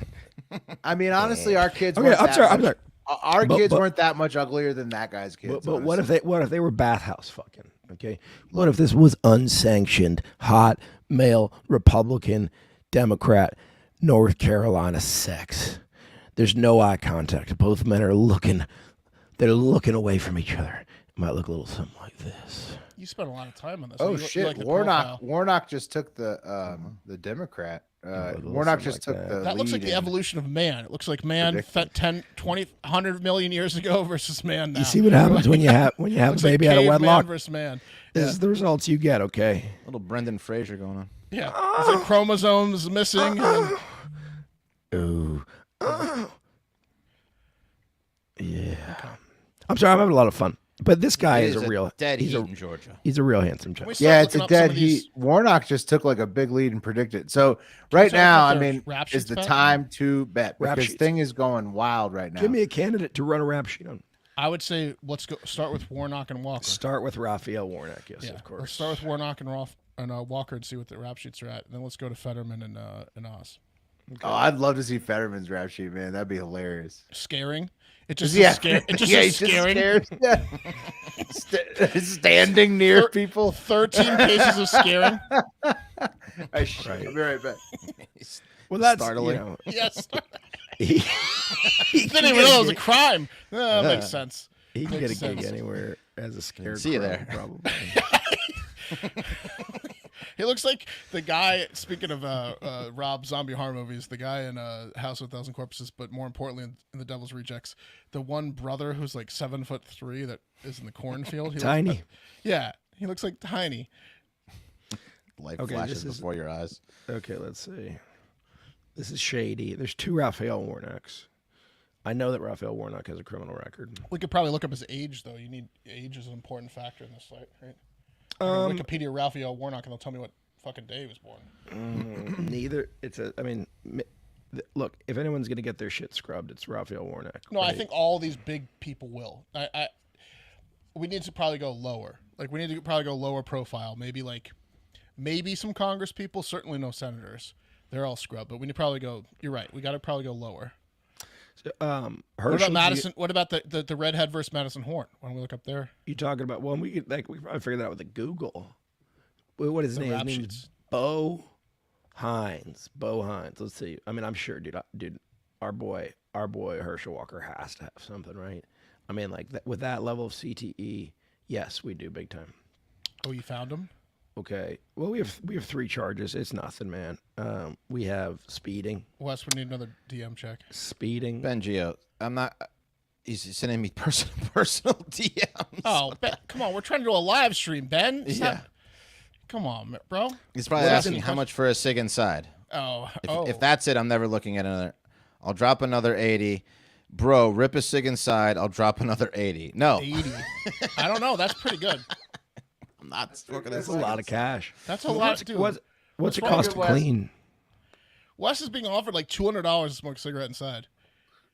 I mean, honestly, our kids. Okay, weren't I'm that sorry. I'm much- sorry. Our But- kids but- weren't that much uglier than that guy's kids. But what honestly. if they were bathhouse fucking? Okay. What if this was unsanctioned, hot male Republican Democrat North Carolina sex? There's no eye contact. Both men are looking. They're looking away from each other. It might look a little something like this. You spent a lot of time on this. Oh You shit! like the Warnock. profile. Warnock just took the Democrat. Warnock just took the. That looks like lead the in- evolution of man. It looks like man Predicted. 10, 20, 100 million years ago versus man now. You see what happens when you have a Looks like baby out of caveman wedlock. versus man. This is the results you get. Okay. Little Brendan Fraser going on. Yeah, it's like chromosomes missing. And Ooh. Yeah. I'm sorry. I'm having a lot of fun. But this guy It is is a real. dead he's heat a in Georgia. he's a real handsome Can we gentleman. start Yeah, it's looking a up some dead of heat. these- Warnock just took like a big lead and predicted. So right start now, I with their mean, rap is sheets, the Pat? time to bet Rap because sheets. thing is going wild right now. Give me a candidate to run a rap sheet on. I would say let's go start with Warnock and Walker. Start with Raphael Warnock. Yes, Yeah, of let's course. start with Warnock and Walker and see what the rap sheets are at. And then let's go to Fetterman and Oz. Oh, I'd love to see Fetterman's rap sheet, man. That'd be hilarious. Scaring. It just Yeah, is scary. It just yeah, is he's just scaring. scared. Yeah. Standing near Thir- people. 13 cases of scaring. I'll be right back. Well, that's Startling. You know, Yes. he Didn't even know it was a crime. That makes sense. He can get a Makes gig sense. anywhere as a scared. See you crow, there. Probably. He looks like the guy. Speaking of Rob Zombie horror movies, the guy in House of a Thousand Corpses, but more importantly in The Devil's Rejects, the one brother who's like 7'3" that is in the cornfield. He Tiny. Looks, yeah, he looks like tiny. Light Okay, flashes this is- before your eyes. Okay, let's see. This is shady. There's two Raphael Warnocks. I know that Raphael Warnock has a criminal record. We could probably look up his age though. You need age is an important factor in this site, right? Wikipedia Raphael Warnock, and they'll tell me what fucking day he was born. Neither. It's a. I mean, look. If anyone's gonna get their shit scrubbed, it's Raphael Warnock. No, I right? think all these big people will. We need to probably go lower. Like we need to probably go lower profile. Maybe some Congress people. Certainly no senators. They're all scrubbed. But we need to probably go. You're right. We got to probably go lower. What Herschel, about Madison? What about the redhead versus Madison Horn? Why don't we look up there? You talking about? Well, we could we probably figure that out with the Google. What is his The name? rap His sheets. name's Bo Hines. Bo Hines. Let's see. I mean, I'm sure, dude. Our boy Herschel Walker has to have something, right? I mean, like with that level of CTE, yes, we do big time. Oh, you found him? Okay. Well, we have 3 charges. It's nothing, man. We have speeding. Wes, we need another DM check. Speeding. Benjio, I'm not. He's sending me personal DMs. Oh, Ben, come on. We're trying to do a live stream, Ben. Yeah. Come on, bro. He's probably What is asking it? how much for a cig inside. Oh, If that's it, I'm never looking at another. I'll drop another 80. Bro, rip a cig inside. I'll drop another 80. No, 80. I don't know. That's pretty good. I'm not looking at That's a lot of cash. That's a lot, dude. What's it wrong cost with to Wes? clean? Wes is being offered like $200 to smoke a cigarette inside.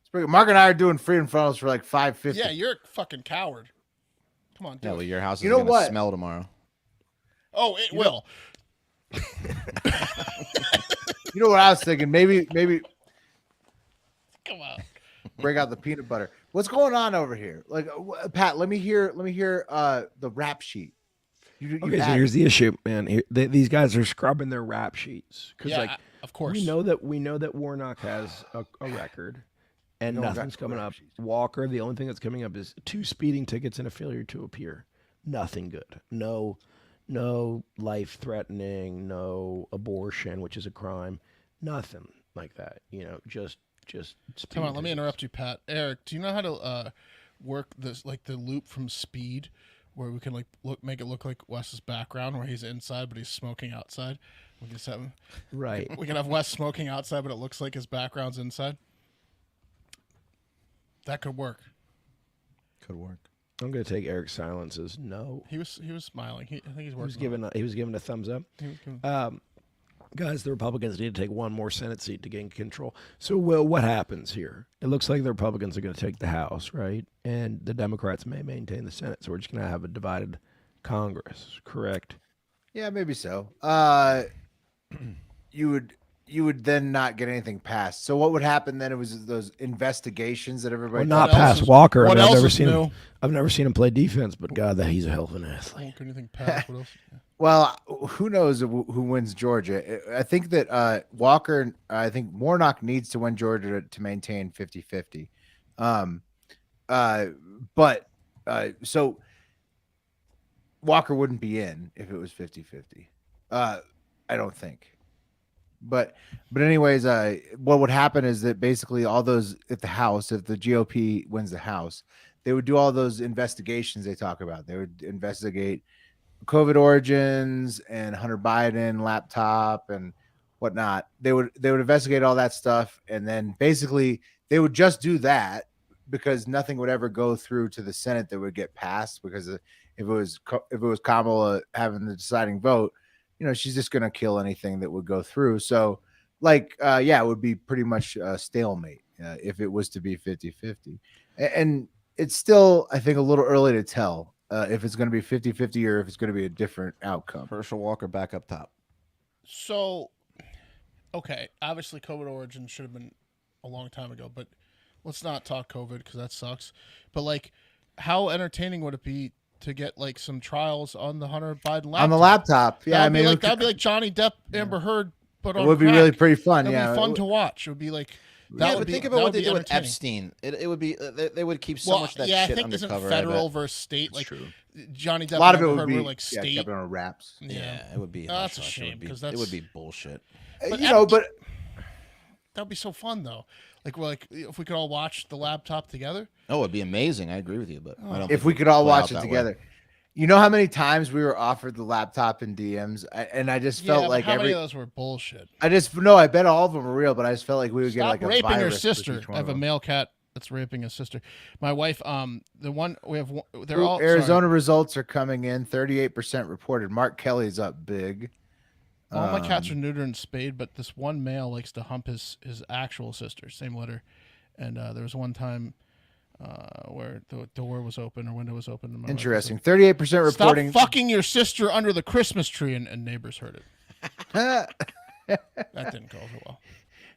It's pretty good. Mark and I are doing free and funnels for like $5.50. Yeah, you're a fucking coward. Come on, Yeah, dude. well, your house is You know gonna what? smell tomorrow. Oh, it will. You know what I was thinking? Maybe Come on. break out the peanut butter. What's going on over here? Like, Pat, let me hear the rap sheet. You Okay, so add- here's the issue, man. These guys are scrubbing their rap sheets because, Yeah, like, of course. we know that Warnock has a record, and No one got nothing's the coming rap up. sheets. Walker, the only thing that's coming up is 2 speeding tickets and a failure to appear. Nothing good. No life threatening. No abortion, which is a crime. Nothing like that. You know, just. Come on, let me speeding interrupt you, Pat. Eric, do you know how to work this, like the loop from Speed, where we can like make it look like Wes's background, where he's inside but he's smoking outside? We can just have tickets. Right. we can have Wes smoking outside, but it looks like his background's inside. That could work. Could work. I'm gonna take Eric's silence as no. He was smiling. I think he's He working. was giving a thumbs up. He was giving- Guys, the Republicans need to take 1 more Senate seat to gain control. So, Will, what happens here? It looks like the Republicans are going to take the House, right? And the Democrats may maintain the Senate. So we're just going to have a divided Congress, correct? Yeah, maybe so. You would then not get anything passed. So what would happen then? It was those investigations that everybody. Well, not else past is- Walker. I what mean, I've else never is seen new? him. I've never seen him play defense, but God, that he's a hell of an athlete. Won't get anything past. What else? Well, who knows who wins Georgia? I think that Walker. I think Warnock needs to win Georgia to maintain 50-50. So Walker wouldn't be in if it was 50-50. I don't think. But anyways, what would happen is that basically all those if the GOP wins the House, they would do all those investigations they talk about. They would investigate COVID origins and Hunter Biden laptop and whatnot. They would investigate all that stuff, and then basically they would just do that because nothing would ever go through to the Senate that would get passed. Because if it was Kamala having the deciding vote, she's just going to kill anything that would go through. So, it would be pretty much a stalemate if it was to be 50-50. And it's still, I think, a little early to tell if it's going to be 50-50 or if it's going to be a different outcome. Herschel Walker back up top. So, okay, obviously COVID origins should have been a long time ago, but let's not talk COVID because that sucks. But how entertaining would it be to get some trials on the Hunter Biden laptop? On the laptop, yeah. That'd be like Johnny Depp, Amber Heard, but it on would be crack. really pretty fun. That'd be fun to watch. It would be like. Think about what they did with Epstein. It would be they would keep so much of that shit I think undercover. Isn't federal versus state true. Johnny Depp? A lot of it and would Amber be Heard were state. kept on wraps. Yeah, it would be. That's a shame because it would be bullshit. But that'd be so fun though. If we could all watch the laptop together. Oh, it'd be amazing. I agree with you, but I don't if we could all watch it together. You know how many times we were offered the laptop in DMs, and I just felt like how many of those were bullshit? I bet all of them were real, but I just felt like we would get a raping virus your with sister. each one I have of a them. male cat that's raping his sister. My wife, the one we have, they're all Arizona results are coming in. 38% reported. Mark Kelly's up big. All my cats are neutered and spayed, but this one male likes to hump his actual sister, same litter. And there was one time where the door was open or window was open. And Interesting. 38% reporting. Stop fucking your sister under the Christmas tree, and neighbors heard it. That didn't go over well.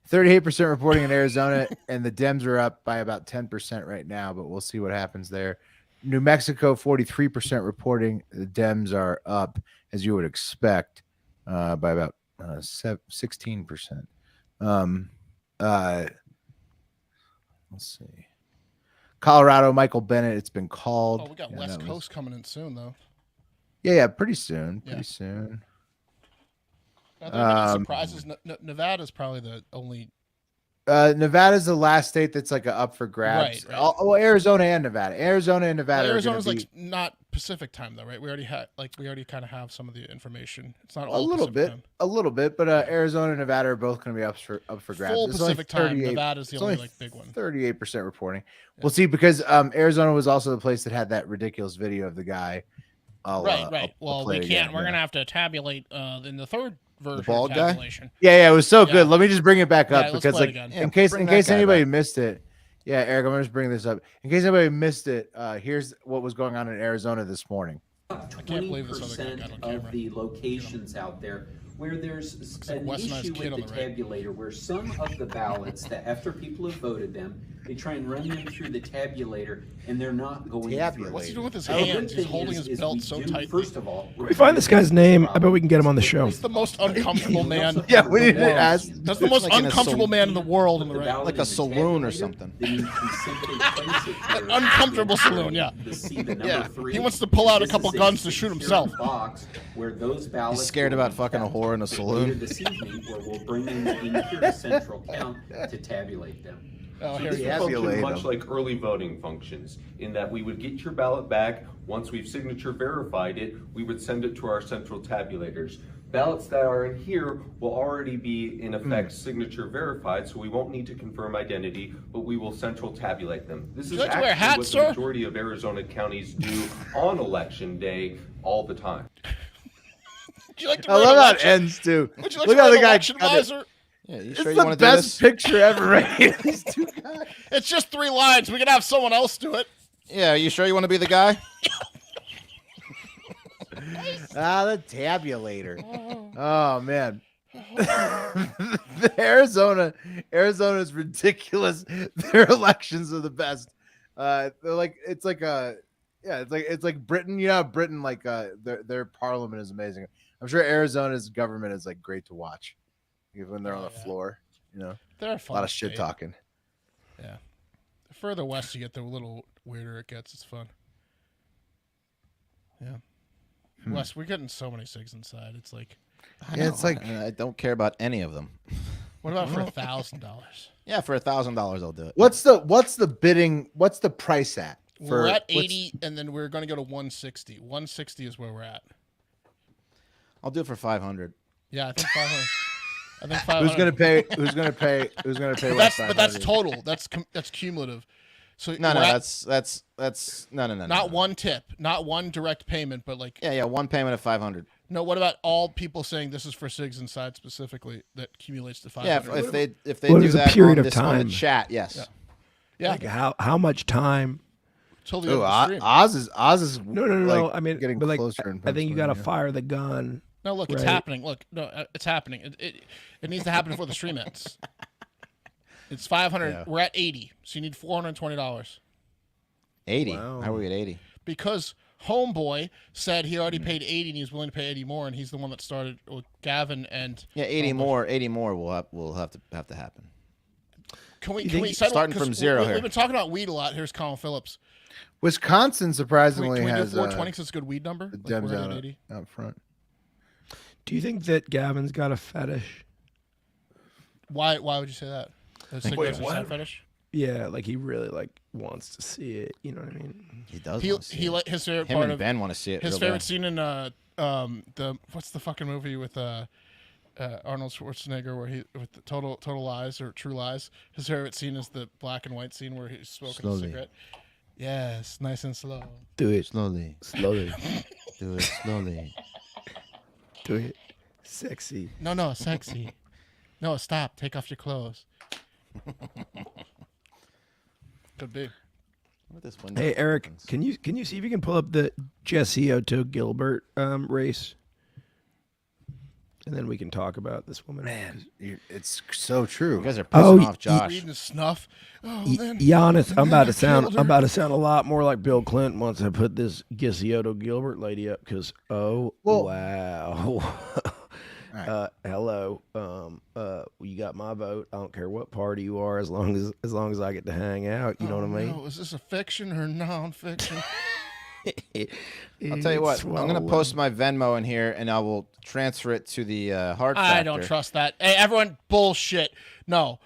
38% reporting in Arizona, and the Dems are up by about 10% right now, but we'll see what happens there. New Mexico, 43% reporting. The Dems are up, as you would expect, by about 16%. Let's see. Colorado, Michael Bennett, it's been called. Oh, we got West Coast coming in soon, though. Yeah, pretty soon. Pretty soon. Nothing surprises. Nevada's probably the only. Nevada's the last state that's up for grabs. Right. Oh, Arizona and Nevada. Arizona's not Pacific time though, right? We already kind of have some of the information. It's not all a little bit, but Arizona and Nevada are both going to be up for grabs. Full Pacific time. Nevada's the only big one. 38% reporting. Yeah. We'll see because Arizona was also the place that had that ridiculous video of the guy. Right. Well, we can't. We're going to have to tabulate in the third version. The bald guy? Yeah, it was so good. Let me just bring it back up because in case anybody missed it. Yeah, Eric, I'm just bringing this up. In case anybody missed it, here's what was going on in Arizona this morning. 20% of the locations out there where there's an issue with the tabulator, where some of the ballots that after people have voted them, they try and run them through the tabulator and they're not going through. What's he doing with his hands? He's holding his belt so tight. First of all, we find this guy's name. I bet we can get him on the show. He's the most uncomfortable man. Yeah, we need to ask. That's the most uncomfortable man in the world. Like a saloon or something. An uncomfortable saloon, yeah. He wants to pull out a couple guns to shoot himself. He's scared about fucking a whore in a saloon. This evening, where we'll bring them in here to central count to tabulate them. Oh, so this functions much like early voting functions, in that we would get your ballot back. Once we've signature verified it, we would send it to our central tabulators. Ballots that are in here will already be, in effect, signature verified, so we won't need to confirm identity, but we will central tabulate them. This is actually what the majority of Arizona counties do on election day all the time. Would you like to I love how it ends, too. Would you like Look to how write the guy election visor? Yeah, you It's sure you the want to do best this? picture ever, right? These two guys. It's just 3 lines. We can have someone else do it. Yeah, you sure you want to be the guy? The tabulator. Oh man. Arizona's ridiculous. Their elections are the best. They're like it's like Britain. You know, Britain like their parliament is amazing. I'm sure Arizona's government is like great to watch, even when they're on the floor. You know, They're a lot of shit talking. Yeah, the further west you get, the little weirder it gets. It's fun. Yeah, West, we're getting so many SIGs inside. It's like, It's like I don't care about any of them. what about for $1,000? Yeah, for $1,000, I'll do it. what's the bidding? What's the price at? We're at 80, and then we're going to go to 160. 160 is where we're at. I'll do it for 500. Yeah, I think 500. I think 500. Who's gonna pay? Who's gonna pay? Who's gonna pay? But that's total. That's cumulative. So No, that's no. Not one tip, not one direct payment, but like Yeah, one payment of 500. no. What about all people saying this is for SIGs inside specifically that accumulates to 500? Yeah, if they What do is a that period on of this on time? the chat, yes. Yeah, Like how much time? till the end of the stream. Oz is No. like, I mean, getting but like, closer. in I think you got to Pennsylvania. fire the gun. No, look, it's Right. happening. Look, no, it's happening. It needs to happen before the stream ends. It's 500. Yeah. We're at 80, so you need $420 80. Wow. How are we at 80? because Homeboy said he already paid 80 and he's willing to pay 80 more, and he's the one that started with Gavin and. Yeah, 80 more. 80 more will have to happen. Can we think settle? starting 'cause from zero here? We've been talking about weed a lot. Here's Colin Phillips. Wisconsin surprisingly Can we do has 420 because it's a good weed number? the Like, Dems we're at 80. out front. Do you think that Gavin's got a fetish? Why would you say that? A cigarettes and what? side fetish? Yeah, like he really like wants to see it. You know what I mean? He does. He wanna see it. his favorite Him part and of Ben want to see it. his real favorite bad. scene in the what's the fucking movie with Arnold Schwarzenegger where he with the Total Lies or True Lies. His favorite scene is the black and white scene where he's smoking Slowly. a cigarette. Yes, nice and slow. Do it Slowly. slowly. Do it slowly. Do it sexy. No, sexy. No, stop. Take off your clothes. Could be. What this window Hey Eric, opens. can you see if you can pull up the Jesse Otto Gilbert race, and then we can talk about this woman. Man, it's so true. You guys are Oh, pissing off Josh. Reading snuff. Oh, then Giannis, I'm about to sound killed her. I'm about to sound a lot more like Bill Clinton once I put this Jesse Otto Gilbert lady up because Well- wow. right. Hello. You got my vote. I don't care what party you are, as long as I get to hang out. You know what I mean? No, is this a fiction or non-fiction? I'll tell you what. I'm going to post my Venmo in here, and I will transfer it to the hard factor. I don't trust that. Hey, everyone, bullshit. No.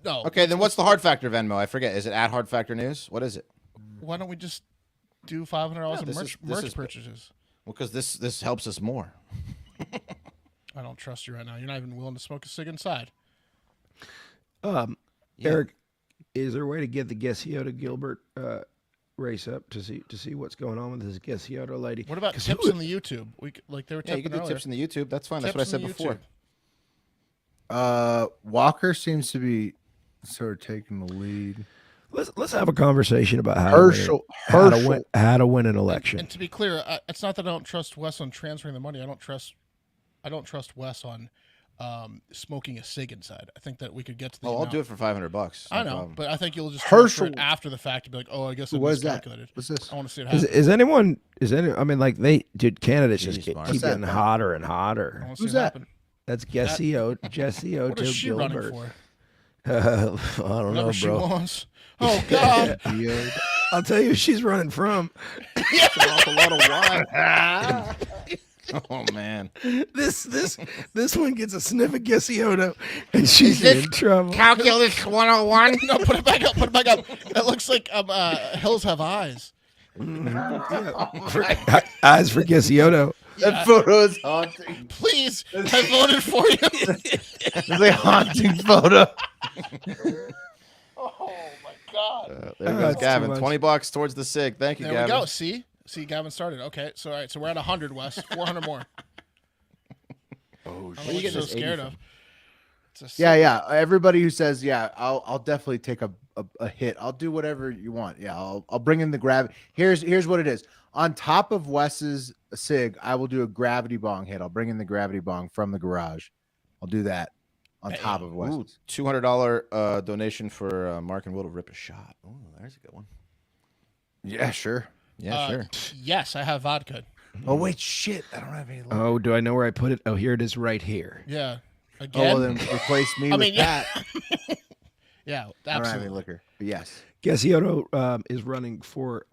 Okay, then what's the hard factor Venmo? I forget. Is it at Hard Factor News? What is it? Why don't we just do $500 in this merch is- purchases? Well, because this helps us more. I don't trust you right now. You're not even willing to smoke a cig inside. Eric, is there a way to get the Jesse Otto Gilbert race up to see what's going on with this Jesse Otto lady? What about 'Cause tips who- in the YouTube? Like they were Yeah, tipping you can do earlier. tips in the YouTube. That's fine. That's what I Tips said in the before. YouTube. Walker seems to be sort of taking the lead. Let's have a conversation about Herschel. how to win an election. And to be clear, it's not that I don't trust Wes on transferring the money. I don't trust Wes on smoking a cig inside. I think that we could get to the. Oh, I'll amount. do it for $500. I No know, problem. but I think you'll just Herschel- transfer it after the fact to be like, oh, I guess I What is that? miscalculated. What's this? I want to see it happen. I mean, like candidates just Jeez, Mark. keep What's that, getting man? hotter and I hotter. want to see Who's it that? happen. That's Jesse Otto What is she running Gilbert. for? I don't know, Whatever she bro. wants. Oh God! I'll tell you who she's running from. It's an awful lot of wine. Oh man. This one gets a sniff of Jesse Otto, and she's in trouble. Calculus 101. No, put it back up. Put it back up. It looks like hills have eyes. Eyes for Jesse Otto. That photo is haunting. Please, I voted for you. It's a haunting photo. Oh my God! There Oh, goes it's too Gavin. much. $20 towards the SIG. Thank you, There Gavin. we go. See, Gavin started. Okay, so all right, so we're at 100, Wes. 400 more. Oh, I don't know what you're so this scared 80 of. It's a Yeah. Everybody who says, yeah, I'll definitely take a a hit. I'll do whatever you want. Yeah, I'll bring in the gravity. Here's what it is. On top of Wes's cig, I will do a gravity bong hit. I'll bring in the gravity bong from the garage. I'll do that on top of Wes's. $200 donation for Mark and Will to rip a shot. Oh, there's a good one. Yeah, sure. Yeah, sure. Yes, I have vodka. Oh wait, shit! I don't have any. Liquor. Oh, do I know where I put it? Oh, here it is, right here. Yeah. Oh, Again. well, then replace me with that. Yeah, I don't have absolutely. any liquor. But yes. Gasioto is running for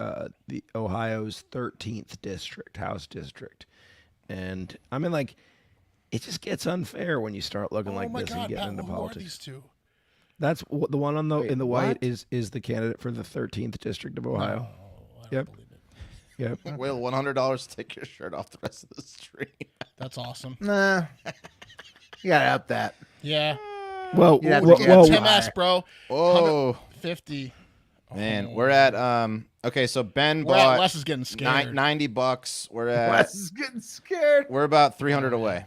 the Ohio's 13th district, House district, and I mean, like, it just gets unfair when you start looking like my this God, and getting Pat, into who are politics. these two? That's the one on the in the white what? is the candidate for the 13th district of Ohio. I don't Yep. believe it. Yep. Will, $100 to take your shirt off the rest of the stream. That's awesome. Nah. You gotta up that. Yeah. Well, You'd have to well, get well, Tim Tim S, bro. Oh, 50. man. We're at, okay, so Ben We're at bought Wes is getting scared. $90. We're at, Wes is getting scared. we're about 300 away.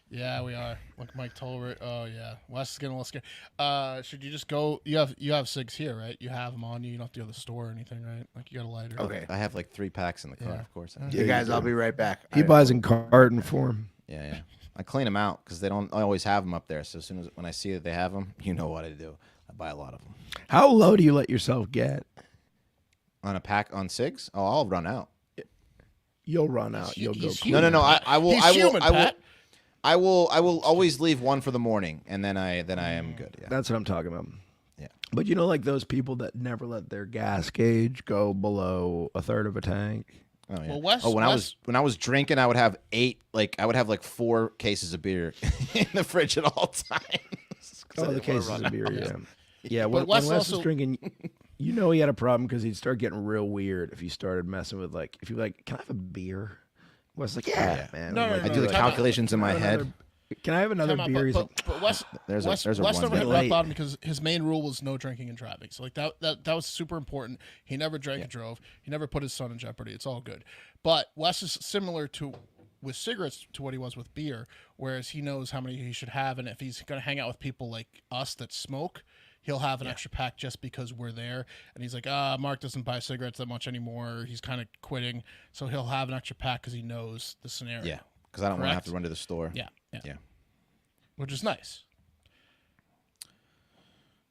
Yeah, we are. Like Mike Tolbert. Oh yeah, Wes is getting a little scared. Should you just go? You have cigs here, right? You have them on you. You don't have to go to the store or anything, right? Like you got a lighter. Okay. I have like 3 packs in the car, Yeah. of course. You guys, I'll be right back. he buys in carton form. Yeah. I clean them out because they don't always have them up there. So as soon as when I see that they have them, you know what I do. I buy a lot of them. How low do you let yourself get? On a pack on cigs? Oh, I'll run out. You'll run out. You'll go. he's cool. No. I will. He's I will. human, I will. Pat. I will always leave one for the morning, and then I am good. Yeah. That's what I'm talking about. Yeah. But you know, like those people that never let their gas gauge go below a third of a tank. Oh yeah. Well, Wes- when Wes- I was drinking, I would have 4 cases of beer in the fridge at all times. 'Cause I Oh, the didn't wanna cases run of beer. out. Yeah. Yeah. When Wes Wes was also- drinking, you know, he had a problem because he'd start getting real weird if he started messing with like, if you like, can I have a beer? Wes like, yeah, man. No, I'm no, like, no, I do the time out. calculations in my head. Can I have another Time out, beer? He's like, but Wes, There's a Wes one never hit there. rock Late. bottom because his main rule was no drinking and driving. So like that was super important. He never drank and drove. He never put his son in jeopardy. It's all good. But Wes is similar to with cigarettes to what he was with beer, whereas he knows how many he should have, and if he's going to hang out with people like us that smoke, he'll have an extra pack just because we're there. And he's like, Mark doesn't buy cigarettes that much anymore. He's kind of quitting, so he'll have an extra pack because he knows the scenario. Yeah, because I don't want to have Correct? to run to the store. Yeah. Yeah. Which is nice.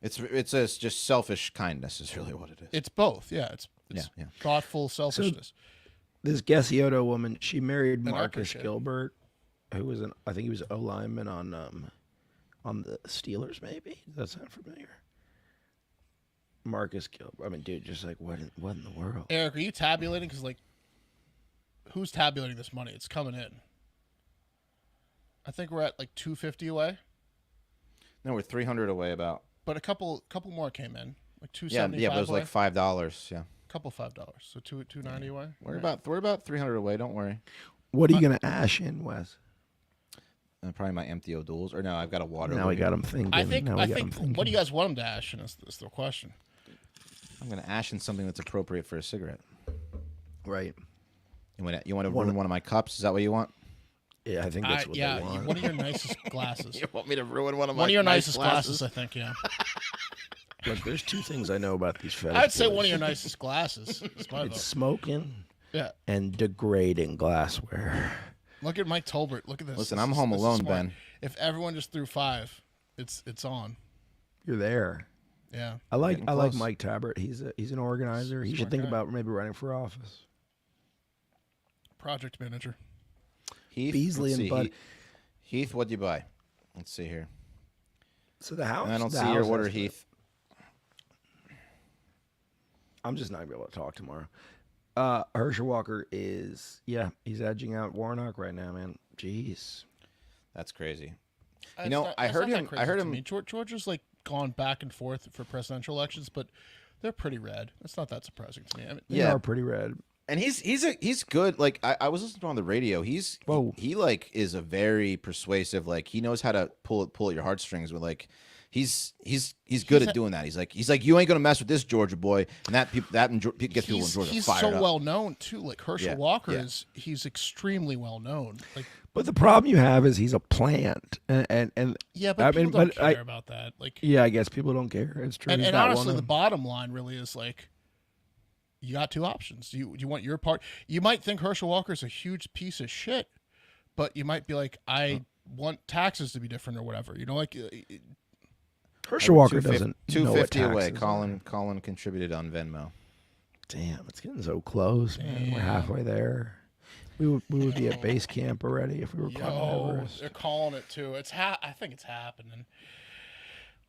It's just selfish kindness is really what it is. It's both. Yeah. It's Yeah. thoughtful selfishness. this Gasioto woman, she married And I Marcus appreciate it. Gilbert, who was I think he was O lineman on the Steelers. Maybe does that sound familiar? Marcus Gilbert. I mean, dude, just like what in the world? Eric, are you tabulating? Because like, who's tabulating this money? It's coming in. I think we're at like 250 away, No, we're 300 away about. but a couple more came in, like Yeah, 275. but it was like $5. $5. Yeah, Couple $5, so 290 away. we're about 300 away. Don't worry. What are you gonna ash in, Wes? Probably my empty O'Douls, or no, I've got a water. Now we got him thinking. I think. Now we I got think. him thinking. What do you guys want him to ash in? Is the question. I'm gonna ash in something that's appropriate for a cigarette. Right. You want to ruin one of my cups? Is that what you want? Yeah, I think that's what they want. One of your nicest glasses. You want me to ruin one of my One of your nice nicest glasses, I think. Yeah. Look, there's two things I know about these fetish I'd say boys. one of your nicest glasses. Is my It's vote. smoking Yeah. and degrading glassware. Look at Mike Tolbert. Look at this. Listen, This I'm is- home this is alone, smart. Ben. If everyone just threw 5, it's on. You're there. Yeah. I like Getting like close. Mike Tabbert. He's an organizer. He should Smart think guy. about maybe running for office. Project manager. Heath, Beasley let's and see, Bud. Heath, what'd you buy? Let's see here. So the house. I don't the see your house order, has to- Heath. I'm just not gonna be able to talk tomorrow. Herschel Walker is he's edging out Warnock right now, man. Jeez. That's crazy. That's know, not- I that's heard not that him- I crazy heard to him- me. Georgia's like gone back and forth for presidential elections, but they're pretty red. That's not that surprising to me. I mean, They Yeah. are pretty red. And he's good. Like I was listening to him on the radio. Whoa. He like is a very persuasive. Like he knows how to pull at your heartstrings. With like he's good at doing that. He's like you ain't gonna mess with this Georgia boy. And that gets people in Georgia he's fired so up. well known too. Like Herschel Yeah, Walker yeah. he's extremely well known. Like But the problem you have is he's a plant, and Yeah, but I people mean, don't but care about that. Like, yeah, I guess people don't care. It's true. and, He's and not honestly, one the of them. bottom line really is like, you got two options. You want your part. You might think Herschel Walker's a huge piece of shit, but you might be like, I want taxes to be different or whatever. You know, like Herschel Walker doesn't know what $250 away. taxes Colin contributed on Venmo. Damn, it's getting so close, man. We're halfway there. We would be at base camp already if we were climbing Everest. They're calling it too. I think it's happening.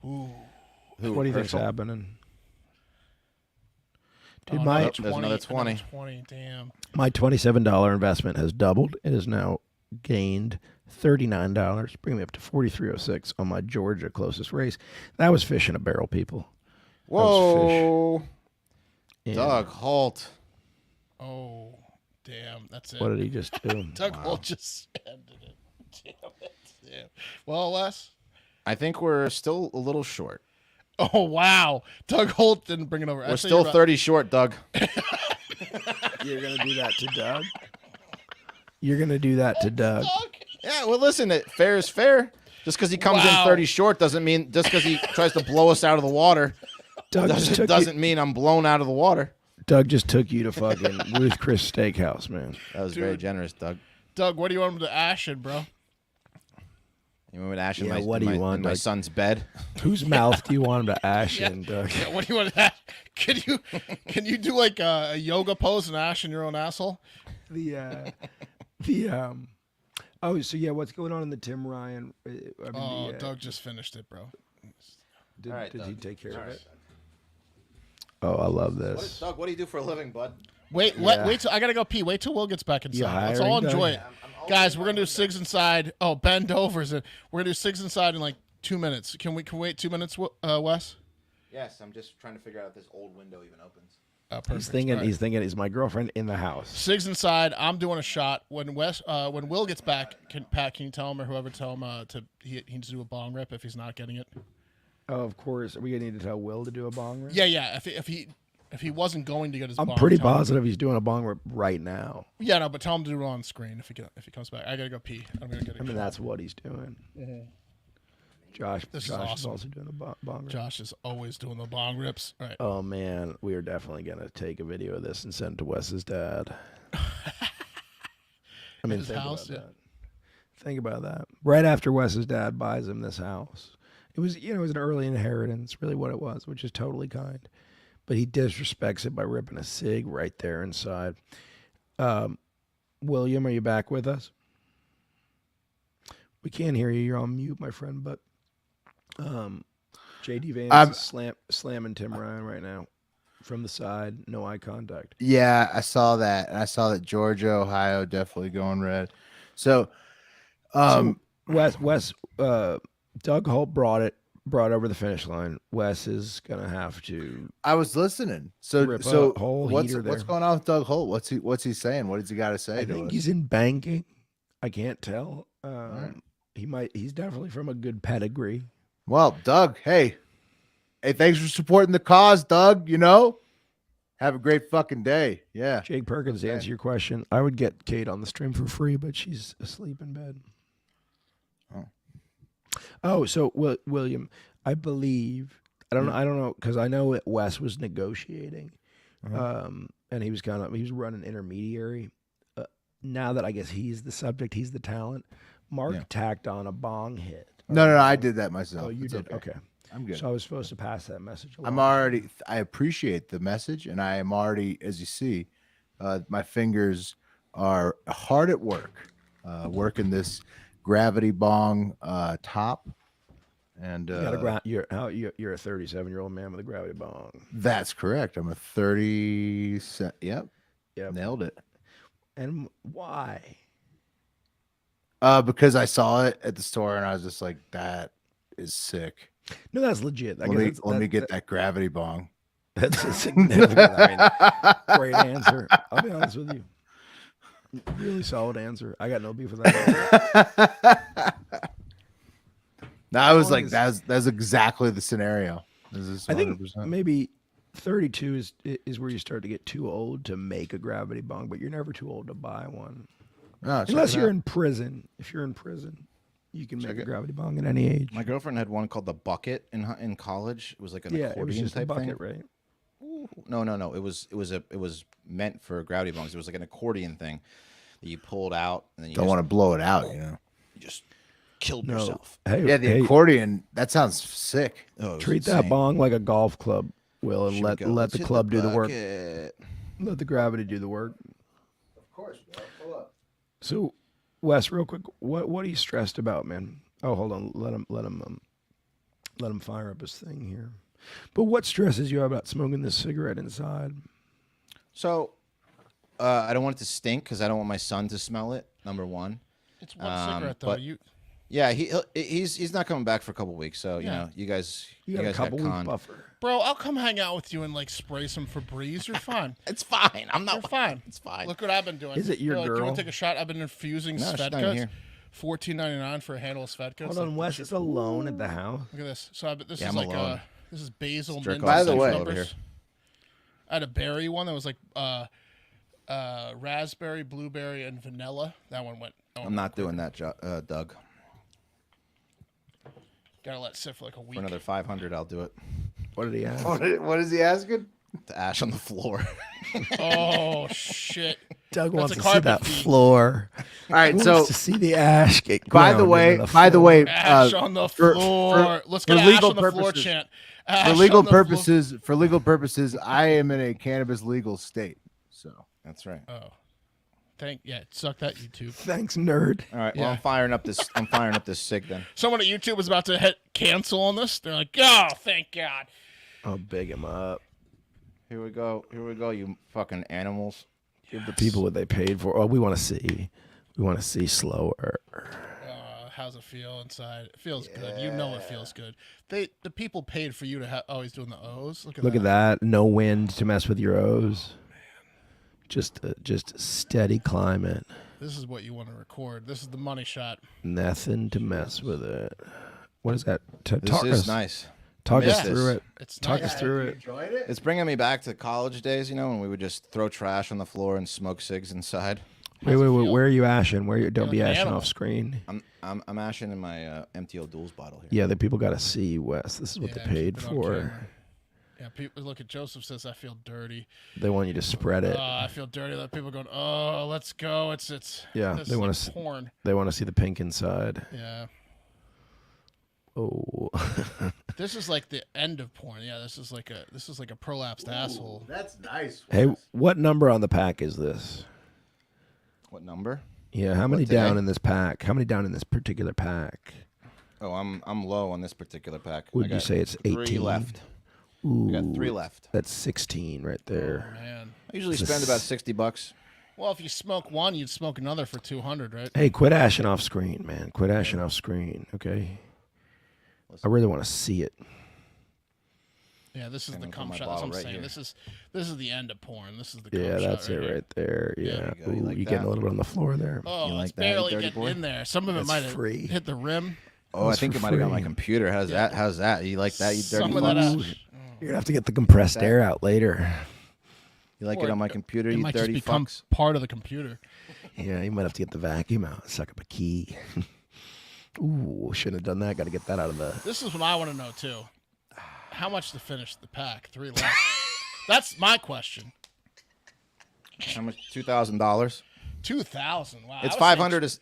Ooh. What do you think's happening? Dude, there's another 20. 20, damn. My $27 investment has doubled. It has now gained $39, bringing me up to $43.06 on my Georgia closest race. That was fish in a barrel, people. Whoa. Yeah. Doug Holt. Oh, damn. That's it. What did he just do? Doug Holt just ended it. Damn it. Damn. Well, Les? I think we're still a little short. Oh, wow. Doug Holt didn't bring it over. We're still 30 short, Doug. You're going to do that to Doug? You're going to do that to Doug? Yeah, well, listen, fair is fair. Just because he comes in 30 short doesn't mean, just because he tries to blow us out of the water, doesn't mean I'm blown out of the water. Doug just took you to fucking Ruth Chris Steakhouse, man. That was very generous, Doug. Doug, what do you want him to ash in, bro? You want me to ash in want, my son's bed? Whose mouth do you want him to ash in, Doug? Yeah, what do you want to ash? Can you do like a yoga pose and ash in your own asshole? Oh, so yeah, what's going on in the Tim Ryan? Doug just finished it, bro. Did he take care of it? Oh, I love this. Doug, what do you do for a living, bud? Wait till I gotta go pee. Wait till Will gets back inside. Let's all enjoy it. Guys, we're gonna do Sigs Inside. Oh, Ben Dover's in. We're gonna do Sigs Inside in like 2 minutes. Can we wait 2 minutes, Wes? Yes, I'm just trying to figure out if this old window even opens. Oh, perfect. He's thinking is my girlfriend in the house. Sigs Inside. I'm doing a shot. When Will gets back, Pat, can you tell him or whoever tell him he needs to do a bong rip if he's not getting it? Oh, of course. Are we gonna need to tell Will to do a bong rip? Yeah. If he wasn't going to get his bong, I'm pretty positive he's doing a bong rip right now. Yeah, no, but tell him to do it on screen if he comes back. I gotta go pee. I'm gonna get. I mean, that's what he's doing. Mm-hmm. Josh is awesome. awesome. Is also doing a bong rip. Josh is always doing the bong rips. All right. Oh man, we are definitely gonna take a video of this and send it to Wes's dad. I mean, his house. Yeah. Think about that. Right after Wes's dad buys him this house, it was an early inheritance, really what it was, which is totally kind. But he disrespects it by ripping a cig right there inside. William, are you back with us? We can't hear you. You're on mute, my friend. But JD Vance is slamming Tim Ryan right now from the side. No eye contact. Yeah, I saw that. And I saw that Georgia, Ohio definitely going red. So, Wes, Doug Holt brought over the finish line. Wes is gonna have to. I was listening. So what's going on with Doug Holt? What's he saying? What does he got to say? I think he's in banking. I can't tell. He's definitely from a good pedigree. Well, Doug, hey, thanks for supporting the cause, Doug. Have a great fucking day. Yeah. Jake Perkins, to answer your question, I would get Kate on the stream for free, but she's asleep in bed. Oh, so William, I believe I don't know because I know that Wes was negotiating, and he was running intermediary. Now that I guess he's the subject, he's the talent. Mark tacked on a bong hit. No, I did that myself. Oh, you did? Okay. I'm good. So I was supposed to pass that message along. I appreciate the message, and I am already, as you see, my fingers are hard at work, working this gravity bong top. And you're a 37-year-old man with a gravity bong. That's correct. I'm a 30. Yep. Nailed it. And why? Because I saw it at the store and I was just like, that is sick. No, that's legit. Let me get that gravity bong. That's a significant. Great answer. I'll be honest with you. Really solid answer. I got no beef with that. No, I was like, that's exactly the scenario. I think maybe 32 is where you start to get too old to make a gravity bong, but you're never too old to buy one. Oh, check Unless it you're out. in prison. If you're in prison, you can make Check a it. gravity bong at any age. My girlfriend had one called the bucket in college. It was like an Yeah, it was accordion just a type bucket, thing. right? No. It was meant for gravity bongs. It was like an accordion thing that you pulled out and then you Don't just, want to blow it out, you know. you just killed No. yourself. Hey, Yeah, the hey, accordion. That sounds sick. Oh, it was treat that insane. bong like a golf club, Will, and Should we let go? let Let's the hit club do the work. bucket. Let the gravity do the work. Of course. Hold up. So, Wes, real quick, what are you stressed about, man? Oh, hold on, let him fire up his thing here. But what stresses you out about smoking this cigarette inside? So, I don't want it to stink because I don't want my son to smell it. Number one. It's one cigarette though. but- Yeah, he's not coming back for a couple weeks. So you Yeah. know, you guys You got a guys couple week conned. buffer. Bro, I'll come hang out with you and like spray some Febreze. You're fine. It's fine. I'm You're not. fine. It's fine. Look what I've been doing. Is it your You're like, you girl? want to take a shot? I've been infusing No, she's not Svedkas. here. $14.99 for a handle of Svedkas. Hold on, Wes is alone at the house. Look at this. So this Yeah, is I'm like alone. this is basil Jerk mint. off By the scent way- over numbers. here. I had a berry one that was like raspberry, blueberry, and vanilla. That one went. I'm not doing that, Doug. Gotta let it sit for like a week. For another 500, I'll do it. What did he ask? What is he asking? The ash on the floor. Oh shit! Doug That's wants a to see carpet that feed. floor. All right, He so wants to see the ash get by the ground way, into by the floor. way, Ash on the floor. Let's get for ash legal on the floor purposes- chant. for Ash legal on the floor. purposes, I am in a cannabis legal state. So That's right. Oh, suck that YouTube. Thanks, nerd. All right. Well, Yeah. I'm firing up this cig then. Someone at YouTube was about to hit cancel on this. They're like, oh, thank God. I'll big him up. Here we go. You fucking animals. Give the people what they paid for. Oh, we want to see. We want to see slower. How's it feel inside? It feels good. You know it feels good. The people paid for you to have. Oh, he's doing the O's. Look at that. No wind to mess with your O's. Just steady climate. This is what you want to record. This is the money shot. Nothing to mess with it. What is that? This is nice. Talk I us miss through this. it. It's Talk nice. us through it. enjoyed it? It's bringing me back to college days, you know, when we would just throw trash on the floor and smoke cigs inside. Wait. Where are you ashing? Don't like be an ashing animal. off screen. I'm ashing in my empty O'Doul's bottle here. Yeah, the people got to see Wes. This is what Yeah, they paid keep it on for. camera. Yeah, people look at Joseph says I feel dirty. They want you to spread it. I feel dirty. That people going, oh, let's go. It's Yeah, this they is wanna like s- porn. They want to see the pink inside. Yeah, Oh. this is like the end of porn. Yeah, this is like a prolapsed asshole. That's nice. Hey, Wes. what number on the pack is this? What number? Yeah, how many today? down in this pack? How many down in this particular pack? Oh, I'm low on this particular pack. Would I you got say it's 3 18? left? Ooh, I got 3 left. That's 16 right there. Oh, man. I usually It's a spend about s- $60. Well, if you smoke one, you'd smoke another for 200, right? Hey, quit ashing off screen, man. Quit ashing off screen, okay? I really want to see it. Yeah, this is I'm the gonna put cum my shot. That's what I'm bottle right saying. here. This is the end of porn. This is the cum Yeah, shot that's it here. right there. Yeah. Yeah. There you go. You Ooh, like you getting that? a little bit on the floor there. Oh, You it's like that, barely dirty getting boy? in there. Some of it That's might have free. hit the rim. Oh, I That's think for it might have got on my free. computer. How's that? How's that? You like that, you dirty Some of that fucks? ash. You're going to have to get the compressed air out later. You like Or it on my computer, It you might just dirty become fucks? part of the computer. Yeah, you might have to get the vacuum out, suck up a key. Ooh, shouldn't have done that. Got to get that out of the... This is what I want to know too. How much to finish the pack? 3 left. That's my question. How much? $2,000. 2,000. Wow. It's I was 500. It's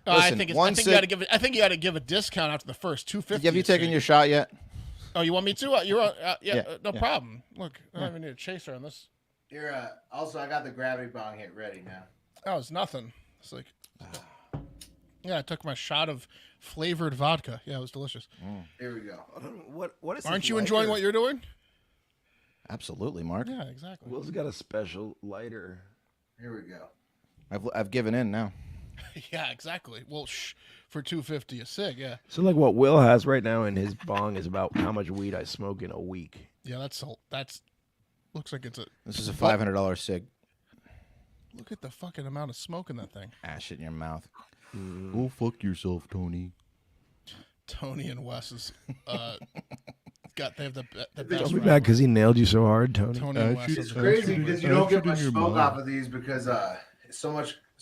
I listen, think one you cig- got to give it. I think you got to give a discount after the first 250. Have you a taken cig. your shot yet? Oh, you want me to? You're yeah, Yeah, no yeah. problem. Look, I don't even need a chaser on this. Here, also, I got the gravity bong hit ready now. Oh, it's nothing. It's like, yeah, I took my shot of flavored vodka. Yeah, it was delicious. Here we go. What is Aren't you enjoying what you're doing? Absolutely, Mark. Yeah, exactly. Will's got a special lighter. Here we go. I've given in now. Yeah, exactly. Well, for 250 a cig, yeah. So, like, what Will has right now in his bong is about how much weed I smoke in a week. Yeah, that's looks like it's a. This is a $500 cig. Look at the fucking amount of smoke in that thing. Ash it in your mouth. Go fuck yourself, Tony. Tony and Wes is they have the best. Don't be mad because he nailed you so hard, Tony. Tony and Wes is It's crazy because you don't get much smoke off of these because so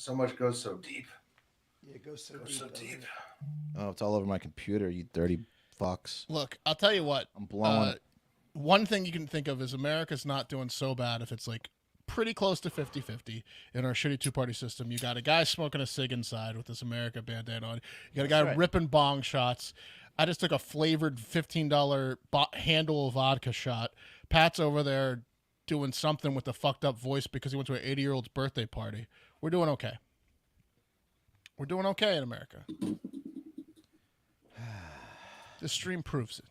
So much goes so deep. Yeah, it goes so deep. Oh, it's all over my computer, you dirty fucks. Look, I'll tell you what. I'm blowing it. One thing you can think of is America's not doing so bad if it's like pretty close to 50-50 in our shitty two-party system. You got a guy smoking a cig inside with this America bandana on. You got a guy ripping bong shots. I just took a flavored $15 handle of vodka shot. Pat's over there doing something with a fucked up voice because he went to an 80-year-old's birthday party. We're doing okay. We're doing okay in America. This stream proves it.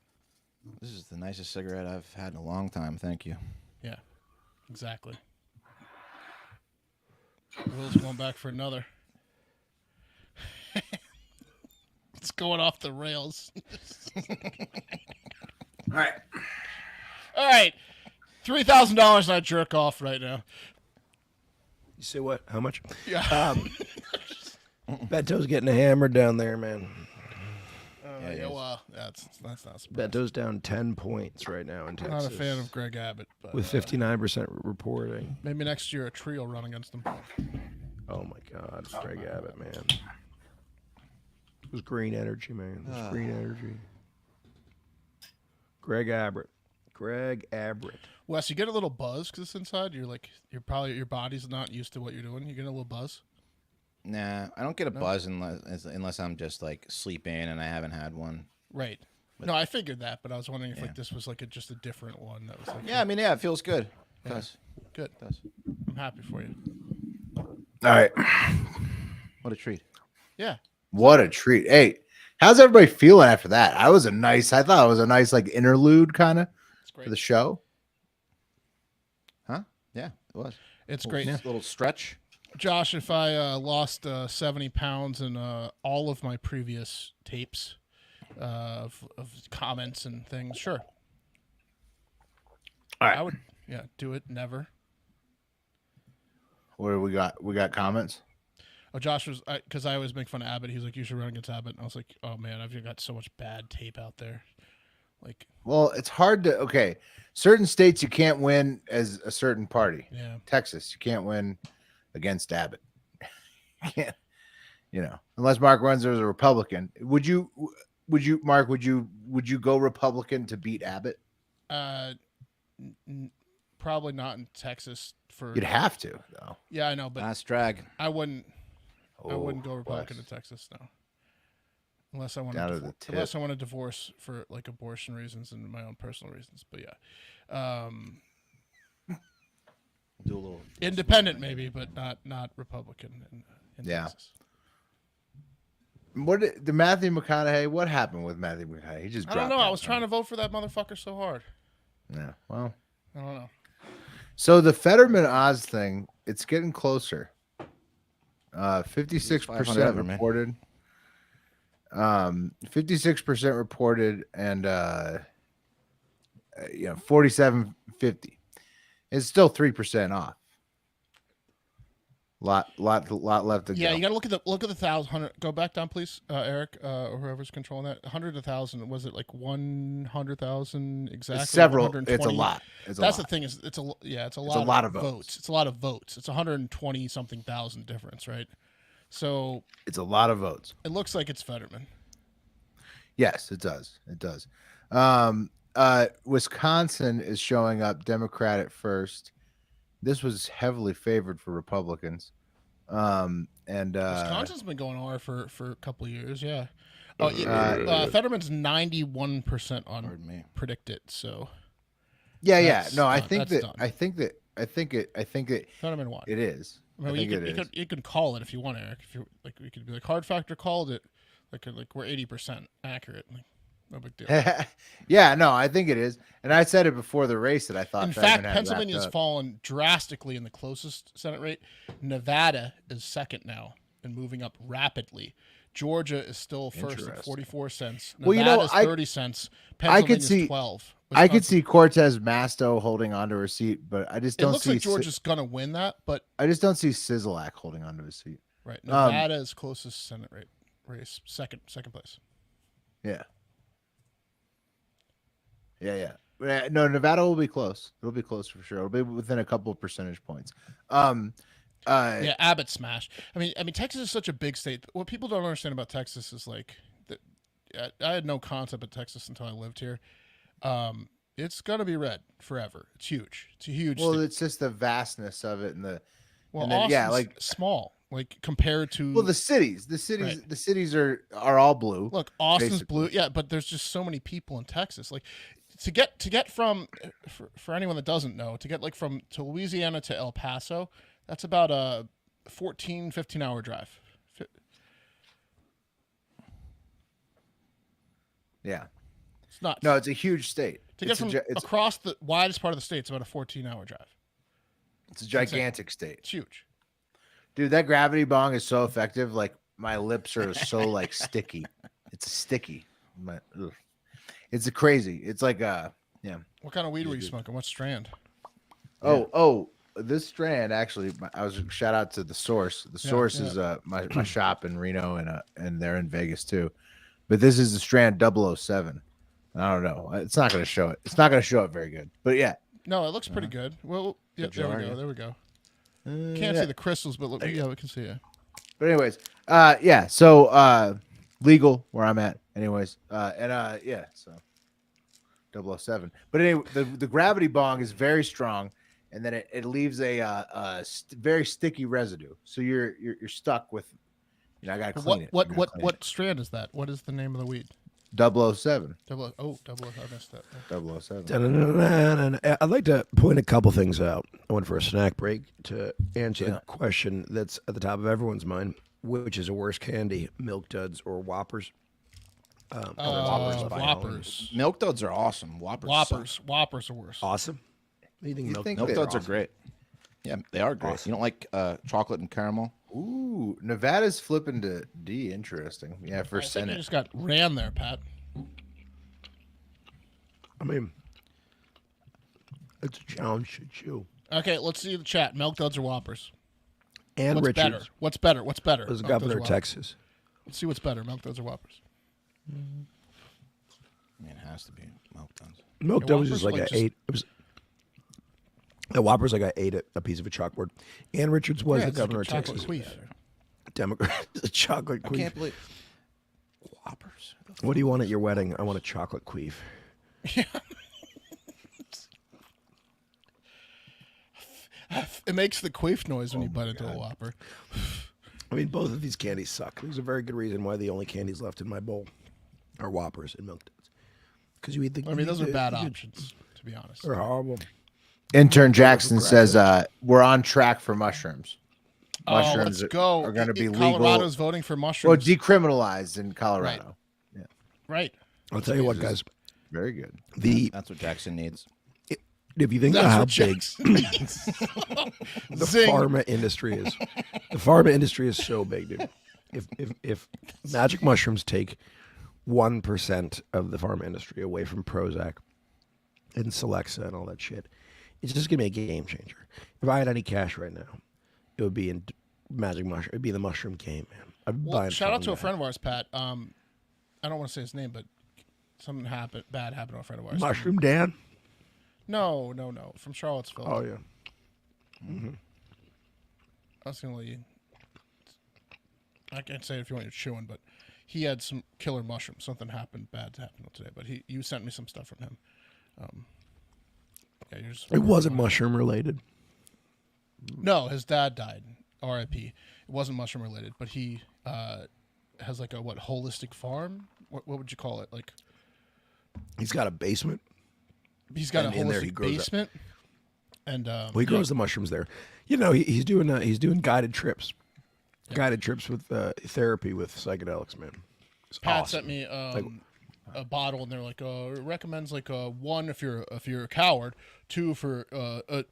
This is the nicest cigarette I've had in a long time. Thank you. Yeah, exactly. Will's going back for another. It's going off the rails. All right. All right. $3,000 and I jerk off right now. You say what? How much? Yeah. Beto's getting hammered down there, man. That's not surprising. Beto's down 10 points right now in Texas. I'm not a fan of Greg Abbott. But, with 59% reporting. Maybe next year a tree will run against him. Oh, my God. Greg Abbott, man. It was green energy, man. It was green energy. Greg Abbott. Wes, you get a little buzz because it's inside. You're your body's not used to what you're doing. You get a little buzz. Nah, I don't get a buzz unless I'm just like sleeping and I haven't had one. Right. No, I figured that, but I was wondering if like this was like just a different one that was like. Yeah, I mean, yeah, it feels good. It does. Good. It does. I'm happy for you. All right. What a treat. Yeah. What a treat. Hey, how's everybody feeling after that? I thought it was a nice like interlude kind of for the show. Huh? Yeah, it was. It's great. Little stretch. Josh, if I lost 70 pounds in all of my previous tapes of comments and things, sure. All right. I would, do it. Never. What do we got? We got comments. Oh, Josh was, because I always make fun of Abbott. He was like, you should run against Abbott. And I was like, oh, man, I've got so much bad tape out there. Like, well, it's hard to, okay. Certain states you can't win as a certain party. Yeah. Texas, you can't win against Abbott. Can't, unless Mark runs as a Republican. Would you, Mark, would you go Republican to beat Abbott? Probably not in Texas. You'd have to, though. Yeah, I know, but last drag. I wouldn't go Republican in Texas, no. Unless I want to divorce for like abortion reasons and my own personal reasons, but yeah. Do a little independent maybe, but not Republican in Texas. What the Matthew McConaughey? What happened with Matthew McConaughey? He just dropped. I don't know. I was trying to vote for that motherfucker so hard. Yeah, well, I don't know. So the Fetterman Oz thing, it's getting closer. 56% reported. 56% reported, and 47.50. It's still 3% off. Lot left to go. Yeah, you got to look at the 1,000. Go back down, please, Eric, or whoever's controlling that. 100 to 1,000. Was it like 100,000 exactly? It's several. It's a lot. That's the thing. It's a lot of votes. It's a lot of votes. It's 120 something thousand difference, right? So it's a lot of votes. It looks like it's Fetterman. Yes, it does. It does. Wisconsin is showing up Democratic first. This was heavily favored for Republicans. And Wisconsin's been going on for a couple of years, yeah. Fetterman's 91% on predicted, so yeah. No, I think that Fetterman won. It is. I mean, you can call it if you want, Eric. If you like, we could be like Hard Factor called it, like we're 80% accurate. Like, no big deal. Yeah, no, I think it is, and I said it before the race that I thought. In fact, Pennsylvania's fallen drastically in the closest Senate rate. Nevada is second now and moving up rapidly. Georgia is still first at 44 cents. Nevada's 30 cents. Pennsylvania's 12. I could see Cortez Masto holding onto her seat, but I just don't see. It looks like Georgia's gonna win that, but I just don't see Sisolak holding onto his seat. Right, Nevada is closest Senate race, second place. Yeah. No, Nevada will be close. It'll be close for sure. It'll be within a couple of percentage points. Yeah, Abbott smash. I mean, Texas is such a big state. What people don't understand about Texas is like, I had no concept of Texas until I lived here. It's gonna be red forever. It's huge. It's a huge. Well, state. it's just the vastness of it, Well, and then, Austin's yeah, like small, like compared to. well, the cities are all blue. Look, Austin's basically. blue. Yeah, but there's just so many people in Texas. Like to get from for anyone that doesn't know, to get like from to Louisiana to El Paso, that's about a 15 hour drive. Yeah. It's nuts. No, it's a huge state. To get from across the widest part of the state, it's about a 14-hour drive. It's a gigantic state. It's huge. Dude, that gravity bong is so effective. Like my lips are so like sticky. It's sticky. It's a crazy. It's like yeah. What kind of weed were you smoking? What strand? Oh, this strand actually. I was shout out to the Source. The Source is my shop in Reno and they're in Vegas too. But this is the strand 007. I don't know. It's not going to show it. It's not going to show it very good. But yeah. No, it looks pretty good. Well, yeah, there we go. Can't see the crystals, but look, yeah, we can see it. But anyways, yeah. So legal where I'm at, anyways. Yeah. So 007. But anyway, the gravity bong is very strong, and then it leaves a very sticky residue. So you're stuck with. I gotta clean it. What strand is that? What is the name of the weed? 007. I missed that. 007. I'd like to point a couple things out. I went for a snack break to answer the question that's at the top of everyone's mind, which is a worse candy, Milk Duds or Whoppers? Whoppers. Milk Duds are awesome. Whoppers are worse. Awesome. What do you think Milk Duds are great. Yeah, they are great. Awesome. You don't like chocolate and caramel? Ooh, Nevada's flipping to D. Interesting. Yeah, for I think Senate. you just got ran there, Pat. I mean, it's a challenge to chew. Okay, let's see the chat. Milk Duds or Whoppers? And What's Richards. better? What's better? What's better? Was the Milk governor Duds of or Texas. Let's see what's better. Milk Duds or Whoppers? I mean, it has to be Milk Duds. Milk Duds was Whoppers just like like an 8. It was the Whoppers like I ate a piece of a chalkboard. Ann Richards was the it's governor like a of Texas. chocolate queef. Democrat, a chocolate I queef. can't believe Whoppers. What do you want at your wedding? I want a chocolate queef. It makes the queef noise when you bite into a Whopper. I mean, both of these candies suck. There's a very good reason why the only candies left in my bowl are Whoppers and Milk Duds. Because you eat the. I mean, those are bad options, to be honest. They're horrible. Intern Jackson says we're on track for mushrooms. Let's go. Are going to be legal. Colorado's voting for Well, mushrooms. decriminalized in Colorado. Right. I'll tell you what, guys. Very good. That's what Jackson needs. If you think about how big the pharma industry is, the pharma industry is so big, dude. If magic mushrooms take 1% of the pharma industry away from Prozac and Celexa and all that shit, it's just gonna be a game changer. If I had any cash right now, it would be in magic mushroom. It'd be the mushroom game, man. I'd buy it shout out to a from friend of ours, Pat. I don't want to say his name, but something bad happened to a friend of ours. Mushroom Dan. No, from Charlottesville. Oh yeah. Mm-hmm. I was gonna let you. I can't say it if you want your chewing, but he had some killer mushrooms. Something bad happened today, but you sent me some stuff from him. Yeah, it wasn't mushroom related. No, his dad died. R.I.P. It wasn't mushroom related, but he has like a holistic farm. What would you call it? Like he's got a basement. He's got a in there holistic basement. And he grows the mushrooms there. You know, he's doing guided trips. Yeah. Guided trips with therapy with psychedelics, man. It's Pat awesome. sent me a bottle, and they're like, it recommends like 1 if you're a coward, 2 for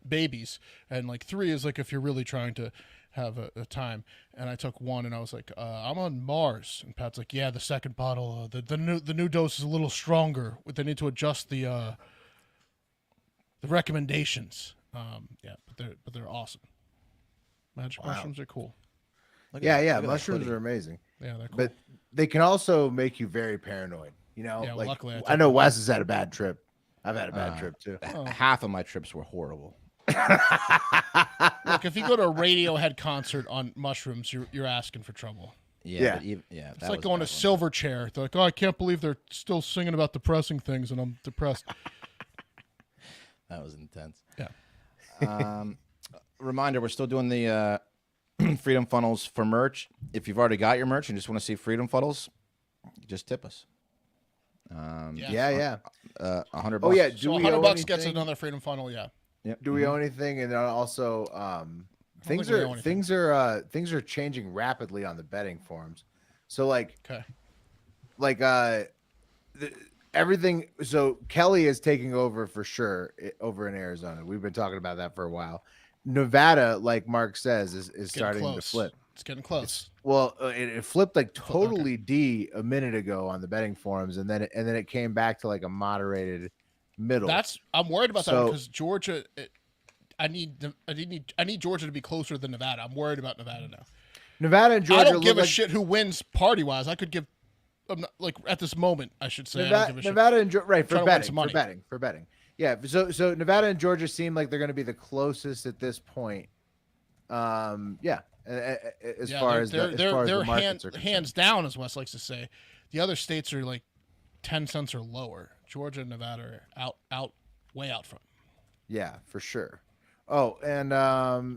babies, and like 3 is like if you're really trying to have a time. And I took 1, and I was like, I'm on Mars. And Pat's like, yeah, the second bottle, the new dose is a little stronger. They need to adjust the recommendations. Yeah, but they're awesome. Magic mushrooms are cool. Yeah, mushrooms are amazing. Yeah, they're cool. But they can also make you very paranoid. You know, yeah, like luckily I know Wes has had a bad trip. I've had a bad trip too. Half of my trips were horrible. Look, if you go to a Radiohead concert on mushrooms, you're asking for trouble. Yeah. It's like going to Silverchair. They're like, oh, I can't believe they're still singing about depressing things, and I'm depressed. That was intense. Yeah. Reminder, we're still doing the Freedom Funnels for merch. If you've already got your merch and just want to see Freedom Funnels, just tip us. Yeah. $100. Oh yeah. So $100 gets another Freedom Funnel. Yeah. Yep. Do we owe anything? And also, things are changing rapidly on the betting forums. So everything. So Kelly is taking over for sure over in Arizona. We've been talking about that for a while. Nevada, like Mark says, is starting to flip. It's getting close. It flipped like totally D a minute ago on the betting forums, and then it came back to like a moderated middle. I'm worried about that because Georgia. I need Georgia to be closer than Nevada. I'm worried about Nevada now. Nevada and Georgia. I don't give a shit who wins party wise. I could give, at this moment, I should say. I don't give a Nevada shit. and Georgia, for betting. Yeah. So Nevada and Georgia seem like they're going to be the closest at this point. Yeah. As far as the markets are concerned. Hands down, as Wes likes to say, the other states are like 10 cents or lower. Georgia and Nevada are way out front. Yeah, for sure. Oh, and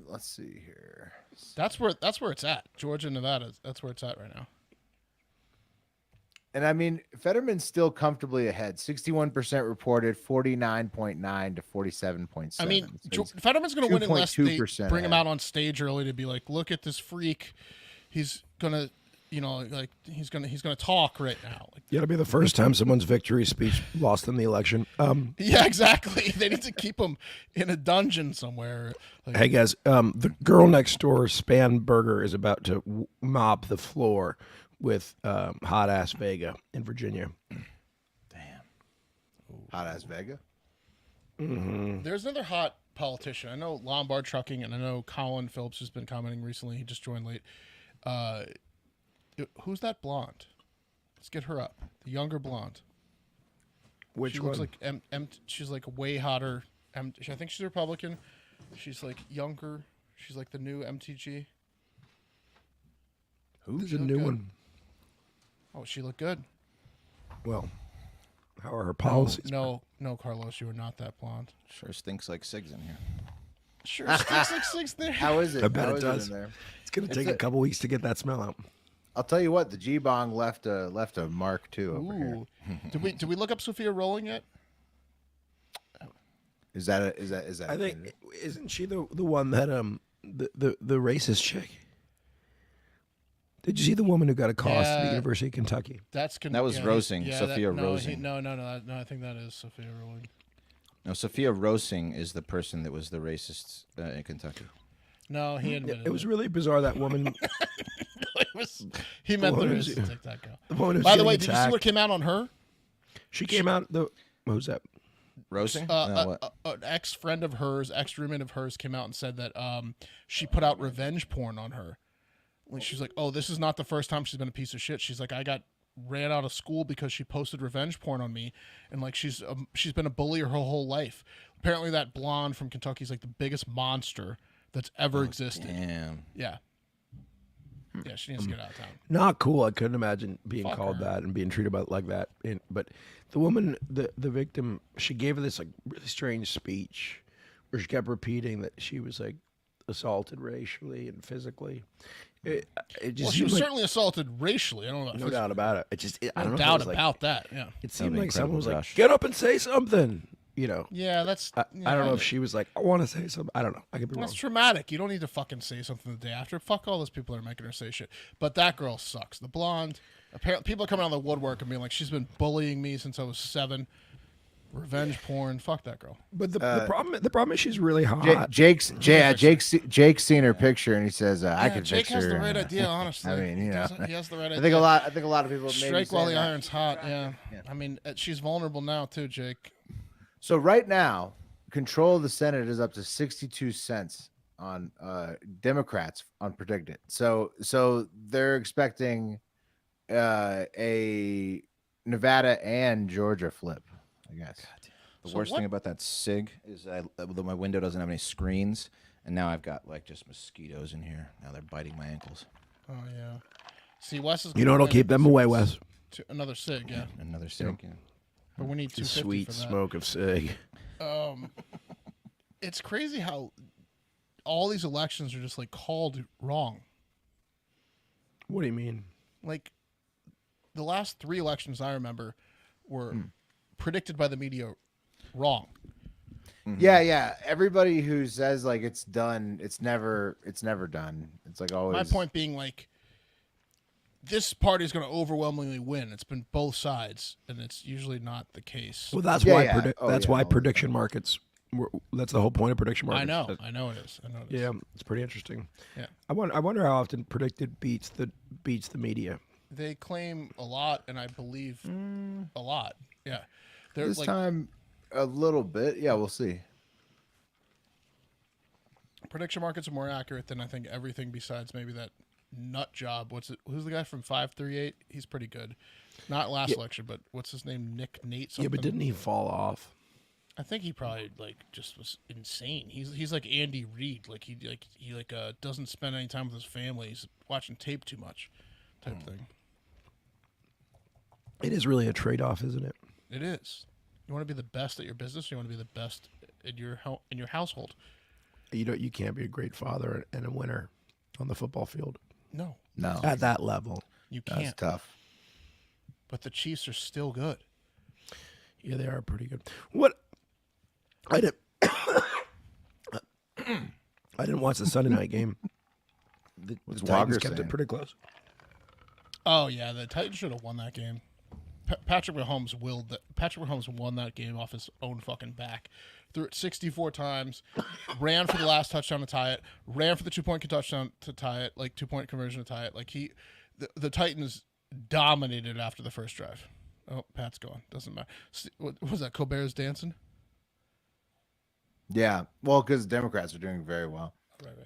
let's see here. That's where it's at. Georgia and Nevada. That's where it's at right now. And I mean, Fetterman's still comfortably ahead. 61% reported, 49.9 to 47.7. I mean, Fetterman's going to win unless they bring him out on stage early to be like, look at this freak. He's gonna, he's gonna talk right now. Yeah, it'll be the first time someone's victory speech lost in the election. Yeah, exactly. They need to keep him in a dungeon somewhere. Hey guys, the girl next door, Span Burger, is about to mop the floor with hot ass Vega in Virginia. Damn, hot ass Vega. Mm-hmm. There's another hot politician. I know Lombard Trucking, and I know Colin Phillips has been commenting recently. He just joined late. Who's that blonde? Let's get her up. The younger blonde. Which she one? Looks like she's like way hotter. I think she's Republican. She's like younger. She's like the new MTG. Who's a new one? Oh, she looked good. Well, how are her policies? No, Carlos, you are not that blonde. Sure stinks like cigs in here. Sure stinks like cigs there. How is it? I bet How it is does. in there? It's going to take a couple weeks to get that smell out. I'll tell you what, the G-Bong left a mark too over here. Did we look up Sophia Rolling yet? Is that? I think isn't she the one that the racist chick? Did you see the woman who got a cost at the University of Kentucky? That was Rosing, Sophia No, Rosing. No, I think that is Sophia Rolling. No, Sophia Rosing is the person that was the racist in Kentucky. No, he admitted it was really bizarre, that woman. He meant the racist TikTok girl. By the way, did you see what came out on her? She came out. Who's that? Rosing? An ex-friend of hers, ex-roommate of hers came out and said that she put out revenge porn on her. She's like, oh, this is not the first time she's been a piece of shit. She's like, I got ran out of school because she posted revenge porn on me, and like she's been a bully her whole life. Apparently, that blonde from Kentucky is like the biggest monster that's ever existed. Damn. Yeah. Yeah, she needs to get out of town. Not cool. I couldn't imagine being Fuck called her. that and being treated like that. But the woman, the victim, she gave this like really strange speech where she kept repeating that she was like assaulted racially and physically. It just She was like, certainly assaulted racially. I don't know. no doubt about it. It just I don't No know. doubt It was about that. Yeah. It seemed be like someone was incredible, like, Josh. "Get up and say something." You know. Yeah, that's. I don't know if she was like, "I want to say something." I don't know. I could be wrong. That's traumatic. You don't need to fucking say something the day after. Fuck all those people that are making her say shit. But that girl sucks. The blonde. Apparently, people are coming out of the woodwork and being like, she's been bullying me since I was 7. Revenge porn. Fuck that girl. But the problem is she's really hot. Jake's seen her picture and he says, "I could Jake fix her." has the right idea, honestly. I mean, you know, he has the right idea. I think a lot of people maybe Strike while say the that. iron's hot. Yeah. I mean, she's vulnerable now too, Jake. So right now, control of the Senate is up to 62 cents on Democrats on predicted. So they're expecting a Nevada and Georgia flip, I guess. The worst thing about that SIG is my window doesn't have any screens, and now I've got like just mosquitoes in here. Now they're biting my ankles. Oh yeah. See, Wes is. You know what'll keep them away, Wes? Another cig, yeah. Another SIG. Yeah. But we need The 250 sweet for that. smoke of cig. It's crazy how all these elections are just like called wrong. What do you mean? Like the last 3 elections I remember were predicted by the media wrong. Yeah. Everybody who says like it's done, it's never done. It's like always. My point being, like, this party is going to overwhelmingly win. It's been both sides, and it's usually not the case. Well, that's why prediction markets. That's the whole point of prediction markets. I know it is. Yeah, it's pretty interesting. Yeah. I wonder how often predicted beats the media. They claim a lot, and I believe a lot. Yeah. This time, a little bit. Yeah, we'll see. Prediction markets are more accurate than I think everything besides maybe that nut job. Who's the guy from 538? He's pretty good. Not last election, but what's his name? Nick Nate something. Yeah, but didn't he fall off? I think he probably just was insane. He's like Andy Reid. He doesn't spend any time with his family. He's watching tape too much, type thing. It is really a trade-off, isn't it? It is. You want to be the best at your business. Or you want to be the best in your household. You can't be a great father and a winner on the football field. No. At that level, you can't. That's tough. But the Chiefs are still good. Yeah, they are pretty good. What? I didn't watch the Sunday night game. The Titans kept it pretty close. Oh yeah, the Titans should have won that game. Patrick Mahomes won that game off his own fucking back. Threw it 64 times, ran for the last touchdown to tie it, ran for the 2-point touchdown to tie it, 2-point conversion to tie it. The Titans dominated after the first drive. Oh, Pat's gone. Doesn't matter. What was that? Colbert's dancing? Yeah. Well, because Democrats are doing very well.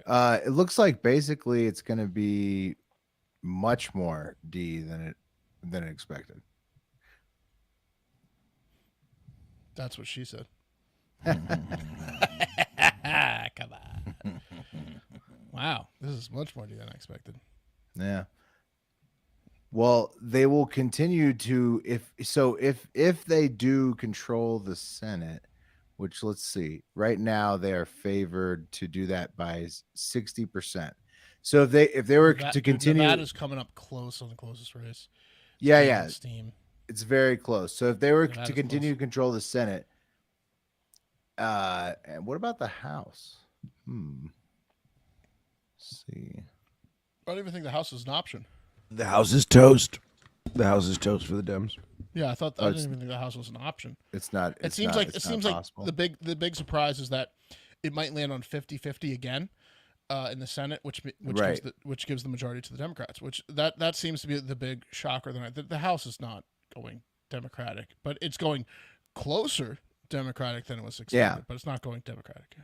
Right. It looks like basically it's going to be much more D than it expected. That's what she said. Come on. Wow. This is much more D than I expected. Yeah. Well, they will continue to if they do control the Senate, which let's see. Right now they are favored to do that by 60%. So if they were to continue, Nevada's coming up close on the closest race. Yeah. Steam. It's very close. So if they were to continue to control the Senate, and what about the House? Let's see. I don't even think the House is an option. The House is toast. The House is toast for the Dems. Yeah, I didn't even think the House was an option. It's not. It seems like the big surprise is that it might land on 50-50 again in the Senate, which gives the majority to the Democrats. Which that seems to be the big shocker tonight. The House is not going Democratic, but it's going closer Democratic than it was expected. But it's not going Democratic.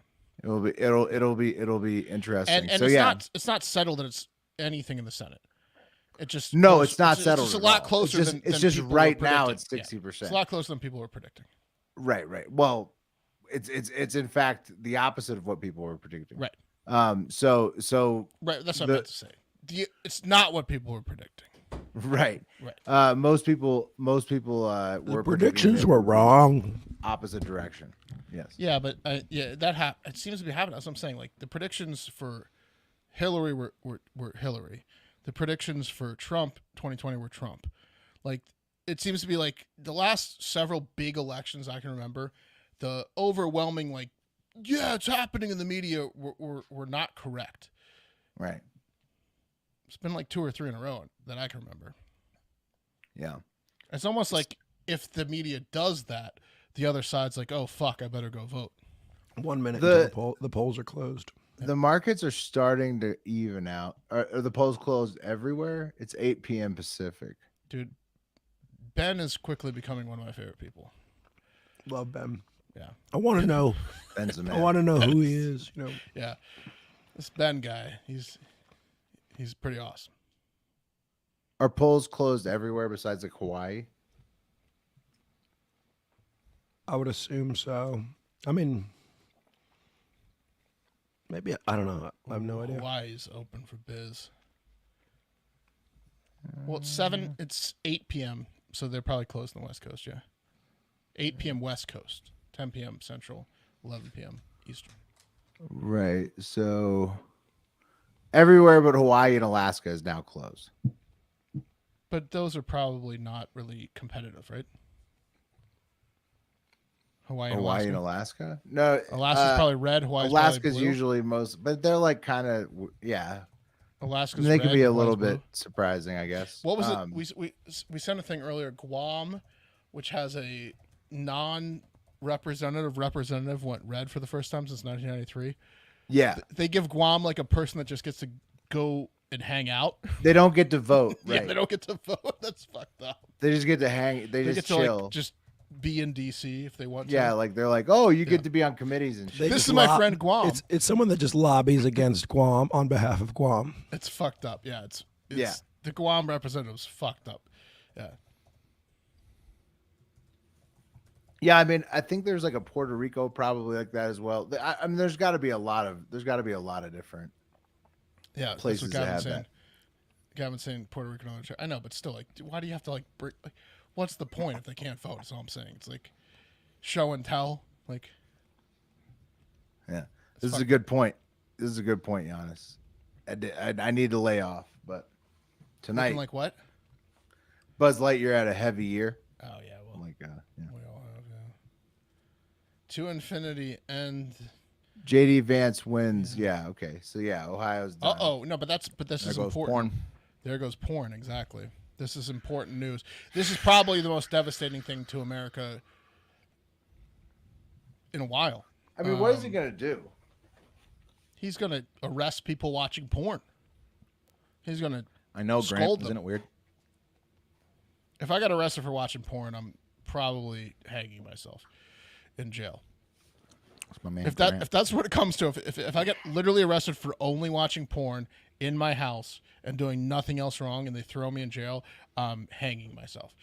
It'll be interesting. And so it's not settled that it's anything in the Senate. It's not settled. It's just a lot closer. It's just right now it's 60%. It's a lot closer than people were predicting. Right. Well, it's in fact the opposite of what people were predicting. Right. So right. That's what I meant to say. It's not what people were predicting. Right. Right. Most people were predictions were wrong. Opposite direction. Yes. Yeah, but it seems to be happening. That's what I'm saying. The predictions for Hillary were Hillary. The predictions for Trump 2020 were Trump. It seems to be the last several big elections I can remember, the overwhelming it's happening in the media were not correct. Right. It's been 2 or 3 in a row that I can remember. Yeah. It's almost like if the media does that, the other side's oh fuck, I better go vote. 1 minute until the polls are closed. The markets are starting to even out. Are the polls closed everywhere? It's 8 p.m. Pacific. Dude, Ben is quickly becoming one of my favorite people. Love Ben. Yeah. I want to know. Ben's a man. I want to know who he is. Yeah. This Ben guy, he's pretty awesome. Are polls closed everywhere besides Hawaii? I would assume so. I mean, maybe I don't know. I have no idea. Hawaii's open for biz. Well, it's 8 p.m., so they're probably closed on the West Coast, yeah. 8 p.m. West Coast, 10 p.m. Central, 11 p.m. Eastern. Right. So everywhere but Hawaii and Alaska is now closed. But those are probably not really competitive, right? Hawaii and Alaska? No. Alaska's probably red. Alaska's blue. Usually most, but they're like kind of, yeah. Alaska's They red, can be a Hawaii's little blue. bit surprising, I guess. What was it? We sent a thing earlier. Guam, which has a non-representative representative, went red for the first time since 1993. Yeah. They give Guam like a person that just gets to go and hang out. They don't get to vote. Right. Yeah, they don't get to vote. That's fucked up. They just get to hang. They just get to chill. like, just be in DC if they want to. Yeah, like they're like, oh, you get to be on committees and shit. This is my friend Guam. It's someone that just lobbies against Guam on behalf of Guam. It's fucked up. Yeah, it's Yeah. The Guam representative's fucked up. Yeah. Yeah, I mean, I think there's like a Puerto Rico probably like that as well. I mean, there's got to be a lot of different places that's what that have saying. that. Gavin's saying Puerto Rico. I know, but still, like, why do you have to like break? Like, what's the point if they can't vote? That's all I'm saying. It's like show and tell. Like, yeah, this is a good point. This is a good point, Giannis. I need to lay off, but tonight, looking like what? Buzz Lightyear had a heavy year. Oh yeah, well, like yeah. we all have. Yeah. To infinity and. JD Vance wins. Yeah. Okay. So yeah, Ohio's done. No, but this is important. Porn. There goes porn. Exactly. This is important news. This is probably the most devastating thing to America in a while. I mean, what is he gonna do? He's gonna arrest people watching porn. He's gonna. I know, scold Grant. them. Isn't it weird? If I got arrested for watching porn, I'm probably hanging myself in jail. That's my man. If that's what it comes to, if I get literally arrested for only watching porn in my house and doing nothing else wrong, and they throw me in jail, I'm hanging myself.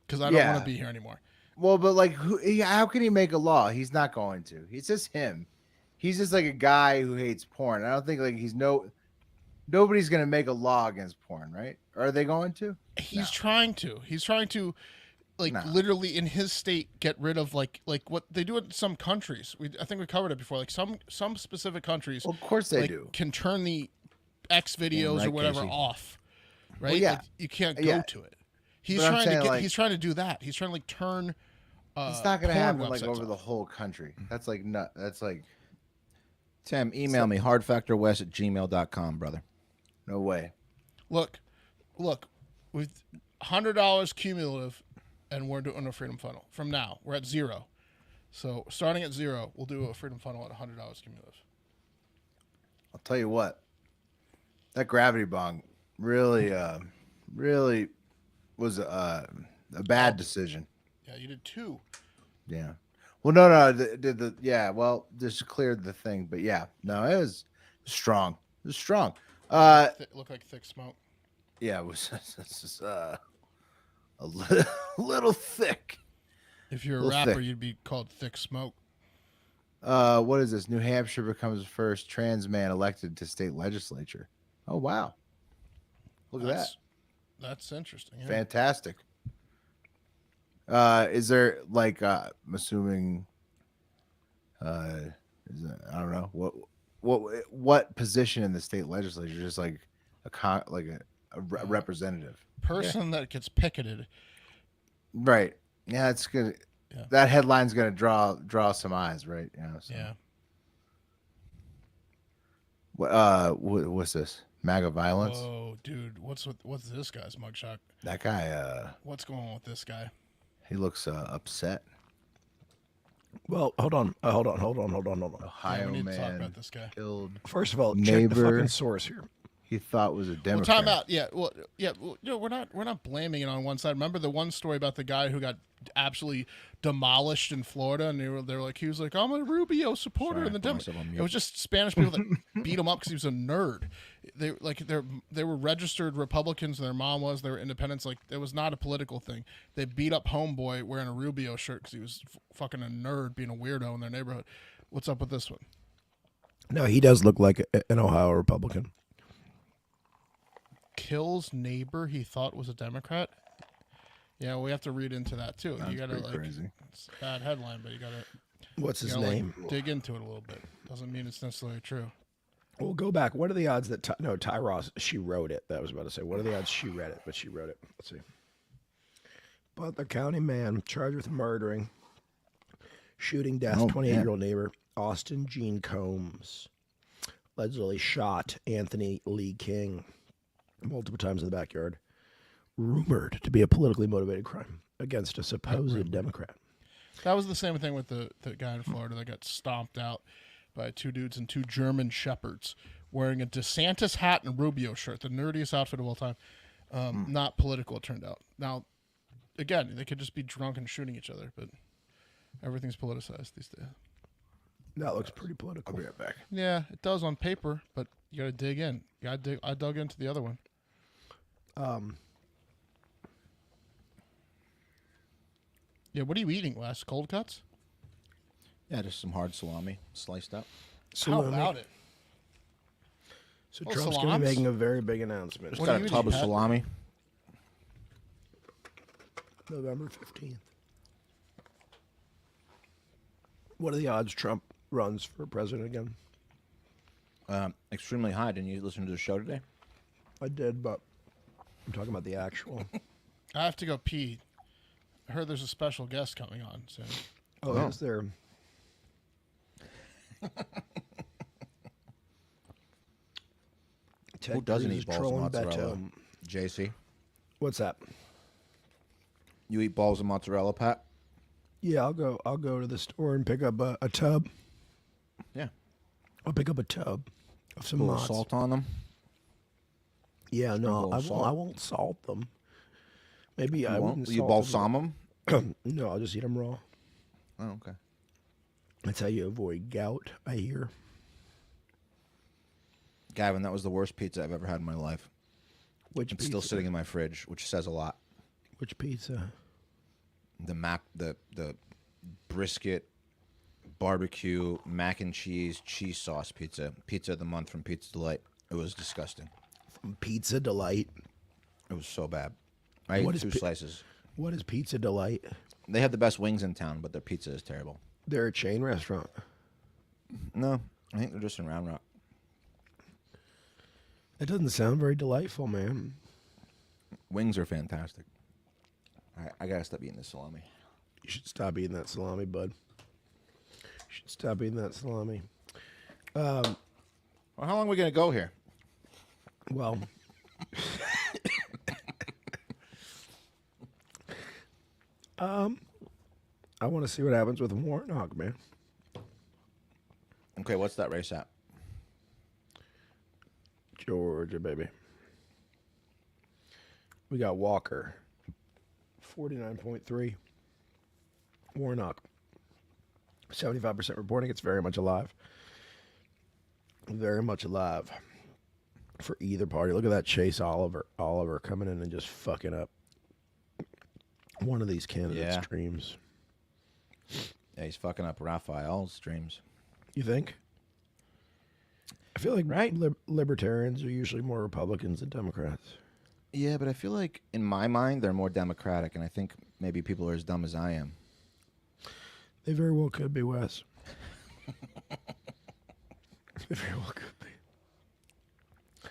Because I don't want to be here anymore. Well, but like, how can he make a law? He's not going to. It's just him. He's just like a guy who hates porn. I don't think like nobody's gonna make a law against porn, right? Or are they going to? He's trying to. He's trying to, like, literally in his state, get rid of like what they do in some countries. I think we covered it before. Like some specific countries, well, of course they like, do, can turn the X videos or whatever off. Right? Well, yeah, like, you can't go to it. He's he's trying to do that. He's trying to like turn. It's not going to happen like over off. the whole country. That's like nut. That's like. Tim, email me hardfactorwest@gmail.com, brother. No way. Look, with $100 cumulative, and we're doing a freedom funnel from now. We're at 0, so starting at 0, we'll do a freedom funnel at $100 cumulative. I'll tell you what. That gravity bong really was a bad decision. Yeah, you did 2. Yeah. Well, no. Yeah. Well, just cleared the thing, but yeah, no, it was strong. It was strong. Looked like thick smoke. Yeah, it was just a little thick. If you're a rapper, you'd be called Thick Smoke. What is this? New Hampshire becomes the first trans man elected to state legislature. Oh wow! Look at that. That's interesting. Yeah. Fantastic. Is there like I'm assuming? I don't know what position in the state legislature? Just like a representative person that gets picketed. Right. Yeah, it's good. Yeah. That headline's gonna draw some eyes, right? Yeah. So. Yeah. What's this? MAGA violence? Oh, dude, what's this guy's mugshot? That guy. What's going on with this guy? He looks upset. Well, hold on. Ohio we need man to talk about this guy. killed. First of all, neighbor. check the fucking source here. he thought was a Well, Democrat. time out. Yeah. Well, yeah. Well, we're not blaming it on one side. Remember the one story about the guy who got absolutely demolished in Florida, and they were like, he was like, I'm a Rubio supporter, Sorry, and the I put myself on mute. it was just Spanish people that beat him up because he was a nerd. They were registered Republicans, and their mom was. They were independents. Like, it was not a political thing. They beat up homeboy wearing a Rubio shirt because he was fucking a nerd, being a weirdo in their neighborhood. What's up with this one? No, he does look like an Ohio Republican. Kills neighbor he thought was a Democrat. Yeah, we have to read into that too. That's You gotta pretty crazy. It's a bad headline, but you gotta. What's his you gotta, name? dig into it a little bit. Doesn't mean it's necessarily true. We'll go back. What are the odds that Ty Ross, she wrote it? That was about to say. What are the odds she read it, but she wrote it? Let's see. Butler County man charged with murdering, shooting death 28-year-old neighbor Austin Jean Combs. Allegedly shot Anthony Lee King multiple times in the backyard. Rumored to be a politically motivated crime against a supposed Democrat. That was the same thing with the guy in Florida that got stomped out by two dudes and two German shepherds wearing a DeSantis hat and a Rubio shirt, the nerdiest outfit of all time. Not political, it turned out. Now, again, they could just be drunk and shooting each other, but everything's politicized these days. That looks pretty political. I'll be right back. Yeah, it does on paper, but you got to dig in. You got to dig. I dug into the other one. Yeah, what are you eating, Wes? Cold cuts? Yeah, just some hard salami sliced up. How about it? So Oh, Trump's going to salams? be making a very big announcement. Just What got are you a tub eating, of Pat? salami. November 15th. What are the odds Trump runs for president again? Extremely high. Didn't you listen to the show today? I did, but I'm talking about the actual. I have to go pee. I heard there's a special guest coming on soon. Oh, is there? Who doesn't Cruz eat is balls of trolling mozzarella? Beto. JC, What's that? you eat balls of mozzarella, Pat? Yeah, I'll go to the store and pick up a tub. Yeah. I'll pick up a tub of some Put a little mozz. salt on them. Yeah, no, Sprinkle of salt. I won't salt them. Maybe I won't? wouldn't You salt balsam them? No, I'll just eat them raw. Oh, okay. That's how you avoid gout, I hear. Gavin, that was the worst pizza I've ever had in my life. Which It's pizza? still sitting in my fridge, which says a lot. Which pizza? The brisket, barbecue, mac and cheese sauce pizza of the month from Pizza Delight. It was disgusting. From Pizza Delight. It was so bad. I What ate is two slices. What is Pizza Delight? They have the best wings in town, but their pizza is terrible. They're a chain restaurant. No, I think they're just in Round Rock. That doesn't sound very delightful, man. Wings are fantastic. I gotta stop eating this salami. You should stop eating that salami, bud. You should stop eating that salami. Well, how long are we gonna go here? Well, I want to see what happens with Warnock, man. Okay, what's that race at? Georgia, baby. We got Walker, 49.3. Warnock, 75% reporting it's very much alive. Very much alive for either party. Look at that Chase Oliver coming in and just fucking up one of these candidates' Yeah. dreams. Yeah, he's fucking up Raphael's dreams. You think? I feel like Right. Libertarians are usually more Republicans than Democrats. Yeah, but I feel like in my mind they're more democratic, and I think maybe people are as dumb as I am. They very well could be, Wes. They very well could be.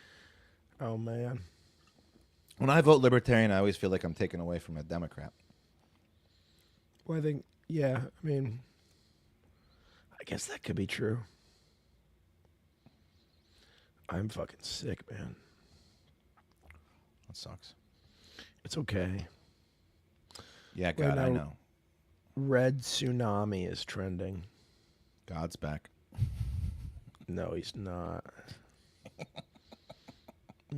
Oh, man. When I vote Libertarian, I always feel like I'm taken away from a Democrat. Well, I think, yeah, I mean, I guess that could be true. I'm fucking sick, man. That sucks. It's okay. Yeah, Right God, I now- know. Red Tsunami is trending. God's back. No, he's not.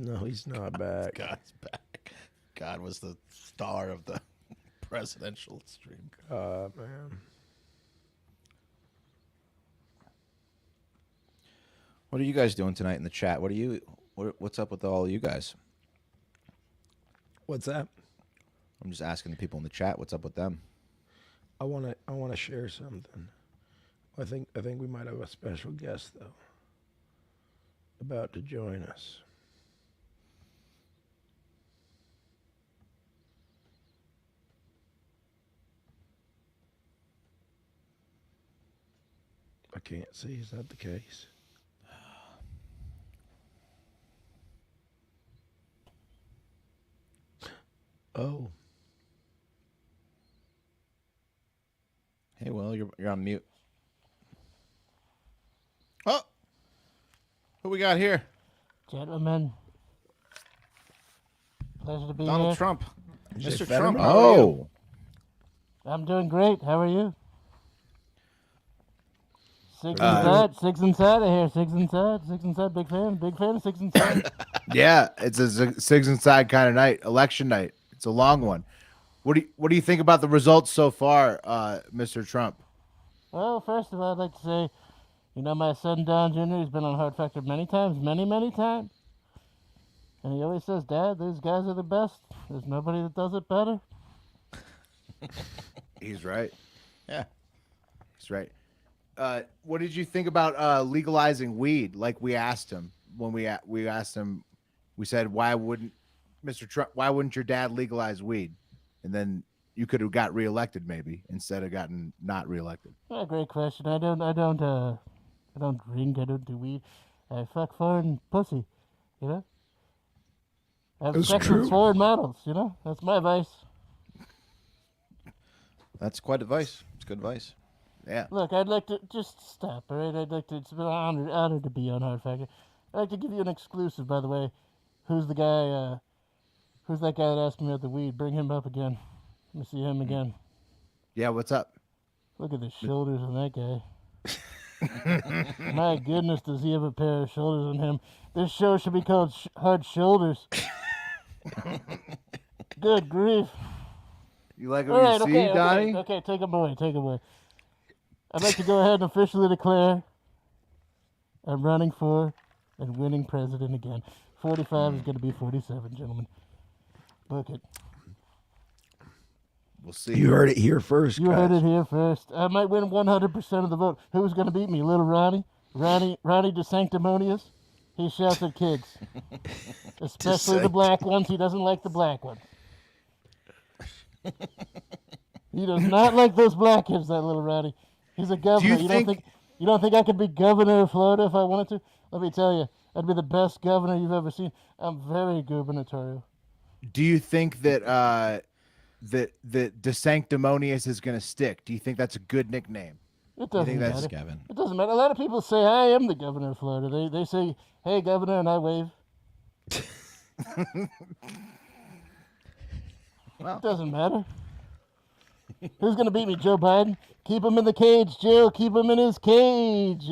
No, he's not back. God's back. God was the star of the presidential stream. Man. What are you guys doing tonight in the chat? What's up with all you guys? What's that? I'm just asking the people in the chat. What's up with them? I wanna share something. I think we might have a special guest though, about to join us. I can't see. Is that the case? Oh. Hey, Will, you're on mute. Oh, who we got here? Gentlemen, pleasure to be Donald here. Trump. Mr. Mr. Trump. How are Oh, you? I'm doing great. How are you? Six inside of here. Six inside. Big fan of Six inside. yeah, it's a six inside kind of night, election night. It's a long one. What do you think about the results so far, Mr. Trump? Well, first of all, I'd like to say, my son Don Jr. has been on Hard Factor many times, many times. And he always says, Dad, these guys are the best. There's nobody that does it better. He's right. Yeah. He's right. What did you think about legalizing weed? Like we asked him when we asked him, we said, why wouldn't your dad legalize weed? And then you could have got reelected maybe instead of gotten not reelected. Yeah, great question. I don't drink. I don't do weed. I fuck foreign pussy. I have That's sex true. with foreign models. That's my advice. That's quite advice. It's good advice. Yeah. Look, I'd like to just stop. All right, it's been an honor to be on Hard Factor. I'd like to give you an exclusive, by the way. Who's the guy? Who's that guy that asked me about the weed? Bring him up again. Let me see him again. Yeah, what's up? Look at the shoulders on that guy. My goodness, does he have a pair of shoulders on him? This show should be called Hard Shoulders. Good grief. You like what you see, Donnie? Okay, take him away. I'd like to go ahead and officially declare I'm running for and winning president again. 45 is going to be 47, gentlemen. Book it. We'll see. You heard it here first. You heard it here first. I might win 100% of the vote. Who's going to beat me? Little Ronnie? Ronnie DeSanctimonious? He shouts at kids. Especially the black ones. He doesn't like the black ones. He does not like those black kids, that little Ronnie. He's a governor. You don't think I could be governor of Florida if I wanted to? Let me tell you, I'd be the best governor you've ever seen. I'm very gubernatorial. Do you think that that DeSanctimonious is going to stick? Do you think that's a good nickname? It doesn't matter. Kevin. It doesn't matter. A lot of people say I am the governor of Florida. They say, "Hey, governor," and I wave. It doesn't matter. Who's going to beat me? Joe Biden? Keep him in the cage, Jill. Keep him in his cage,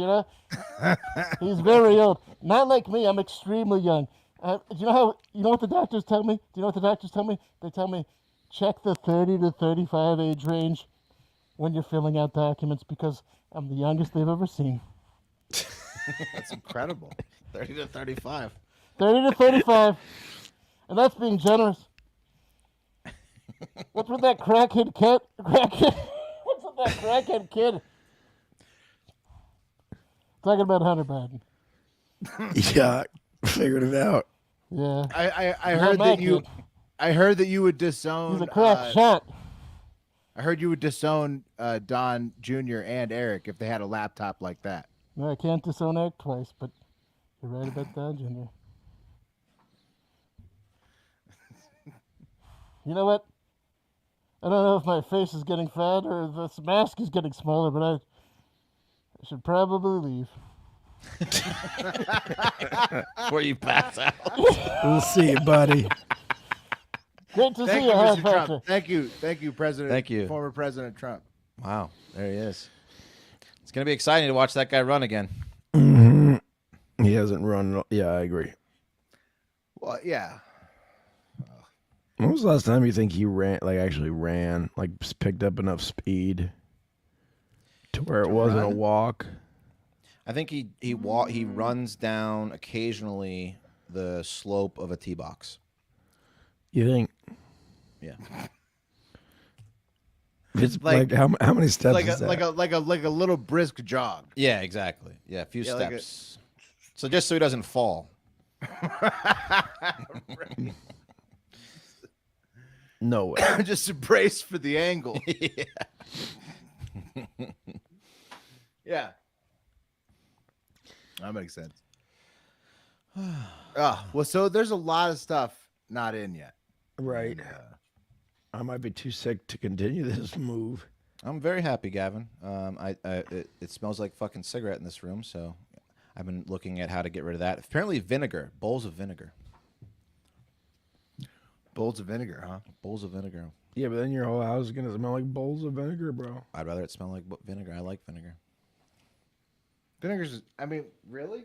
He's very old. Not like me. I'm extremely young. You know what the doctors tell me? Do you know what the doctors tell me? They tell me, check the 30 to 35 age range when you're filling out documents because I'm the youngest they've ever seen. That's incredible. 30 to 35. 30 to 35. And that's being generous. What's with that crackhead kid? What's with that crackhead kid? Talking about Hunter Biden. Yeah, figured it out. Yeah. I heard that you. I heard that you would disown. He's a crack shot. I heard you would disown Don Jr. and Eric if they had a laptop like that. No, I can't disown Eric twice, but you're right about Don Jr. You know what? I don't know if my face is getting fat or if this mask is getting smaller, but I should probably leave. Before you pass out. We'll see you, buddy. Great to see Thank you, you, Hard Mr. Factor. Trump. Thank you, President. Thank you. Former President Trump. Wow, there he is. It's going to be exciting to watch that guy run again. Mm-hmm. He hasn't run. Yeah, I agree. Well, yeah. When was the last time you think he actually ran, like picked up enough speed to where it wasn't a walk? I think he runs down occasionally the slope of a tee box. You think? Yeah. It's like how many steps is that? Like a little brisk jog. Yeah, exactly. Yeah, a few like steps. So just so he doesn't fall. No way. Just a brace for the angle. Yeah. That makes sense. Well, so there's a lot of stuff not in yet. Right. I might be too sick to continue this move. I'm very happy, Gavin. It smells like fucking cigarette in this room, so I've been looking at how to get rid of that. Apparently vinegar, bowls of vinegar. Bowls of vinegar, huh? Bowls of vinegar. Yeah, but then your whole house is going to smell like bowls of vinegar, bro. I'd rather it smell like vinegar. I like vinegar. Vinegar's, I mean, really?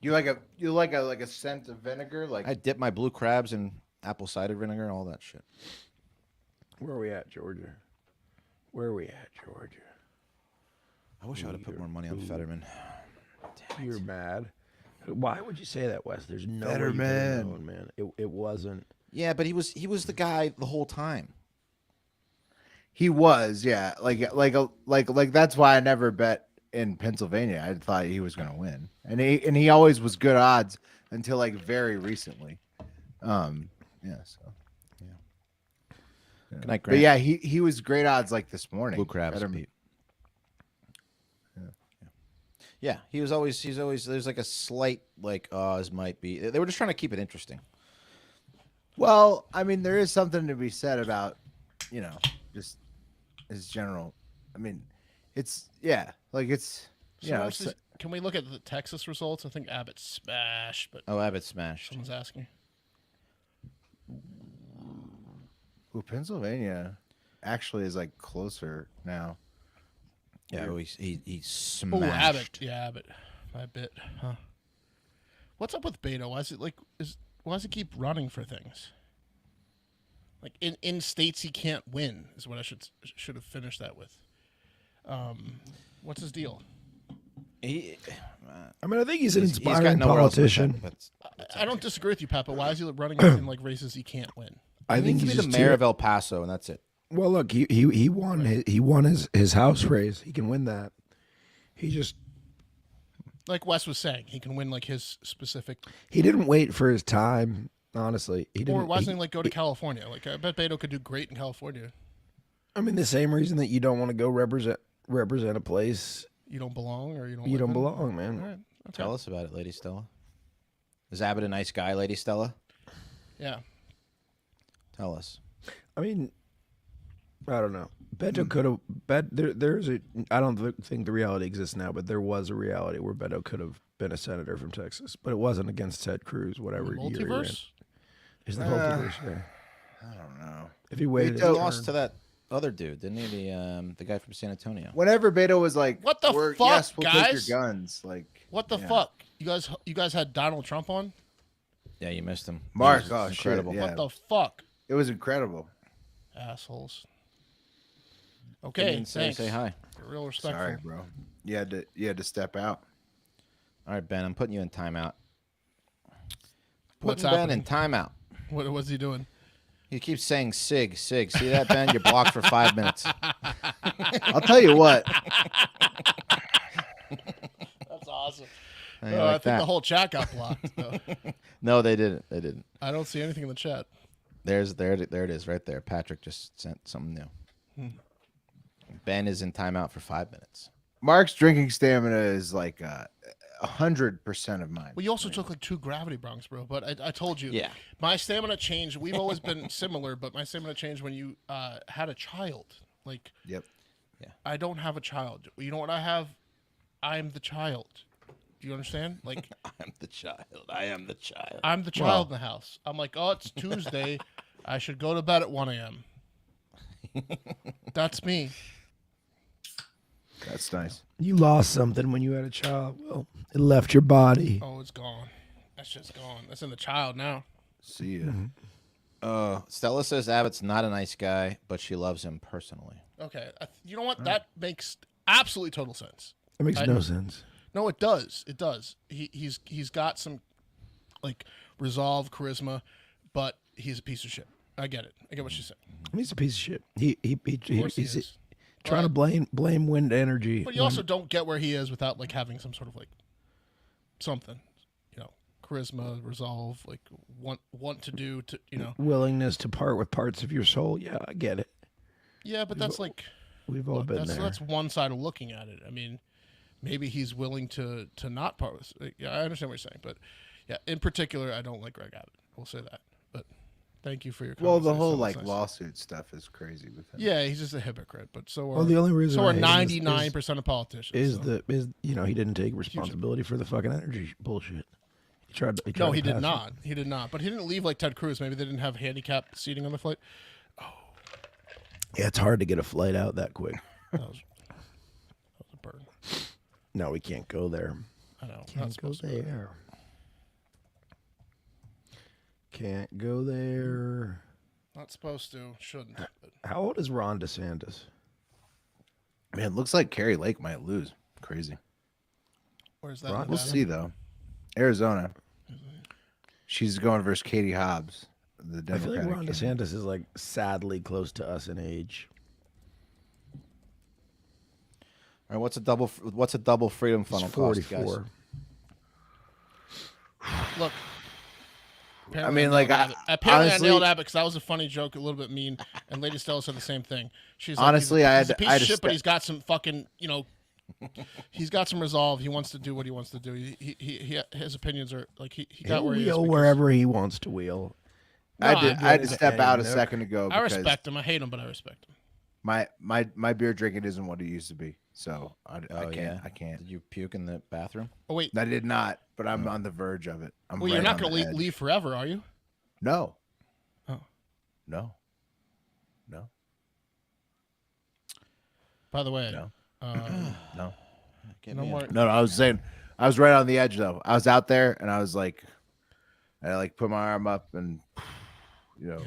You like a scent of vinegar? Like I dip my blue crabs in apple cider vinegar and all that shit. Where are we at, Georgia? Where are we at, Georgia? I wish I would have put more money on Fetterman. You're mad. Why would you say that, Wes? There's no Fetterman. way man. It wasn't. Yeah, but he was the guy the whole time. he was, yeah. Like that's why I never bet in Pennsylvania. I thought he was gonna win. And he always was good odds until like very recently. Yeah, so yeah. Good night, But Grant. yeah, he was great odds like this morning. Blue crabs, Pete. Yeah, he's always there's like a slight like this might be. They were just trying to keep it interesting. Well, I mean, there is something to be said about, just as general. I mean, it's like it's can we look at the Texas results? I think Abbott smashed, but Abbott smashed. Someone's asking. Well, Pennsylvania actually is like closer now. Yeah, he smashed. Oh, Abbott. Yeah, Abbott. My bit. Huh. What's up with Beto? Why does he keep running for things? Like in states he can't win is what I should have finished that with. What's his deal? I mean, I think he's an inspiring got nowhere else to politician. I don't disagree with you, Pat, but why is he running in like races he can't win? I think he's he's the just mayor of El Paso, and that's it. Well, look, he won his house race. He can win that. He just, like Wes was saying, he can win like his specific. he didn't wait for his time. Honestly, he didn't. Or why doesn't he like go to California? Like I bet Beto could do great in California. I mean, the same reason that you don't want to go represent a place You don't belong, or you don't. you don't live in? belong, man. All right. Okay. Tell us about it, Lady Stella. Is Abbott a nice guy, Lady Stella? Yeah. Tell us. I mean, I don't know. Beto could have. There's a. I don't think the reality exists now, but there was a reality where Beto could have been a senator from Texas, but it wasn't against Ted Cruz. Whatever year he ran. Multiverse. Is the multiverse? Yeah. I don't know. If he waited, He his lost turn. to that other dude, didn't he? The guy from San Antonio. Whenever Beto was like, What the fuck, yes, we'll take guys? your guns. Like, What the yeah. fuck? You guys had Donald Trump on? Yeah, you missed him. Mark, He was incredible. shit, yeah. What the fuck? It was incredible. Assholes. Didn't Okay, even say thanks. say hi. Real respectful. Sorry, bro. You had to step out. All right, Ben, I'm putting you in timeout. What's Putting Ben happening? in timeout. What was he doing? He keeps saying sig. See that, Ben? You're blocked for 5 minutes. I'll tell you what. That's awesome. How you I like think the that? whole chat got blocked. Though. No, they didn't. They didn't. I don't see anything in the chat. There it is, right there. Patrick just sent something new. Ben is in timeout for 5 minutes. Mark's drinking stamina is like 100% of mine. Well, you also took like 2 gravity broncs, bro. But I told you, Yeah. my stamina changed. We've always been similar, but my stamina changed when you had a child. Like, Yep. I don't have a child. You know what I have? I'm the child. Do you understand? Like, I'm the child. I am the child. I'm the child in the house. I'm like, oh, it's Tuesday. I should go to bed at 1 a.m. That's me. That's nice. You lost something when you had a child. Well, it left your body. Oh, it's gone. That's just gone. That's in the child now. See ya. Stella says Abbott's not a nice guy, but she loves him personally. Okay. You know what? That makes absolutely total sense. It makes no sense. No, it does. It does. He's got some like resolve, charisma, but he's a piece of shit. I get it. I get what she's saying. He's a piece of shit. Of course he He's is. trying to blame wind energy. But you also don't get where he is without like having some sort of like something, charisma, resolve, like want to do to willingness to part with parts of your soul. Yeah, I get it. Yeah, but that's like we've all been there. That's one side of looking at it. I mean, maybe he's willing to not part with. Yeah, I understand what you're saying, but yeah, in particular, I don't like Greg Abbott. We'll say that. But thank you for your. Well, the comments. whole That's like nice. lawsuit stuff is crazy with him. Yeah, he's just a hypocrite. But so are the only reason so I are hate him 99% of politicians. is he didn't take responsibility for the fucking energy bullshit. He tried No, to he did pass not. He did not. But he didn't leave like Ted Cruz. Maybe they didn't have handicap seating on the flight. Yeah, it's hard to get a flight out that quick. That was a burn. No, we can't go there. I know. Can't go there. Can't go there. Not supposed to. Shouldn't. But How old is Ron DeSantis? Man, it looks like Carrie Lake might lose. Crazy. where's that? We'll see though. Arizona. She's going versus Katie Hobbs, the I Democratic. feel like Ron candidate. DeSantis is like sadly close to us in age. All right, what's a double freedom funnel It's cost, 44. Look. I apparently mean, like, nailed Abbott. Apparently honestly- I nailed Abbott because that was a funny joke, a little bit mean, and Lady Stella said the same thing. She's like, Honestly, he's a piece I had of to shit, but step- he's got some fucking, he's got some resolve. He wants to do what he wants to do. He his opinions are like he got He'll where he is. wheel because- wherever he wants to wheel. No, I had to get it. step out a Nook. second ago. I Because respect him. I hate him, but I respect him. my beer drinking isn't what it used to be. So I can't. yeah? I can't. Did you puke in the bathroom? Oh wait, I did not, but I'm on the verge of it. I'm well, you're right not on going the to edge. leave forever, are you? No. Oh. No. By the way, No. No. Get no me a- more. No, I was saying I was right on the edge though. I was out there and I was like, I like put my arm up and ugh.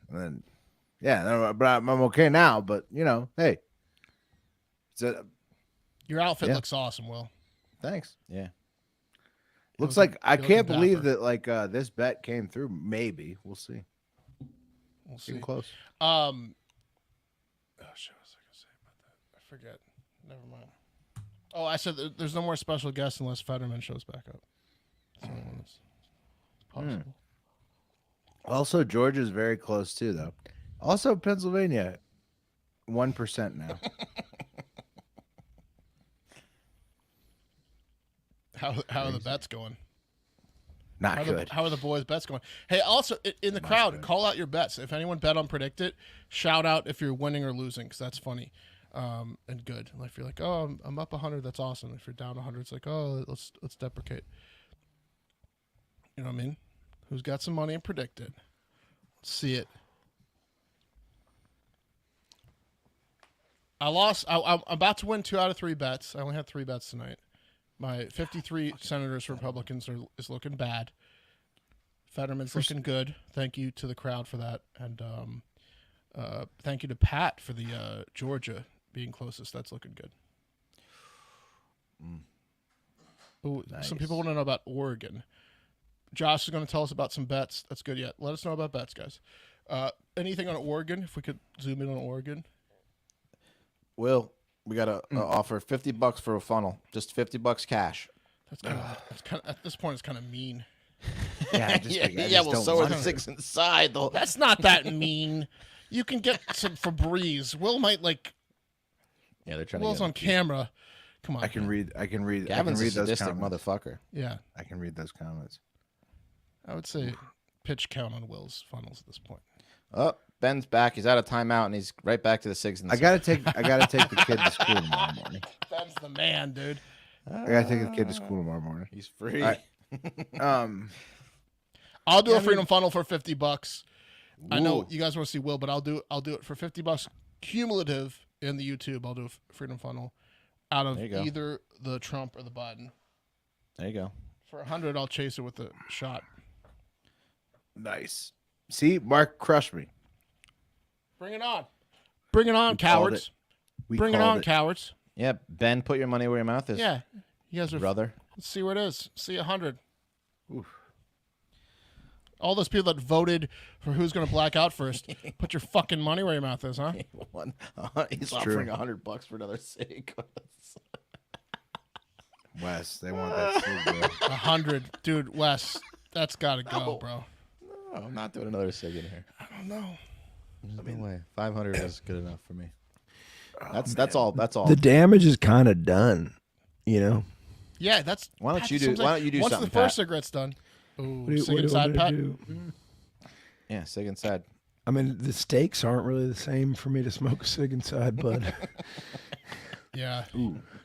And then no, but I'm okay now. But hey, Your outfit Yeah. looks awesome, Will. thanks. Yeah. Looks looking- like I you're looking can't believe dapper. that like this bet came through. Maybe we'll see. We'll see. Getting close. Oh shit! What was I gonna say about that? I forget. Never mind. Oh, I said there's no more special guests unless Fetterman shows back up. That's the only one that's possible. Also, Georgia's very close too, though. Also, Pennsylvania, 1% now. How are the bets going? Not good. How are the boys' bets going? Hey, also in the crowd, call out your bets. If anyone bet on Predict It, shout out if you're winning or losing, because that's funny and good. Like if you're like, oh, I'm up 100, that's awesome. If you're down 100, it's like, oh, let's deprecate. You know what I mean? Who's got some money and Predict It? Let's see it. I lost. I'm about to win 2 out of 3 bets. I only had 3 bets tonight. My 53 senators Republicans is looking bad. Fetterman's looking good. Thank you to the crowd for that, and thank you to Pat for the Georgia being closest. That's looking good. Ooh, some people want to know about Oregon. Josh is going to tell us about some bets. That's good. Yeah, let us know about bets, guys. Anything on Oregon? If we could zoom in on Oregon. Will, we got to offer $50 for a funnel. Just $50 cash. That's kind of at this point it's kind of mean. Yeah, I just Well, don't so are want the to. 6 inside, though. That's not that mean. You can get some Febreze. Will might like. Yeah, they're trying Will's to on camera. Come on. I can read. I can read Gavin's a those sadistic comments. motherfucker. Yeah, I can read those comments. I would say pitch count on Will's funnels at this point. Oh, Ben's back. He's out of timeout, and he's right back to the 6 I gotta take the kid to school tomorrow morning. Ben's the man, dude. I gotta take the kid to school tomorrow morning. He's free. All right. I'll do a freedom funnel for $50. I know you guys want to see Will, but I'll do it for $50 cumulative in the YouTube. I'll do a freedom funnel out of There you go. either the Trump or the Biden. There you go. For 100, I'll chase it with a shot. Nice. See, Mark crushed me. Bring it on. Bring it on, We called cowards. We Bring it called on, cowards. Yeah, Ben, put your money where your mouth is. Yeah. You guys are. Brother. Let's see where it is. See 100. Oof. All those people that voted for who's going to black out first, put your fucking money where your mouth is, huh? He's offering $100 for another cig. Wes, they want that cig, bro. 100, dude. Wes, that's got to go, bro. No, I'm not doing another cig in here. I don't know. There's no way. 500 is good enough for me. That's all. That's all. The damage is kind of done, you know. Yeah, that's. Why don't you do something? Once the first Pat? cigarette's done. Ooh, What do cig you inside, Pat. do? Yeah, cig inside. I mean, the stakes aren't really the same for me to smoke a cig inside, but Yeah,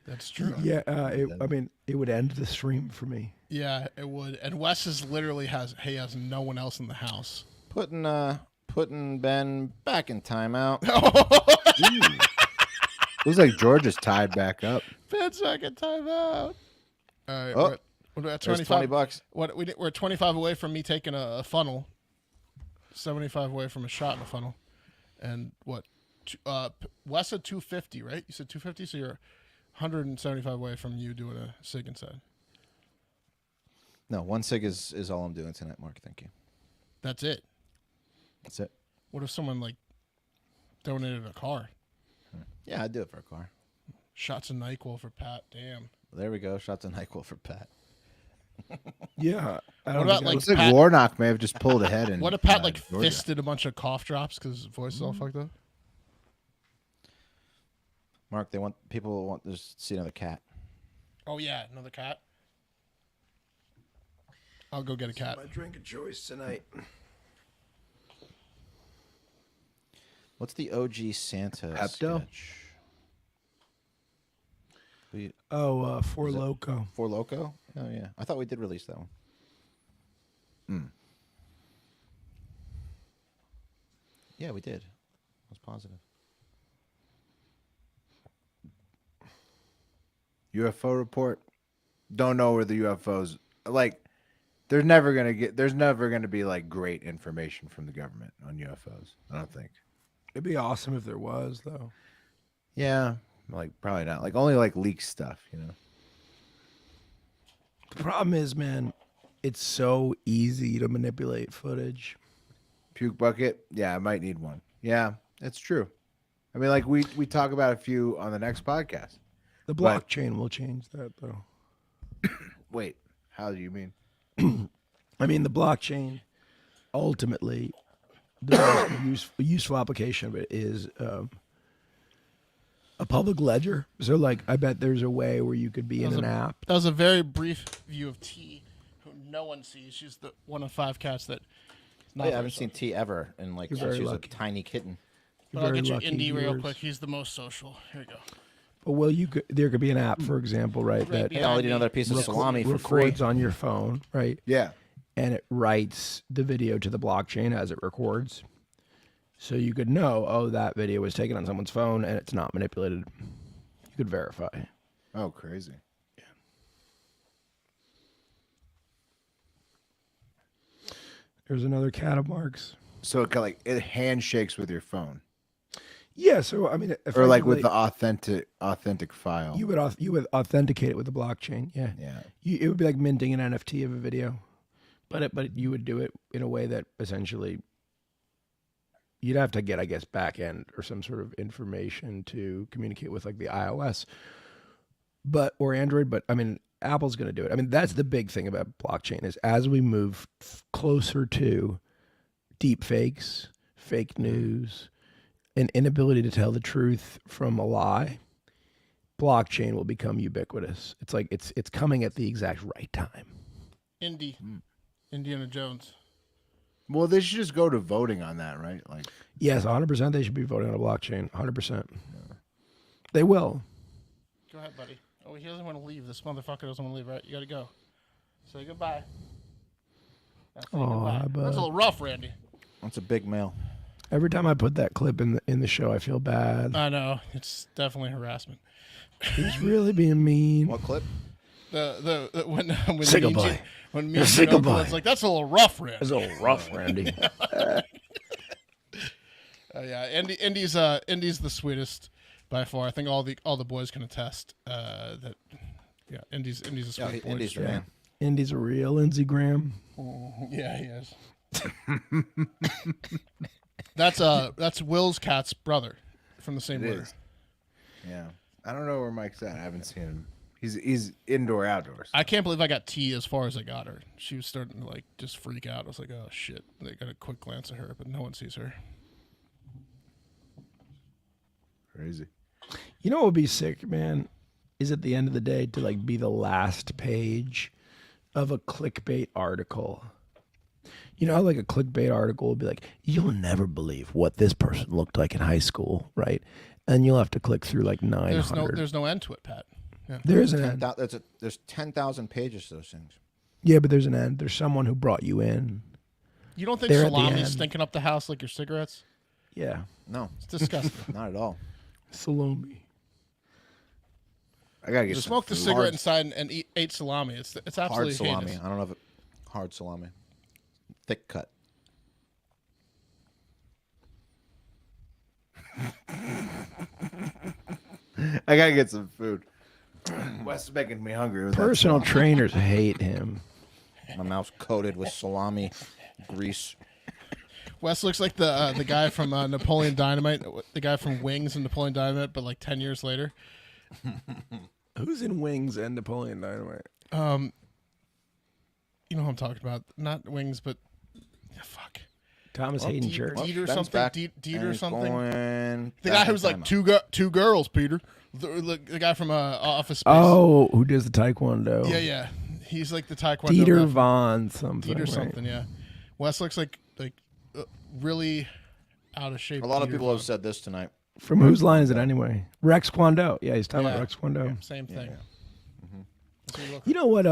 that's true. yeah, I mean, it would end the stream for me. Yeah, it would. And Wes is literally has no one else in the house. Putting Ben back in timeout. Looks like George is tied back up. Ben second time out. All right, Oh, we're at there's 25 $20. We're 25 away from me taking a funnel. 75 away from a shot in a funnel. And what? Wes said 250, right? You said 250, so you're 175 away from you doing a cig inside. No, one cig is all I'm doing tonight, Mark. Thank you. That's it. That's it. What if someone like donated a car? Yeah, I'd do it for a car. Shots of NyQuil for Pat. Damn. There we go. Shots of NyQuil for Pat. Yeah. I What don't about think I like Looks like Pat? Warnock may have just pulled ahead. In, What if Pat like Georgia. fisted a bunch of cough drops because his voice is all fucked up? Mark, people want to see another cat. Oh yeah, another cat. I'll go get a cat. my drink of choice tonight. What's the OG Santa Pepto? sketch? Four Loco. Four Loco? Oh yeah, I thought we did release that one. Yeah, we did. I was positive. UFO report. Don't know where the UFOs like. There's never gonna be like great information from the government on UFOs. I don't think. It'd be awesome if there was, though. Yeah, like probably not. Like only like leak stuff, you know. The problem is, man, it's so easy to manipulate footage. Puke bucket. Yeah, I might need one. Yeah, it's true. I mean, like we talk about a few on the next podcast. The But- blockchain will change that, though. Wait, how do you mean? I mean, the blockchain, ultimately, the most useful application of it is a public ledger. So, like, I bet there's a way where you could be in an app. That was a very brief view of T, who no one sees. She's the one of 5 cats that. Oh, yeah, I haven't seen T ever, and like You're since very she was lucky. a tiny kitten. But I'll Very get you lucky Indy real viewers. quick. He's the most social. Here you go. But there could be an app, for example, right, Right that Hey, I'll eat another piece of salami for free. records on your phone, right? Yeah. And it writes the video to the blockchain as it records. So you could know, oh, that video was taken on someone's phone and it's not manipulated. You could verify. Oh, crazy. There's another cat of Mark's. So it handshakes with your phone, Yeah, so I mean, or like with effectively, the authentic file. you would authenticate it with the blockchain. Yeah, Yeah. it would be like minting an NFT of a video, but you would do it in a way that essentially you'd have to get, I guess, back end or some sort of information to communicate with like the iOS, or Android. But I mean, Apple's going to do it. I mean, that's the big thing about blockchain is as we move closer to deep fakes, fake news, an inability to tell the truth from a lie, blockchain will become ubiquitous. It's like it's coming at the exact right time. Indy. Indiana Jones. Well, they should just go to voting on that, right? Like, Yes, 100% they should be voting on a blockchain. 100%. They will. Go ahead, buddy. Oh, he doesn't want to leave. This motherfucker doesn't want to leave, right? You got to go. Say goodbye. Now say goodbye. Aw, bud. That's a little rough, Randy. That's a big male. Every time I put that clip in the show, I feel bad. I know. It's definitely harassment. He's really being mean. What clip? When Say Mean goodbye. Gene- when Yeah, Mean say Gene goodbye. Okerlund's like, that's a little rough, Randy. It's a little rough, Randy. Yeah, Indy's the sweetest by far. I think all the boys can attest that. Yeah, Indy's a sweet boy. Indy's your man. Indy's a real Lindsey Graham. Yeah, he is. That's Will's cat's brother from the same It litter. is. Yeah, I don't know where Mike's at. I haven't seen him. He's indoor outdoors. I can't believe I got T as far as I got her. She was starting to like just freak out. I was like, oh shit. They got a quick glance at her, but no one sees her. Crazy. You know what would be sick, man? Is at the end of the day to like be the last page of a clickbait article. You know how like a clickbait article will be like, you'll never believe what this person looked like in high school, right? And you'll have to click through like 900. There's no end to it, Pat. Yeah. There is an end. There's 10,000 pages to those things. Yeah, but there's an end. There's someone who brought you in. You don't think They're at the salami's end. stinking up the house like your cigarettes? Yeah. No, It's disgusting. not at all. Salami. I gotta get You some smoked the food. cigarette inside and ate salami. It's absolutely Hard salami. heinous. I don't know if it hard salami. Thick cut. I gotta get some food. Wes is making me hungry with Personal that. trainers hate him. My mouth's coated with salami grease. Wes looks like the guy from Napoleon Dynamite, the guy from Wings and Napoleon Dynamite, but like 10 years later. Who's in Wings and Napoleon Dynamite? You know who I'm talking about? Not Wings, but fuck. Thomas Hayden Church. Dieter Ben's something. back, Dieter and he's something. going The back guy in who's like timeout. two girls, Peter. The guy from Office Space. Oh, who does the Taekwondo? Yeah. He's like the Taekwondo Dieter guy. Von something. Dieter right? something, yeah. Wes looks like really out of shape. A lot of Dieter people Von. have said this tonight. From whose line is it anyway? Rex Kwon Do. Yeah, he's talking Yeah. about Rex Kwon Do. Yeah, same thing. That's what he looked You know what?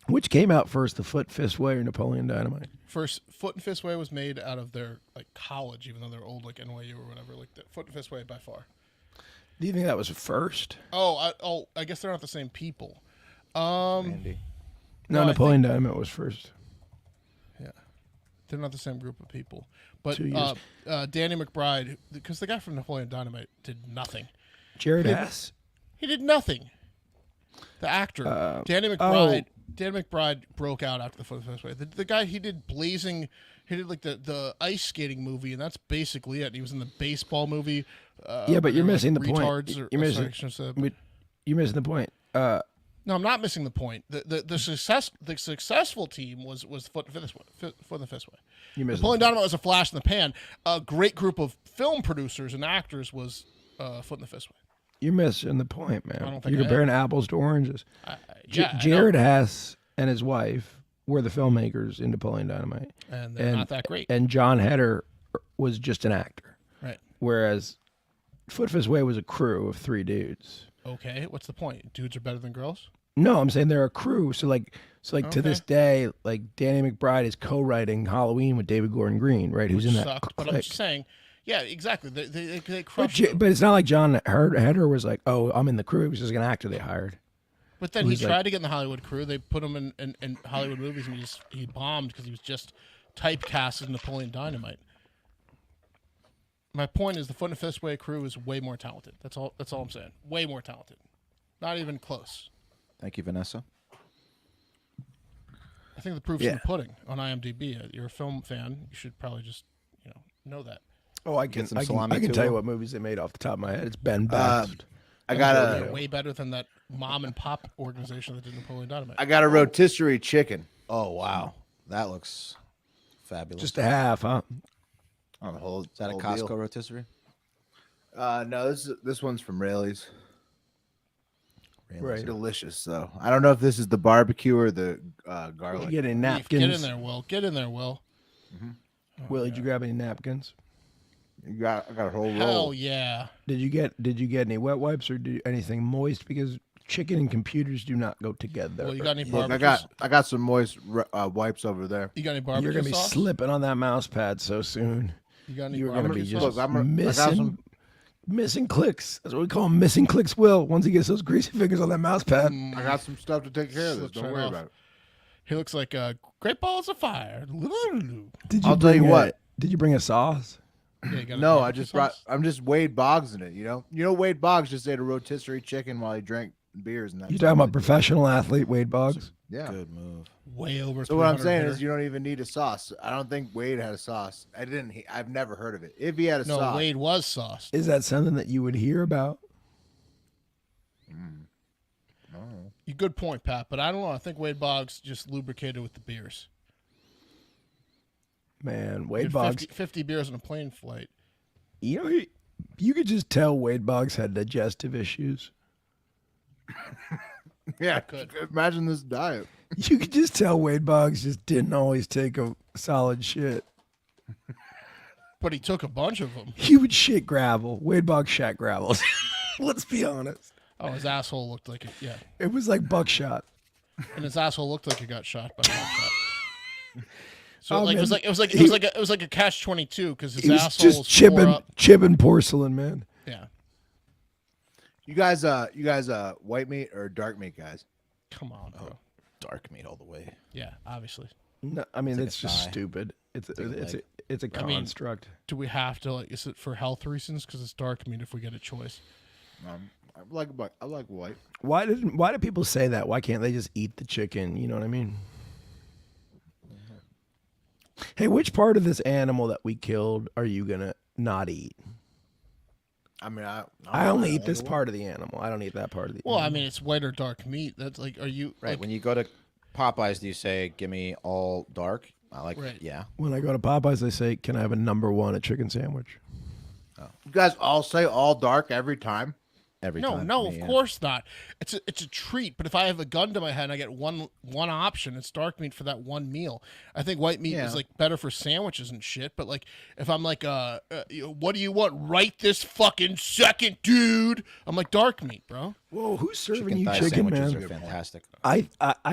Which came out first, the Foot Fist Way or Napoleon Dynamite? First, Foot and Fist Way was made out of their like college, even though they're old, like NYU or whatever. Like the Foot and Fist Way by far. Do you think that was first? I guess they're not the same people. Randy. No, I Napoleon Dynamite was first. Yeah, they're not the same group of people. But 2 years. Danny McBride, because the guy from Napoleon Dynamite did nothing. Jared He did- Hess. He did nothing. The actor, Danny McBride. Danny McBride broke out after the Foot and Fist Way. The guy, he did Blazing. He did like the ice skating movie, and that's basically it. He was in the baseball movie. Yeah, but you're like missing the point. retards or- You're missing. sorry, I shouldn't say that. but you're missing the point. No, I'm not missing the point. The successful team was Foot and Fist Way. Foot and Fist Way. You missed Napoleon the point. Dynamite was a flash in the pan. A great group of film producers and actors was Foot and the Fist Way. You're missing the point, man. I don't think You're I comparing apples to oranges. Yeah, I Jared know. Hess and his wife were the filmmakers in Napoleon Dynamite. And they're not that great. And John Heder was just an actor. Right. Whereas Foot Fist Way was a crew of 3 dudes. Okay, what's the point? Dudes are better than girls? No, I'm saying they're a crew. So like to this day, like Danny McBride is co-writing Halloween with David Gordon Green, right? Who's Which in that sucked, but I'm clique. just saying, yeah, exactly. They But, crushed them. but it's not like John Heder was like, oh, I'm in the crew. He was just an actor they hired. But then he Who's like- tried to get in the Hollywood crew. They put him in Hollywood movies, and he bombed because he was just typecast as Napoleon Dynamite. My point is, the Foot and Fist Way crew is way more talented. That's all I'm saying. Way more talented. Not even close. Thank you, Vanessa. I think the proof's in the pudding on IMDb. You're a film fan. You should probably just know that. Oh, I can some salami too. tell you what movies they made off the top of my head. It's Ben Best. I got They're way better than that mom and pop organization that did Napoleon Dynamite. a rotisserie chicken. Oh, wow. That looks fabulous. Just a half, huh? On the whole, Is that a whole Costco deal. rotisserie? No, this one's from Rayleigh's. Right. Delicious though. I don't know if this is the barbecue or the garlic. You get any Beef. napkins? Get in there, Will. Get in there, Will. Will, did you grab any napkins? I got a whole roll. Hell yeah. Did you get any wet wipes or anything moist? Because chicken and computers do not go together. Well, you got any Look, barbecue? I got some moist wipes over there. You got any You're barbecue gonna be sauce? slipping on that mouse pad so soon. You got any you're gonna be barbecue just sauce? I got missing. some- Missing clicks. That's what we call him. Missing clicks. Will once he gets those greasy fingers on that mouse pad. I got some stuff to take care of this. Slips Don't right worry off. about it. He looks like great balls of fire. I'll tell you what. Did you bring a sauce? Yeah, you got a No, I barbecue just brought. sauce? I'm just Wade Boggs in it. You know Wade Boggs just ate a rotisserie chicken while he drank beers and that. You talking about professional athlete Wade Boggs? Yeah. Good move. Way over. So what I'm 300 saying hitter. is, you don't even need a sauce. I don't think Wade had a sauce. I've never heard of it. If he had a no, sauce, Wade was sauced. Is that something that you would hear about? Good point, Pat. But I don't know. I think Wade Boggs just lubricated with the beers. Man, Wade Did Boggs. 50 beers on a plane flight. You know, you could just tell Wade Boggs had digestive issues. yeah. Good. Imagine this diet. You could just tell Wade Boggs just didn't always take a solid shit. But he took a bunch of them. He would shit gravel. Wade Boggs shat gravel. Let's be honest. Oh, his asshole looked like it. Yeah, It was like buckshot. and his asshole looked like it got shot by a buckshot. So Oh, like, man. it was like a catch-22 because his He was asshole just was tore up. chipping porcelain, man. Yeah, You guys, white meat or dark meat guys? come on, bro. Dark meat all the way. Yeah, obviously. No, I mean, like it's a just thigh. stupid. It's like a leg. a I mean, construct. Do we have to like? Is it for health reasons? Because it's dark meat. If we get a choice, I like white. Why do people say that? Why can't they just eat the chicken? You know what I mean? Hey, which part of this animal that we killed are you gonna not eat? I mean, I only eat this part of the animal. I don't eat that part of the well, I animal. mean, it's white or dark meat. That's like, are you Right. like, When you go to Popeyes, do you say, give me all dark? I like, Right. yeah. When I go to Popeyes, they say, "Can I have a number one, a chicken sandwich?" You guys all say all dark every time. Every No, time. no, for me, of yeah. course not. It's a treat. But if I have a gun to my head and I get one option, it's dark meat for that one meal. I think white meat Yeah. is like better for sandwiches and shit. But like, if I'm like, what do you want right this fucking second, dude? I'm like dark meat, bro. Whoa, who's serving Chicken you thigh chicken, sandwiches man? are fantastic. I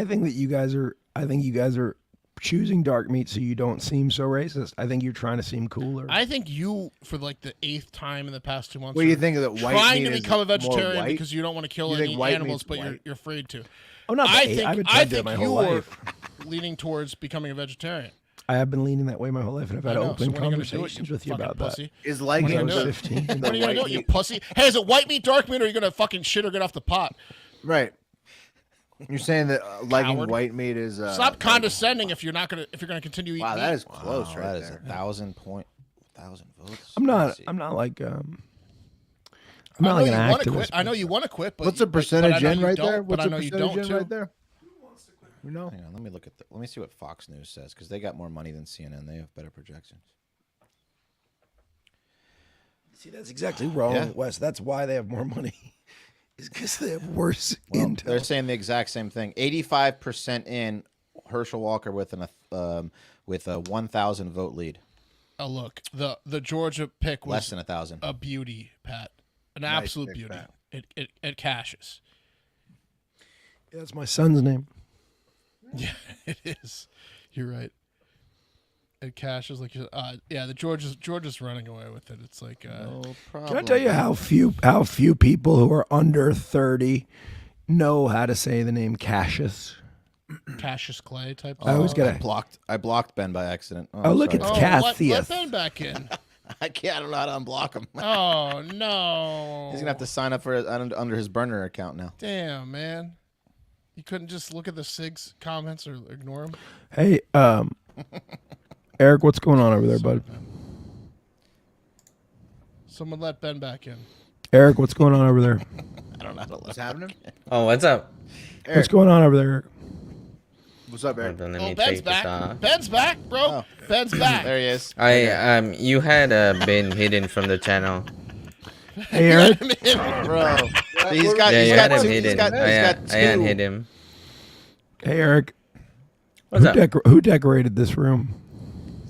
think that you guys are. I think you guys are choosing dark meat so you don't seem so racist. I think you're trying to seem cooler. I think you, for like the 8th time in the past 2 months, What do you are think of that white trying meat to is become a more vegetarian white? because you don't want to kill You think any white animals, meat's but white? you're afraid to. oh, not I the think I've been trying to do it think my whole you're life. leaning towards becoming a vegetarian. I have been leaning that way my whole life, and I've I had know. open So when are you gonna do it, conversations with you fucking about pussy? Is What are you liking gonna that. I do? was 15. What are you gonna do, you pussy? Hey, is it white meat, dark meat, or are you gonna fucking shit or get off the pot? Right. You're saying that liking Coward. white meat is Stop condescending if you're gonna continue eating Wow, meat. that is close Wow, right that is there. 1,000 votes. I'm Let me not. see. I'm not like. I'm I not know like you an want to activist. quit. I know you want to quit, but What's the but I percentage know in you right don't, there? But What's I the know you percentage don't in too. right there? You know. Hang on, let me see what Fox News says because they got more money than CNN. They have better projections. See, that's exactly wrong, Yeah. Wes. That's why they have more money. Is because they have worse Well, intel. they're saying the exact same thing. 85% in Herschel Walker with a 1,000 vote lead. Oh, look, the Georgia pick was Less than 1,000. a beauty, Pat, an Nice absolute pick, beauty. Pat. It cashes. Yeah, that's my son's name. Yeah, it is. You're right. It cashes like yeah. The Georgia's running away with it. It's like No problem. Can I tell you how few people who are under 30 know how to say the name Cassius? Cassius Clay type. I always stuff. gotta. I blocked Ben by accident. Oh, look, sorry. it's Oh, Cassius. let Ben back in. I can't. I don't know how to unblock him. Oh no. He's gonna have to sign up for under his burner account now. Damn, man. You couldn't just look at the SIG's comments or ignore them? Hey, Eric, what's going on over there, bud? Someone let Ben back in. Eric, what's going on over there? I don't know how to What's happening? Oh, what's up? What's going on over there, Eric? What's up, Eric? Hold on, let Oh, me Ben's take this back. off. Ben's back, bro. Oh. Ben's back. There he is. You had been hidden from the channel. Hey, Eric. Bro. He's got. Yeah, He's you got had him two. hidden. He's got I had two. hit him. Hey, Eric. What's up? Who decorated this room?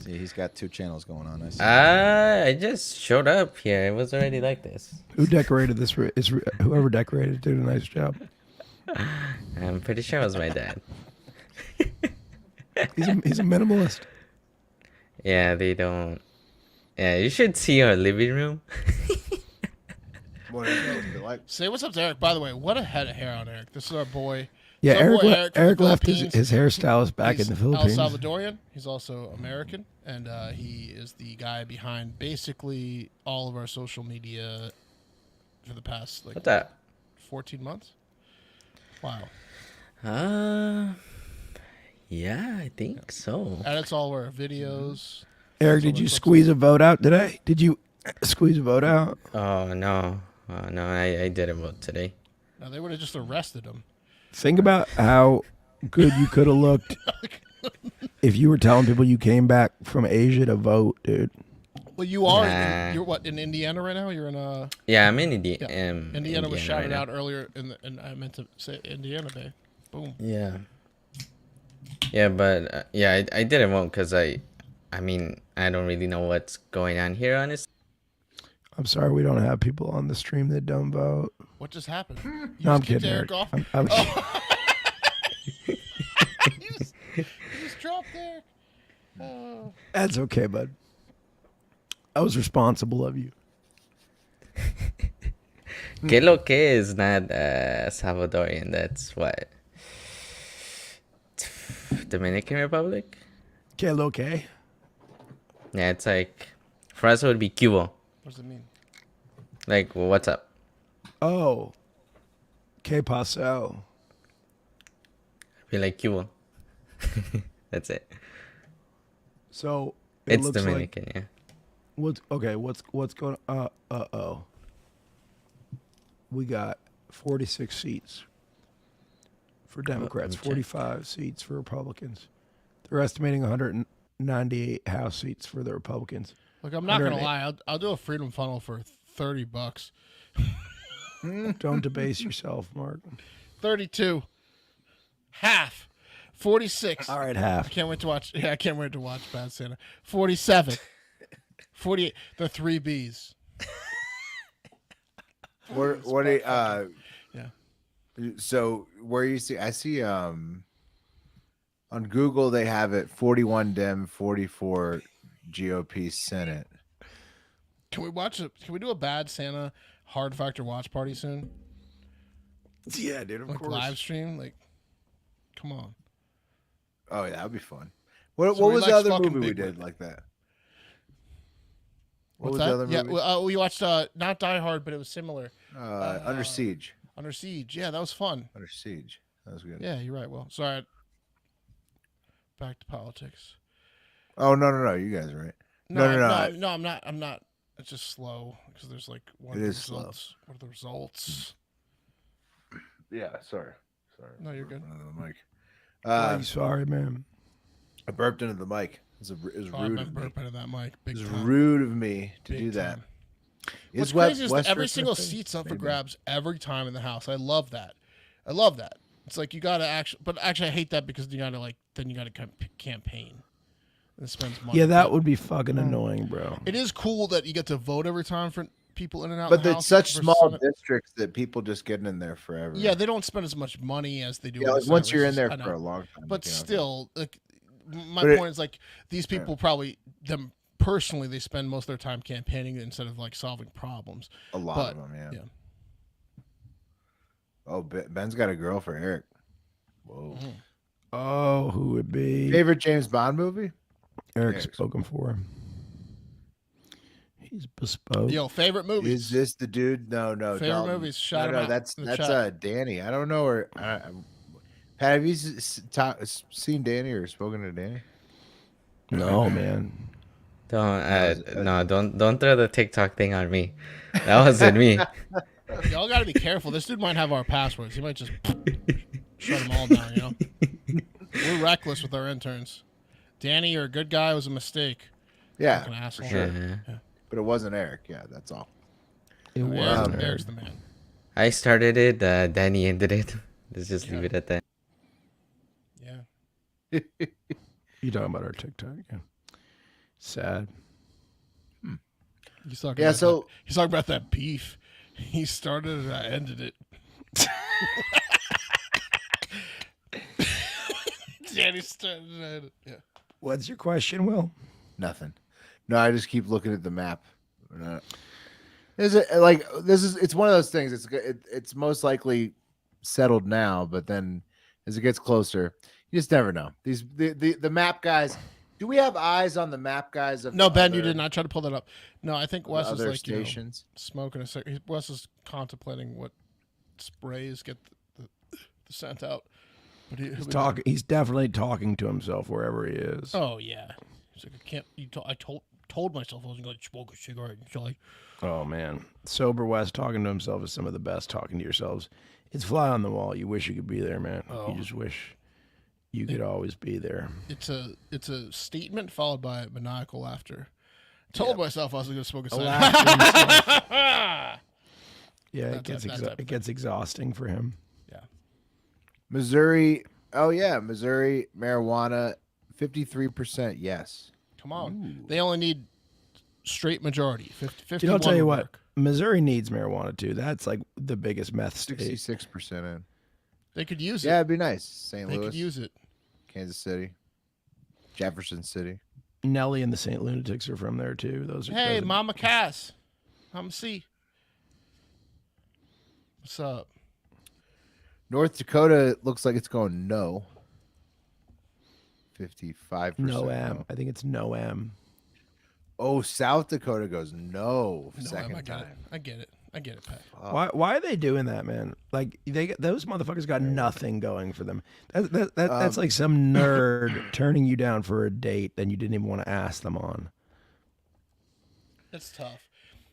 See, he's got two channels going on. I see. I just showed up here. It was already like this. Who decorated this? Whoever decorated did a nice job. I'm pretty sure it was my dad. He's a minimalist. Yeah, they don't. Yeah, you should see our living room. What is it like? Say what's up to Eric. By the way, what a head of hair on Eric. This is our boy. Yeah, This is our boy Eric from the left his Philippines. hairstylist back He's in the Philippines. El Salvadorian. He's also American, and he is the guy behind basically all of our social media for the past What's that? 14 months. Wow. Yeah, I think so. And it's all our videos. Eric, did you squeeze a vote out today? Did you squeeze a vote out? Oh no, no, I didn't vote today. No, they would have just arrested him. Think about how good you could have looked if you were telling people you came back from Asia to vote, dude. Well, you are. Nah. You're what, in Indiana right now? You're in Yeah, I'm in Indiana was shouted right out earlier and I meant to say Indiana Day. Boom. Yeah. Yeah, but yeah, I didn't vote because I mean, I don't really know what's going on here, honestly. I'm sorry we don't have people on the stream that don't vote. What just happened? You No, I'm just kicked kidding, Eric Eric. off? I'm You just dropped there. Oh. That's okay, bud. I was responsible of you. Que lo que is not Salvadorian. That's what? Dominican Republic? Que lo que? Yeah, it's like, for us it would be Cuba. What does it mean? Like, well, what's up? Oh. Que paso? Be like Cuba. That's it. So it It's looks Dominican, like, yeah. What's going on? We got 46 seats for Democrats, 45 seats for Republicans. They're estimating 198 House seats for the Republicans. Look, I'm not gonna lie. I'll do a freedom funnel for $30. Don't debase yourself, Mark. 32. Half. 46. All right, half. I can't wait to watch. Yeah, I can't wait to watch Bad Santa. 47. 48. The 3 Bs. What yeah. So where you see, I see on Google they have it 41 Dem, 44 GOP Senate. Can we do a Bad Santa hard factor watch party soon? Yeah, dude, of like course. Live stream, like, come on. Oh yeah, that'd be fun. What So we was like the other fucking movie we Big did Bird. like that? What's was that? the other Yeah, movie? we watched not Die Hard, but it was similar. Under Siege. Under Siege. Yeah, that was fun. Under Siege. That was good. Yeah, you're right. Well, sorry. Back to politics. Oh no, you guys are right. No. I'm not. It's just slow because there's like what It are the is slow. results? What are the results? Yeah, sorry. No, you're good. Into the mic. Sorry, man. I burped into the mic. It was Oh, I've rude been of me. burping in that mic. It Big was time. rude of me to Big do that. time. Is What's crazy is that West every Richmond single a thing? seat's up for Maybe. grabs every time in the house. I love that. It's like you gotta actually I hate that because you gotta campaign and spends money. Yeah, that would be fucking annoying, bro. It is cool that you get to vote every time for people in and out. But the it's house such versus small Senate. districts that people just get in there forever. Yeah, they don't spend as much money as they do. Yeah, in the like once Senate you're in races. there I know. for a long time. But you know, still, like my But it- point is like these people probably them personally they spend most of their time campaigning instead of like solving problems. a lot but, of them, yeah. yeah. Oh, Ben's got a girl for Eric. Whoa. Mm-hmm. Oh, who would be Favorite James Bond movie? Eric's spoken for? He's bespoke. Yo, favorite movies. Is this the dude? No. Favorite Dalton. movies, shout him no, out that's in the chat. Danny. I don't know where. Pat, have you seen Danny or spoken to Danny? No, man. Don't throw the TikTok thing on me. That wasn't me. Y'all got to be careful. This dude might have our passwords. He might just shut them all down. You know, we're reckless with our interns. Danny, you're a good guy. It was a mistake. Yeah, Fucking asshole. sure. Yeah. But it wasn't Eric. Yeah, that's all. It Eric's, was. Eric's the man. I started it. Danny ended it. Let's just leave it at that. Yeah. You talking about our TikTok? Yeah. Sad. He's talking Yeah, about so- he's talking about that beef. He started it. I ended it. Danny started it. I ended it. Yeah. What's your question, Will? Nothing. No, I just keep looking at the map. It's one of those things. It's most likely settled now, but then as it gets closer, you just never know. The map guys. Do we have eyes on the map guys? No, Ben, you did not try to pull that up. No, I think Wes is other like stations? Smoking a cigarette. Wes is contemplating what sprays get the scent out. But he's talking. He's definitely talking to himself wherever he is. Oh yeah, he's like, I can't. I told myself I wasn't going to smoke a cigarette. So oh man, sober Wes talking to himself is some of the best talking to yourselves. It's fly on the wall. You wish you could be there, man. Oh. You just wish you could always be there. It's a statement followed by maniacal laughter. Told myself I wasn't going to smoke a cigarette. Yeah, it gets exhausting for him. Yeah. Missouri. Oh yeah, Missouri marijuana, 53%. Yes. Come on. Ooh. They only need straight majority. 50. I'll tell you what. Missouri needs marijuana too. That's like the biggest meth state. 66% in. They could use it. Yeah, it'd be nice. St. Louis. They could use it. Kansas City. Jefferson City. Nelly and the St. Lunatics are from there too. Hey, Mama Cass. Mama C. What's up? North Dakota looks like it's going no. 55%. No M. I think it's no M. Oh, South Dakota goes no. Second time. I get it, Pat. Why are they doing that, man? Like those motherfuckers got nothing going for them. That's like some nerd turning you down for a date that you didn't even want to ask them on. That's tough.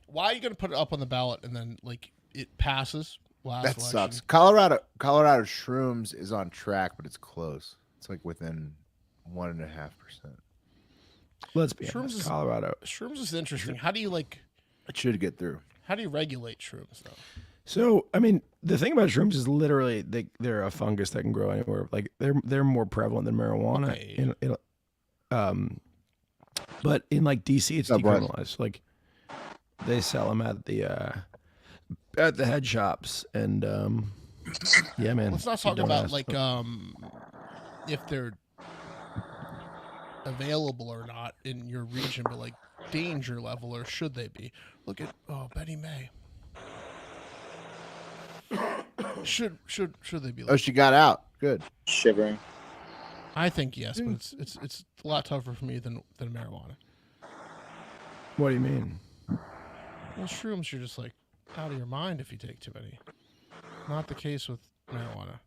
Why are you going to put it up on the ballot and then like it passes? That sucks. Colorado shrooms is on track, but it's close. It's like within 1.5%. Let's be honest. Colorado. Shrooms is interesting. How do you like? It should get through. How do you regulate shrooms though? So I mean, the thing about shrooms is literally they're a fungus that can grow anywhere. Like they're more prevalent than marijuana. Okay. But in like DC, it's decriminalized. Like they sell them at the head shops, and yeah, man. Let's not talk about like if they're available or not in your region, but like danger level, or should they be? Look at Betty May. Should they be? Oh, she got out. Good. Shivering. I think yes, but it's a lot tougher for me than marijuana. What do you mean? Well, shrooms, you're just like out of your mind if you take too many. Not the case with marijuana.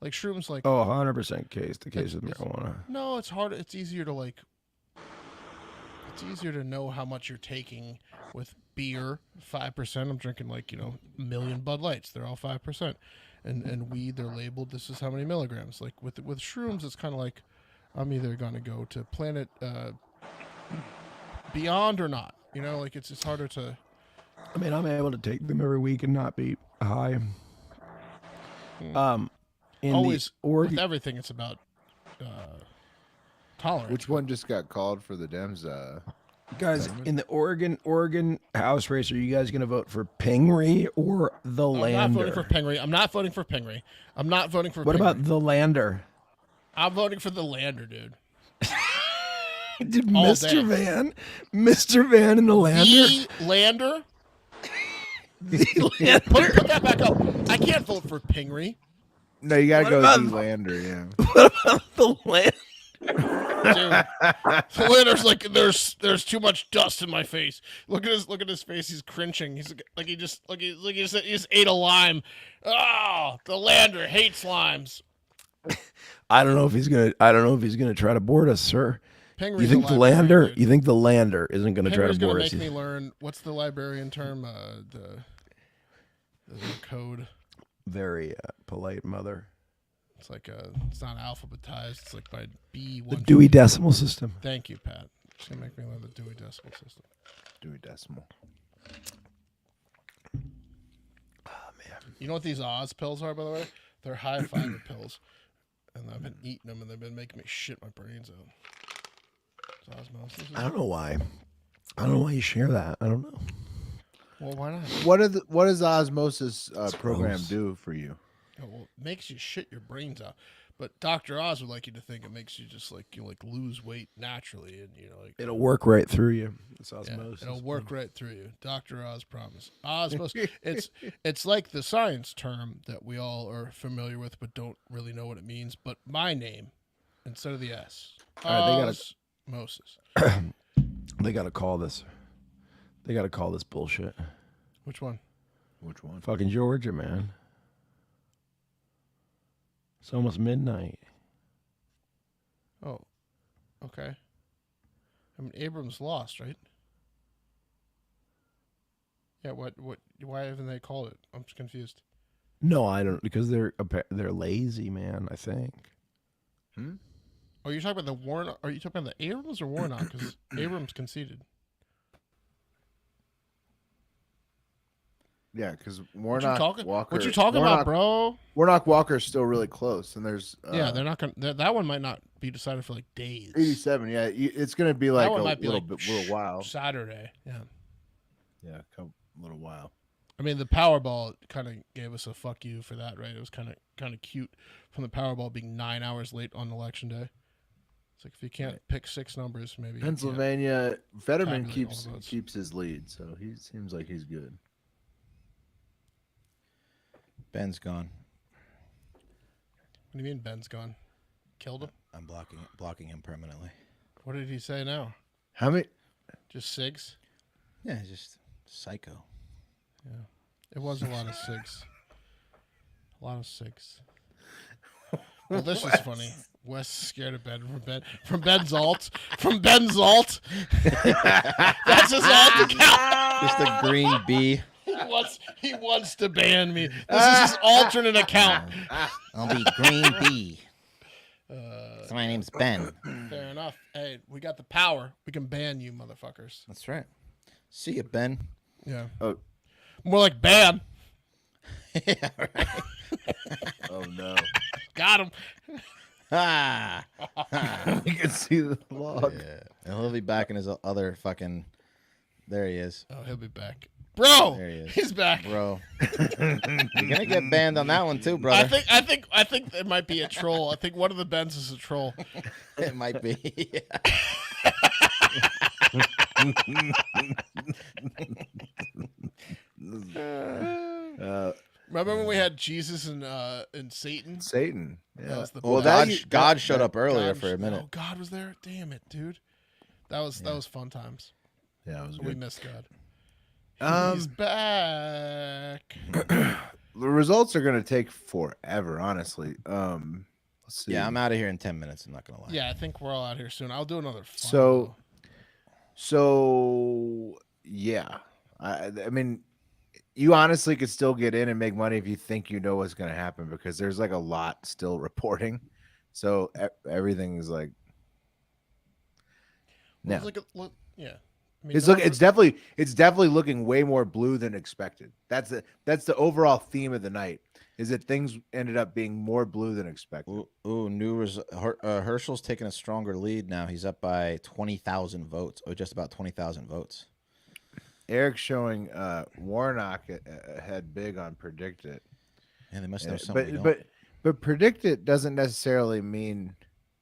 Like shrooms, like 100% the case with marijuana. No, it's hard. It's easier to like. It's easier to know how much you're taking with beer, 5%. I'm drinking like a million Bud Lights. They're all 5%, and weed, they're labeled. This is how many milligrams. Like with shrooms, it's kind of like I'm either gonna go to Planet Beyond or not. Like it's harder to. I mean, I'm able to take them every week and not be high. Always, with everything, it's about tolerance. Which one just got called for the Dems? Guys, in the Oregon House race, are you guys going to vote for Pingree or the Lander? I'm not voting for Pingree. What about the Lander? I'm voting for the Lander, dude. Dude, Mr. Van and the Lander? The Lander? The Lander. Put that back up. I can't vote for Pingree. No, you gotta go with the Lander, yeah. What about the Lander? Dude, the Lander's like there's too much dust in my face. Look at his face. He's cringing. He's like he just ate a lime. Oh, the Lander hates limes. I don't know if he's gonna try to board us, sir. Pingree's you think the Lander? You think the Lander isn't gonna try to board us? Make me learn what's the librarian term? The code. Very polite mother. It's like it's not alphabetized. It's like by B1. The Dewey Decimal System. Thank you, Pat. It's gonna make me learn the Dewey Decimal System. Dewey Decimal. Oh man. You know what these Oz pills are, by the way? They're high fiber pills, and I've been eating them, and they've been making me shit my brains out. It's osmosis. I don't know why. I don't know why you share that. I don't know. Well, why not? What does the osmosis program gross. do for you? Oh, well, it makes you shit your brains out. But Dr. Oz would like you to think it makes you just like lose weight naturally, and It'll work right through you. It's osmosis. it'll work right through you. Dr. Oz promise. Osmosis. it's like the science term that we all are familiar with, but don't really know what it means. But my name instead of the S. All right, Osmosis. They gotta call this. They gotta call this bullshit. Which one? Which one? Fucking Georgia, man. It's almost midnight. Oh, okay. I mean, Abrams lost, right? Yeah. What? Why haven't they called it? I'm just confused. No, I don't, because they're lazy, man. I think. Oh, you're talking about the Warnock? Are you talking about the Abrams or Warnock? Because Abrams conceded. Yeah, because Warnock Walker. What you talking about, bro? Warnock Walker is still really close, and there's yeah, they're not gonna. That one might not be decided for like days. 87. Yeah, it's gonna be like a little while. Saturday. Yeah. Yeah, a little while. I mean, the Powerball kind of gave us a fuck you for that, right? It was kind of cute from the Powerball being 9 hours late on election day. It's like if you can't pick 6 numbers, maybe Pennsylvania Fetterman tabulate all keeps his lead, so he seems like he's good. Ben's gone. What do you mean Ben's gone? Killed him? I'm blocking him permanently. What did he say now? How many? Just SIGs? Yeah, just psycho. Yeah. It was a lot of SIGs. A lot of SIGs. Well, this is funny. Wes is scared of Ben from Ben's alt. From Ben's alt. That's his alt account. Just a green bee. He wants to ban me. This is his alternate account. I'll be green bee. So my name's Ben. Fair enough. Hey, we got the power. We can ban you, motherfuckers. That's right. See ya, Ben. Yeah. Oh, more like ban. Yeah, right. Oh no. Got him. You can see the log. Yeah. And he'll be back in his other fucking. There he is. Oh, he'll be back. Bro, there he is. He's back. Bro, you're gonna get banned on that one too, brother. I think it might be a troll. I think one of the Bens is a troll. It might be. Remember when we had Jesus and Satan? Satan. Yeah. God showed up earlier for a minute. Oh, God was there. Damn it, dude. That was fun times. Yeah, it was We good. missed God. He's back. The results are gonna take forever, honestly. Let's see. Yeah, I'm out of here in 10 minutes. I'm not gonna lie. Yeah, I think we're all out here soon. I'll do another. So yeah, I mean, you honestly could still get in and make money if you think you know what's gonna happen, because there's like a lot still reporting. So everything is like, yeah. I mean, it's definitely looking way more blue than expected. That's the overall theme of the night, is that things ended up being more blue than expected. Herschel's taking a stronger lead now. He's up by 20,000 votes, or just about 20,000 votes. Eric's showing Warnock ahead big on Predict It. And they must know something. But Predict It doesn't necessarily mean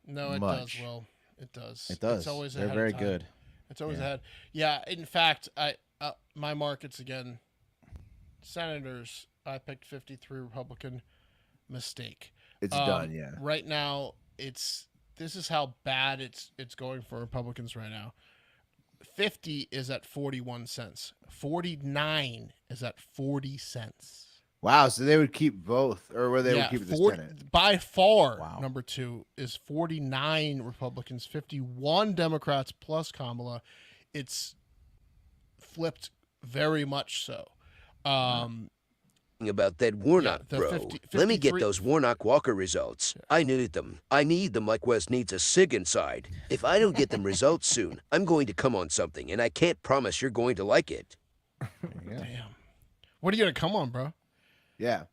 it much. does. Well, it does. It does. It's always They're ahead very of time. good. It's always ahead. Yeah. In fact, my markets again. Senators, I picked 53 Republican. Mistake. It's done. Yeah. Right now, this is how bad it's going for Republicans right now. 50 is at 41 cents. 49 is at 40 cents. Wow, so they would keep both, or would they keep the Senate? By far, number 2 is 49 Republicans, 51 Democrats plus Kamala. It's flipped very much so. About that Warnock, bro. Let me get those Warnock Walker results. I need them. I need them like Wes needs a SIG inside. If I don't get them results soon, I'm going to come on something, and I can't promise you're going to like it. Damn. What are you going to come on, bro? Yeah.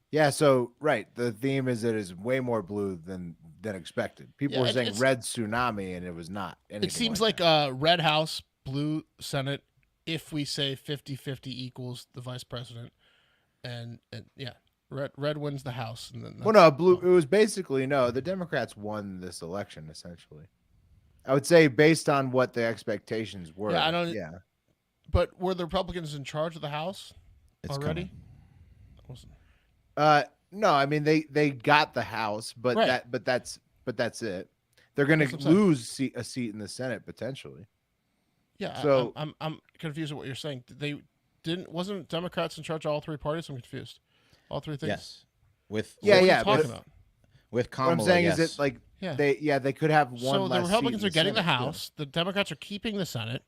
Yeah, so, right. The theme is that it's way more blue than expected. People were saying red tsunami, and it was not. It seems like red House, blue Senate, if we say 50-50 equals the vice president. And yeah, Red wins the House, and then Well, no, blue. It was basically no. The Democrats won this election essentially. I would say based on what the expectations were. Yeah, I don't. Yeah, But were the Republicans in charge of the House already? No, I mean they got the House, but Right. that's it. They're going That's to what I'm saying. lose a seat in the Senate potentially. Yeah. So I'm confused at what you're saying. They wasn't Democrats in charge of all three parties? I'm confused. All three things. Yes. With What are you yeah, talking but- about? with What Kamala, I'm saying yes. is that like Yeah. they could have one. So the less seat Republicans in are getting the Senate, yeah. House. The Democrats are keeping the Senate,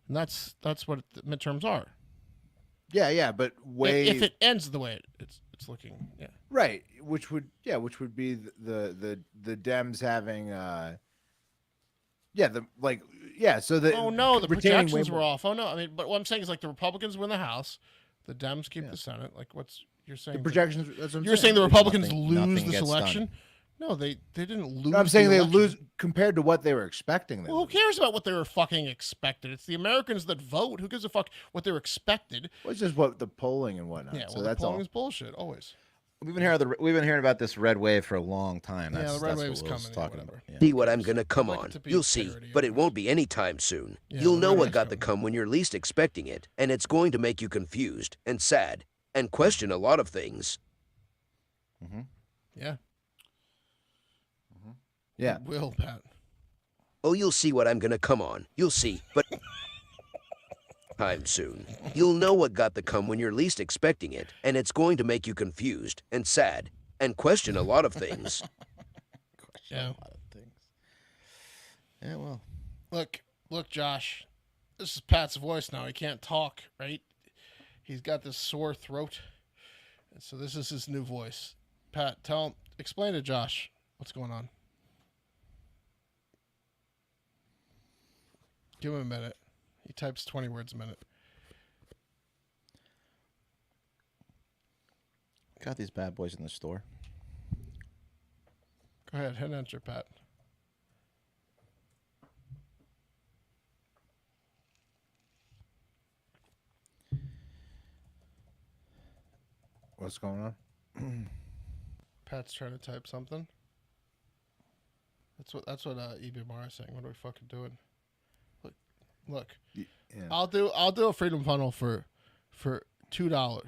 and that's what the midterms are. Yeah, but way If it ends the way it's looking, yeah. right, which would be the Dems having so the Oh no, the retaining projections way were more- off. Oh no, I mean, but what I'm saying is like the Republicans win the House, the Dems keep the Senate. Like what's you're saying? The projections. That's what I'm You're saying the Republicans lose nothing this gets done. election? No, they didn't lose. No, I'm saying the they election. lose compared to what they were expecting. Well, who cares about what they were fucking expected? It's the Americans that vote. Who gives a fuck what they were expected? Well, it's just what the polling and whatnot. Yeah, so well, that's the polling all. is bullshit always. We've been hearing about this red wave for a long time. Yeah, That's, the red that's wave what is Will's coming, talking whatever. about. Yeah. See what I'm gonna come I'd like on. it to be You'll see, parody but it almost. won't be anytime soon. Yeah, You'll the know red what wave's got to coming. come when you're least expecting it, and it's going to make you confused and sad and question a lot of things. Yeah. Yeah. It will, Pat. Oh, you'll see what I'm gonna come on. You'll see, but time soon. You'll know what got to come when you're least expecting it, and it's going to make you confused and sad and question a lot of things. Yeah. A lot of things. Yeah, well. Look, Josh. This is Pat's voice now. He can't talk, right? He's got this sore throat. And so this is his new voice. Pat, explain to Josh what's going on. Give him a minute. He types 20 words a minute. Got these bad boys in the store. Go ahead, hit enter, Pat. What's going on? Pat's trying to type something. That's what EBMR is saying. What are we fucking doing? Look. Yeah. I'll do a freedom funnel for $2.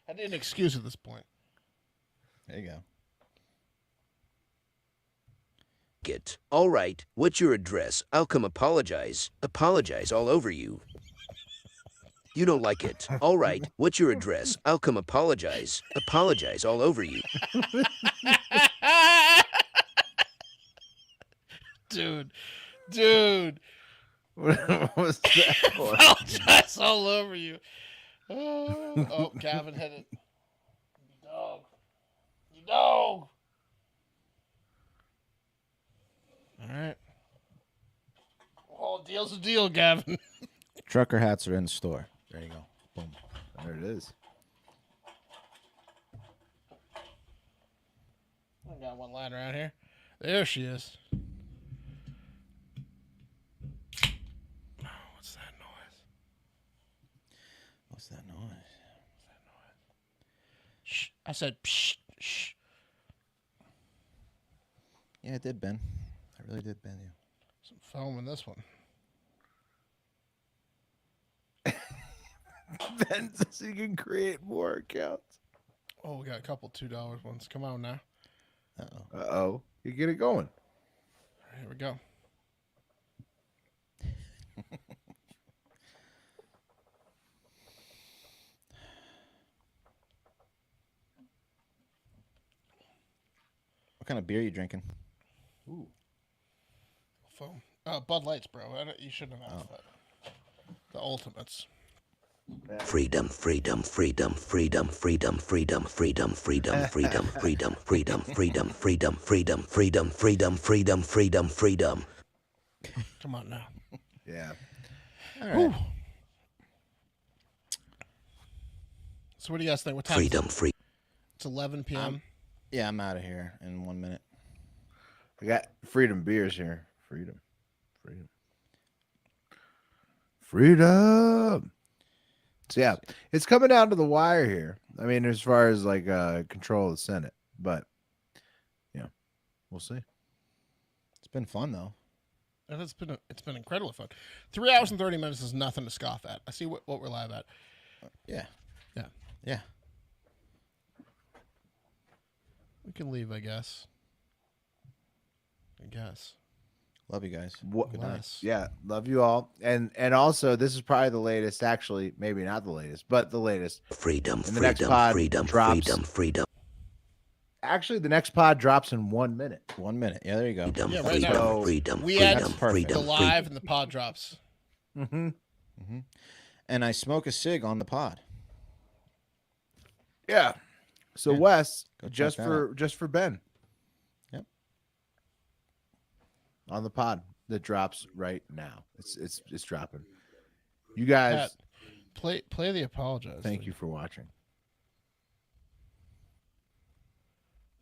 I need an excuse at this point. There you go. Get. All right, what's your address? I'll come apologize. Apologize all over you. You don't like it. All right, what's your address? I'll come apologize. Apologize all over you. Dude. What was that? Apologize all over you. Oh, Gavin hit it. You dog. All right. Oh, deal's a deal, Gavin. Trucker hats are in the store. There you go. Boom. There it is. I got one line around here. There she is. What's that noise? What's that noise? Shh. I said psh, shh. Yeah, it did, Ben. I really did, Ben. You. Some foam in this one. Ben says he can create more accounts. Oh, we got a couple $2 ones. Come on now. Uh-oh. Uh-oh. You get it going. All right, here we go. What kind of beer are you drinking? Ooh. Foam. Bud Lights, bro. You shouldn't have asked that. The ultimates. Freedom, freedom, freedom, freedom, freedom, freedom, freedom, freedom, freedom, freedom, freedom, freedom, freedom, freedom, freedom, freedom, freedom, freedom, freedom. Come on now. Yeah. All right. So what do you guys think? What time? Freedom, free. It's 11 p.m. Yeah, I'm out of here in 1 minute. I got Freedom beers here. Freedom. So yeah, it's coming down to the wire here. I mean, as far as like control of the Senate, but yeah, we'll see. It's been fun though. And it's been incredibly fun. 3 hours and 30 minutes is nothing to scoff at. I see what we're live at. Yeah. Yeah. We can leave, I guess. Love you guys. Good night. Yeah, love you all. And also, this is probably the latest. Actually, maybe not the latest, but the latest. Freedom, and the next pod drops. freedom. Actually, the next pod drops in 1 minute. 1 minute. Yeah, there you go. Yeah, right now. We had the live and the pod drops. And I smoke a cig on the pod. Yeah. So Wes, Go check just that for Ben. Yep. On the pod that drops right now. It's dropping. You guys Pat, play the apologize. Thank you for watching.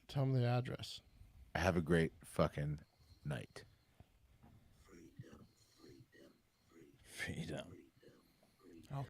Tell them the address. Have a great fucking night. Freedom.